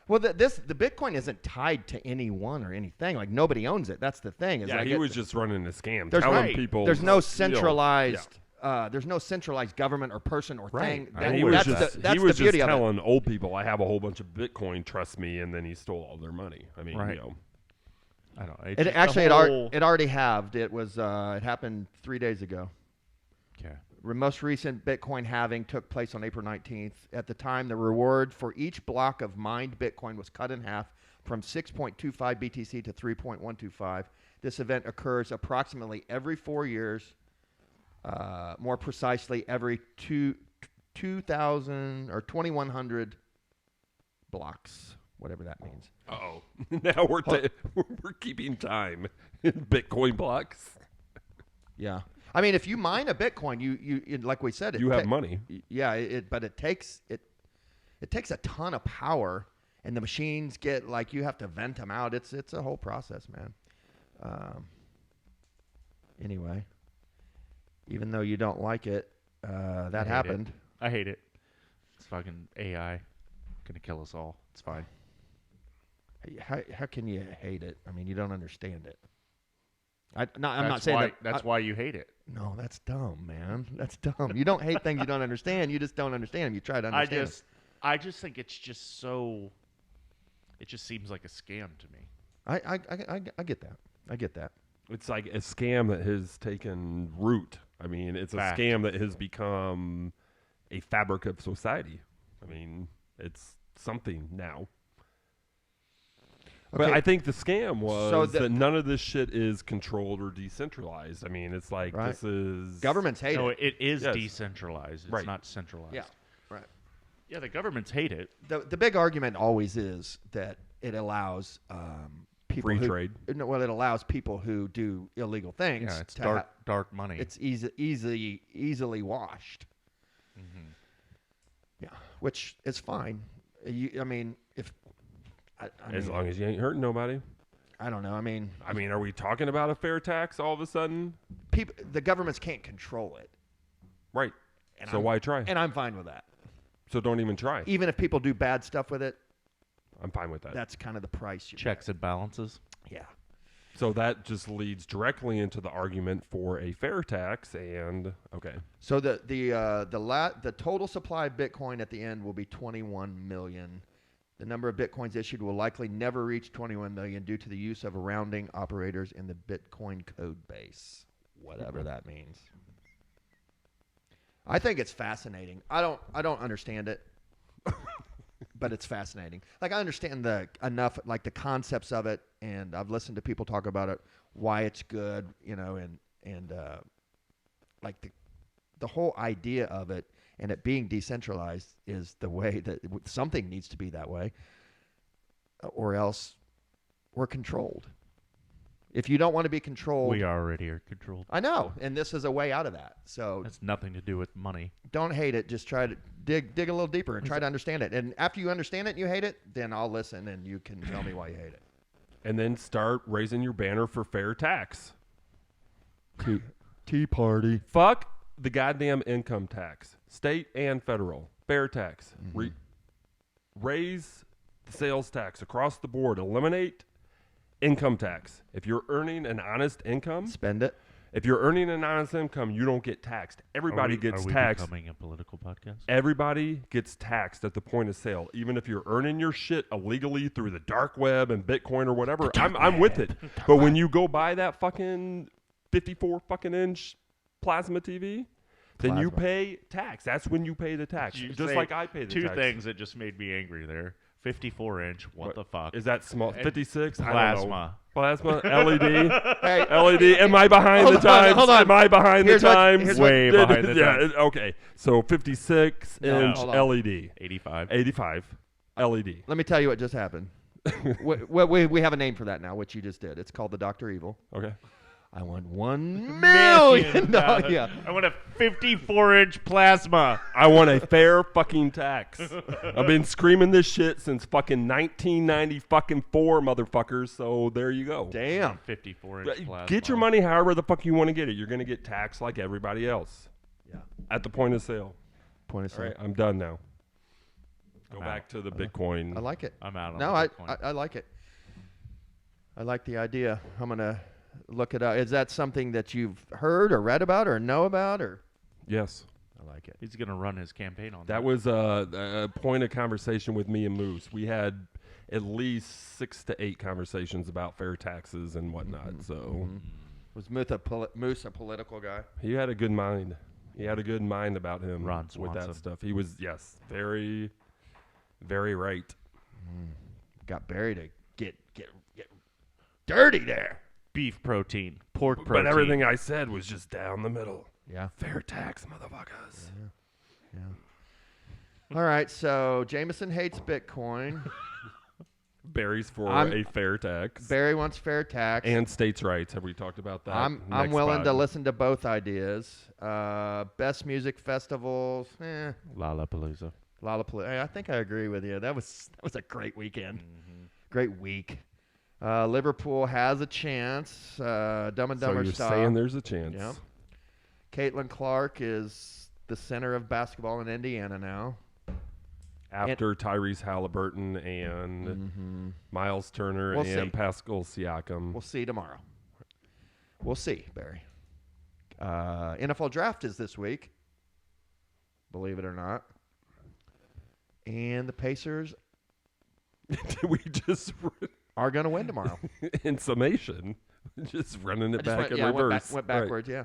Well, the Bitcoin isn't tied to anyone or anything. Like nobody owns it. That's the thing. Yeah, he was just running a scam, There's telling people. There's no centralized. There's no centralized government or person or thing. He was that's he was the beauty just of it. telling old people, "I have a whole bunch of Bitcoin. Trust me," and then he stole all their money. I mean, I don't know. It actually it already halved. It was it happened 3 days ago. Okay. Most recent Bitcoin halving took place on April 19th. At the time, the reward for each block of mined Bitcoin was cut in half from 6.25 BTC to 3.125. This event occurs approximately every 4 years. More precisely, every 2,000 or 2,100 blocks, whatever that means. Uh-oh. Now we're keeping time in Bitcoin blocks. Yeah. I mean, if you mine a Bitcoin, you like we said, you have money. Yeah, but it takes a ton of power, and the machines get like you have to vent them out. It's a whole process, man. Anyway, even though you don't like it, that happened. I hate it. It's fucking AI gonna kill us all. It's fine. How can you hate it? I mean, you don't understand it. I'm not saying that. That's why you hate it. No, that's dumb, man. That's dumb. You don't hate things you don't understand. You just don't understand them. You try to understand them. I just think it's just so. It just seems like a scam to me. I get that. I get that. It's like a scam that has taken root. I mean, it's a scam that has become a fabric of society. I mean, it's something now. Okay. But I think the scam was that none of this shit is controlled or decentralized. I mean, it's like this is... Governments hate it. It is decentralized. It's not centralized. Yeah, right. Yeah, the governments hate it. The big argument always is that it allows people free trade. No, well, it allows people who do illegal things. Yeah, it's dark money. It's easily washed. Mm-hmm. Yeah, which is fine. I mean, if... as long as you ain't hurting nobody. I don't know. I mean, are we talking about a fair tax all of a sudden? The governments can't control it. Right. So why try? And I'm fine with that. So don't even try. Even if people do bad stuff with it, I'm fine with that. That's kind of the price. Checks and balances. Yeah. So that just leads directly into the argument for a fair tax, and okay. So the total supply of Bitcoin at the end will be 21 million. The number of Bitcoins issued will likely never reach 21 million due to the use of rounding operators in the Bitcoin code base, whatever that means. I think it's fascinating. I don't understand it, but it's fascinating. Like I understand the concepts of it, and I've listened to people talk about it, why it's good, and like the whole idea of it. And it being decentralized is the way that something needs to be that way, or else we're controlled. If you don't want to be controlled... We already are controlled. I know, and this is a way out of that. So it's nothing to do with money. Don't hate it. Just try to dig a little deeper and try to understand it. And after you understand it and you hate it, then I'll listen and you can tell me why you hate it. and then start raising your banner for fair tax. Tea party. Fuck the goddamn income tax, state and federal. Fair tax. Raise the sales tax across the board. Eliminate income tax. If you're earning an honest income, Spend it. if you're earning an honest income, you don't get taxed. Everybody gets Are we taxed. becoming a political podcast? Everybody gets taxed at the point of sale, even if you're earning your shit illegally through the dark web and Bitcoin or whatever. I'm with it. But when you go buy that fucking 54 fucking inch plasma TV, then you Plasma. pay tax. That's when you pay the tax, Did you just say like I pay the two tax. things that just made me angry there. 54-inch. What the fuck? Is that small? And 56? I don't know. Plasma. Plasma? LED? Hey, LED? Am I behind Hold the on, times? hold on. Am I behind Here's the what- times? here's Way behind the yeah, times. okay. So 56 No. inch Hold on. LED. 85. 85 LED. let me tell you what just happened. we have a name for that now, which you just did. It's called the Dr. Evil. Okay. I want $1 million. No, yeah. I want a 54-inch plasma. I want a fair fucking tax. I've been screaming this shit since fucking 1994, motherfuckers. So there you go. Damn. 54-inch plasma. Get your money however the fuck you want to get it. You're going to get taxed like everybody else Yeah. at the point of sale. Point of All sale. right, I'm done now. Go I'm back out. to the Bitcoin. I like it. I'm out on No, the I Bitcoin. like it. I like the idea. I'm gonna look it up. Is that something that you've heard or read about or know about or? Yes. I like it. He's going to run his campaign on That was a point of conversation with me and Moose. We had at least 6 to 8 conversations about fair taxes and whatnot. So Was Moose a political guy? he had a good mind. He had a good mind about him Ron with that Swanson. stuff. He was, yes, very, very right. Got Barry to get dirty there. beef protein, pork protein. But everything I said was just down the middle. Yeah. Fair tax, motherfuckers. Yeah. All right. So Jameson hates Bitcoin. Barry's for I'm- a fair tax. Barry wants fair tax. And states' rights. Have we talked about that? I'm Next willing to pod. listen to both ideas. Best music festivals. Lollapalooza. Lollapalooza. Hey, I think I agree with you. That was a great weekend. Great week. Liverpool has a chance. Dumb and So Dumber you're style. saying there's a chance. Yeah. Caitlin Clark is the center of basketball in Indiana now. After Tyrese Haliburton and Miles Turner We'll and see. Pascal Siakam. We'll see tomorrow. We'll see, Barry. NFL draft is this week, believe it or not. And the Pacers we just, are going to win tomorrow. in summation, just running it back in went reverse. went Right. backwards, yeah.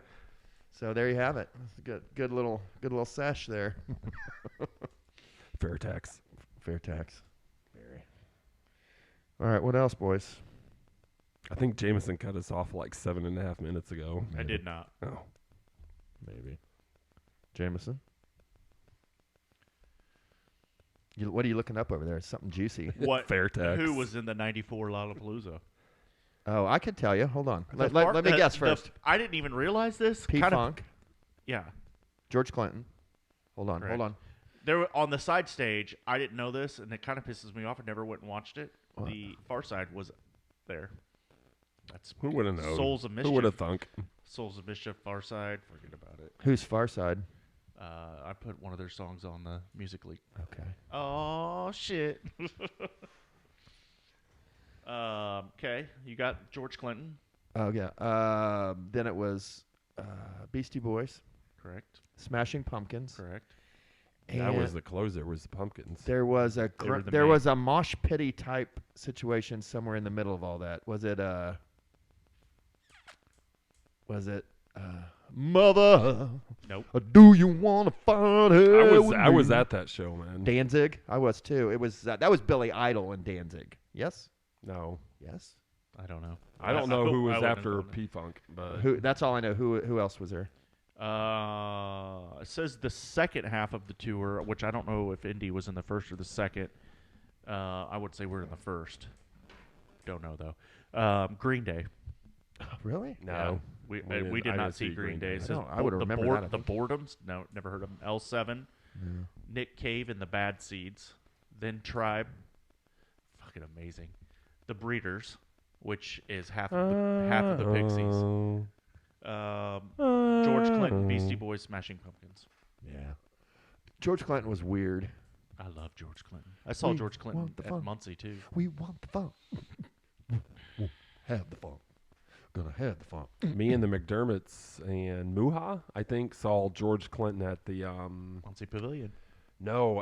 So there you have it. That's a good little sesh there. Fair tax. Fair tax. Barry. All right, what else, boys? I think Jameson cut us off like 7.5 minutes ago. I did not. Oh. Maybe. Jameson? What are you looking up over there? Something juicy. What? Fair tax. Who was in the 94 Lollapalooza? Oh, I could tell you. Hold on. The Let part- me the- guess the- first. I didn't even realize this. Kind of- P-Funk, Yeah. George Clinton. Hold on, Correct. hold on. There were, on the side stage, I didn't know this, and it kind of pisses me off. I never went and watched it. What? The Far Side was there. That's Who would have known? Souls of Who Mischief. would have thunk? Souls of Mischief, Far Side. Forget about it. Who's Far Side? I put one of their songs on the Music League. Okay. Oh shit. Okay, you got George Clinton, Oh, yeah. Then it was Beastie Boys, correct? Smashing Pumpkins. Correct. That was and the closer. Was the Pumpkins? there was a They were the there main- was a mosh pity type situation somewhere in the middle of all that. Was it Mother? Nope. Do you want to find her? I was at that show, man. Danzig. I was too. It was that was Billy Idol and Danzig. Yes. No, Yes. I don't know. I don't know who was I wouldn't after know. P-Funk, but Who? That's all I know. Who else was there? It says the second half of the tour, which I don't know if Indy was in the first or the second. I would say we're in the first. Don't know though. Green Day. Really? no. We I did didn't not see Green Day. It I says don't- I would've the remembered that, I The think. Boredoms. No, never heard of them. L7. Nick Cave and the Bad Seeds. Then Tribe. Fucking amazing. The Breeders. which is half of the Pixies. George Clinton, Beastie Boys, Smashing Pumpkins. Yeah. George Clinton was weird. I love George Clinton. I saw We George Clinton want the at funk. Muncie too. We want the funk. Have the funk. Gonna have the funk. Me and the McDermotts and Muha, I think, saw George Clinton at the Muncie Pavilion.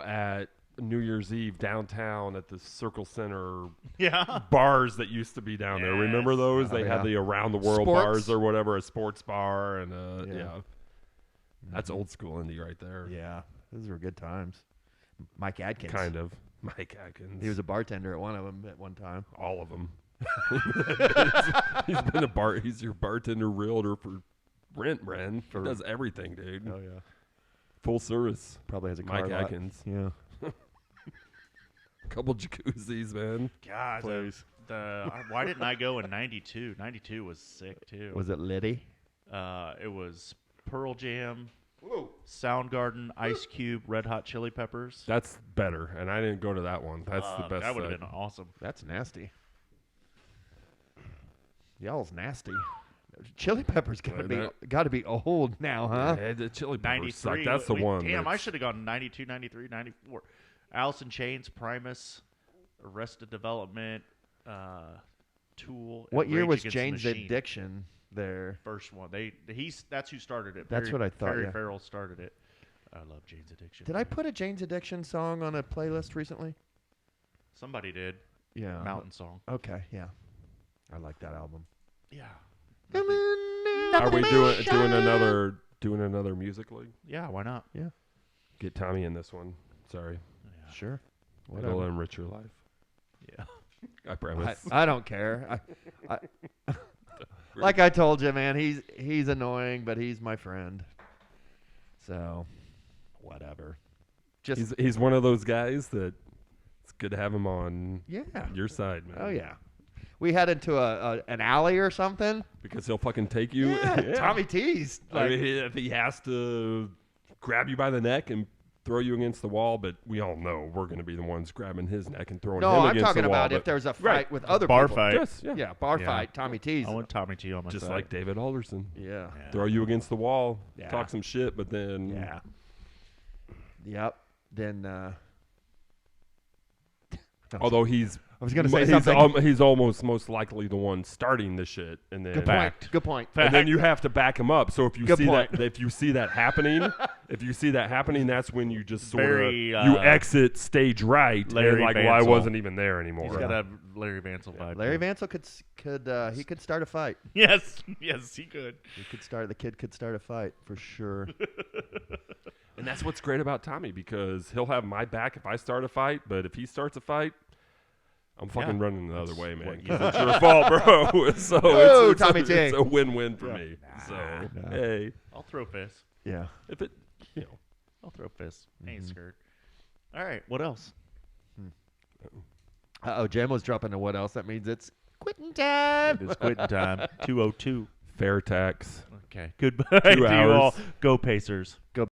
at New Year's Eve downtown at the Circle Center Yeah. bars that used to be down there. Remember Yes. those? They yeah. had the around the world Sports? bars or whatever, a sports bar and Yeah. yeah. That's old school Indy right there. Yeah, those were good times. Mike Adkins. Kind of. Mike Atkins. He was a bartender at one of them at one time. all of them. He's been he's your bartender realtor for rent, Bren. He does everything, dude. Oh yeah. Full service. Probably has a car Mike lot. Atkins. Yeah. Couple jacuzzis, man. God, why didn't I go in 92? 92 was sick too. Was it Liddy? It was Pearl Jam, Soundgarden, Ice Cube, Red Hot Chili Peppers. That's better, and I didn't go to that one. That's the best. That would have set. been awesome. That's nasty. Y'all's nasty. Chili Peppers got to be old now, huh? Yeah, the Chili Peppers suck. 93. That's the one. Damn, I that's- should have gone 92, 93, 94. Alice in Chains, Primus, Arrested Development, Tool. and What year Rage was Against the Jane's Machine. Addiction there? First one. That's who started it. That's what I thought, Perry yeah. Farrell started it. I love Jane's Addiction. Did I put a Jane's Addiction song on a playlist recently? Somebody did. Yeah. Mountain Song. Okay, yeah. I like that album. Yeah. Are we doing another music league? Yeah, why not? Get Tommy in this one. Sorry. Yeah. Sure. It'll enrich your life. Yeah. I promise. I don't care. Like I told you, man, he's annoying, but he's my friend. So, whatever. Just He's one of those guys that it's good to have him on yeah. your side, man. Oh yeah. We head into an alley or something. Because he'll fucking take you. Yeah. Tommy T's. I mean, if he has to grab you by the neck and throw you against the wall, but we all know we're going to be the ones grabbing his neck and throwing him I'm against talking the wall. about if there's a fight Right. with other Bar people. fight. Yes, yeah. Yeah, bar Yeah. fight. Tommy T's. I want Tommy T on my Just side. like David Alderson. Yeah. Yeah. Throw you against the wall, Yeah. talk some shit, but then Yeah. Yep. Then. although he's I was gonna say something. he's almost most likely the one starting the shit, and then Good point. Good point. and then you have to back him up. So if you Good see point. that, if you see that happening, that's when you just sort of Very, you exit stage right, Larry and like, well, I Vansel. wasn't even there anymore. He's got a Larry Vansel vibe. Larry to him. Vansel could start a fight. Yes. Yes, he could. The kid could start a fight for sure. And that's what's great about Tommy, because he'll have my back if I start a fight, but if he starts a fight, I'm fucking Yeah. running the other way, man. what 'Cause it's your fault, bro. So Oh, it's Tommy T. it's a win-win for me. So Nah. hey, I'll throw fists. Yeah. if it, you know, I'll throw fists. Ain't scared. All right. What else? Jem was dropping to what else? That means it's quitting time. It's quitting time. 2:02. fair tax. Okay. Goodbye to you all. hours. Go Pacers. Go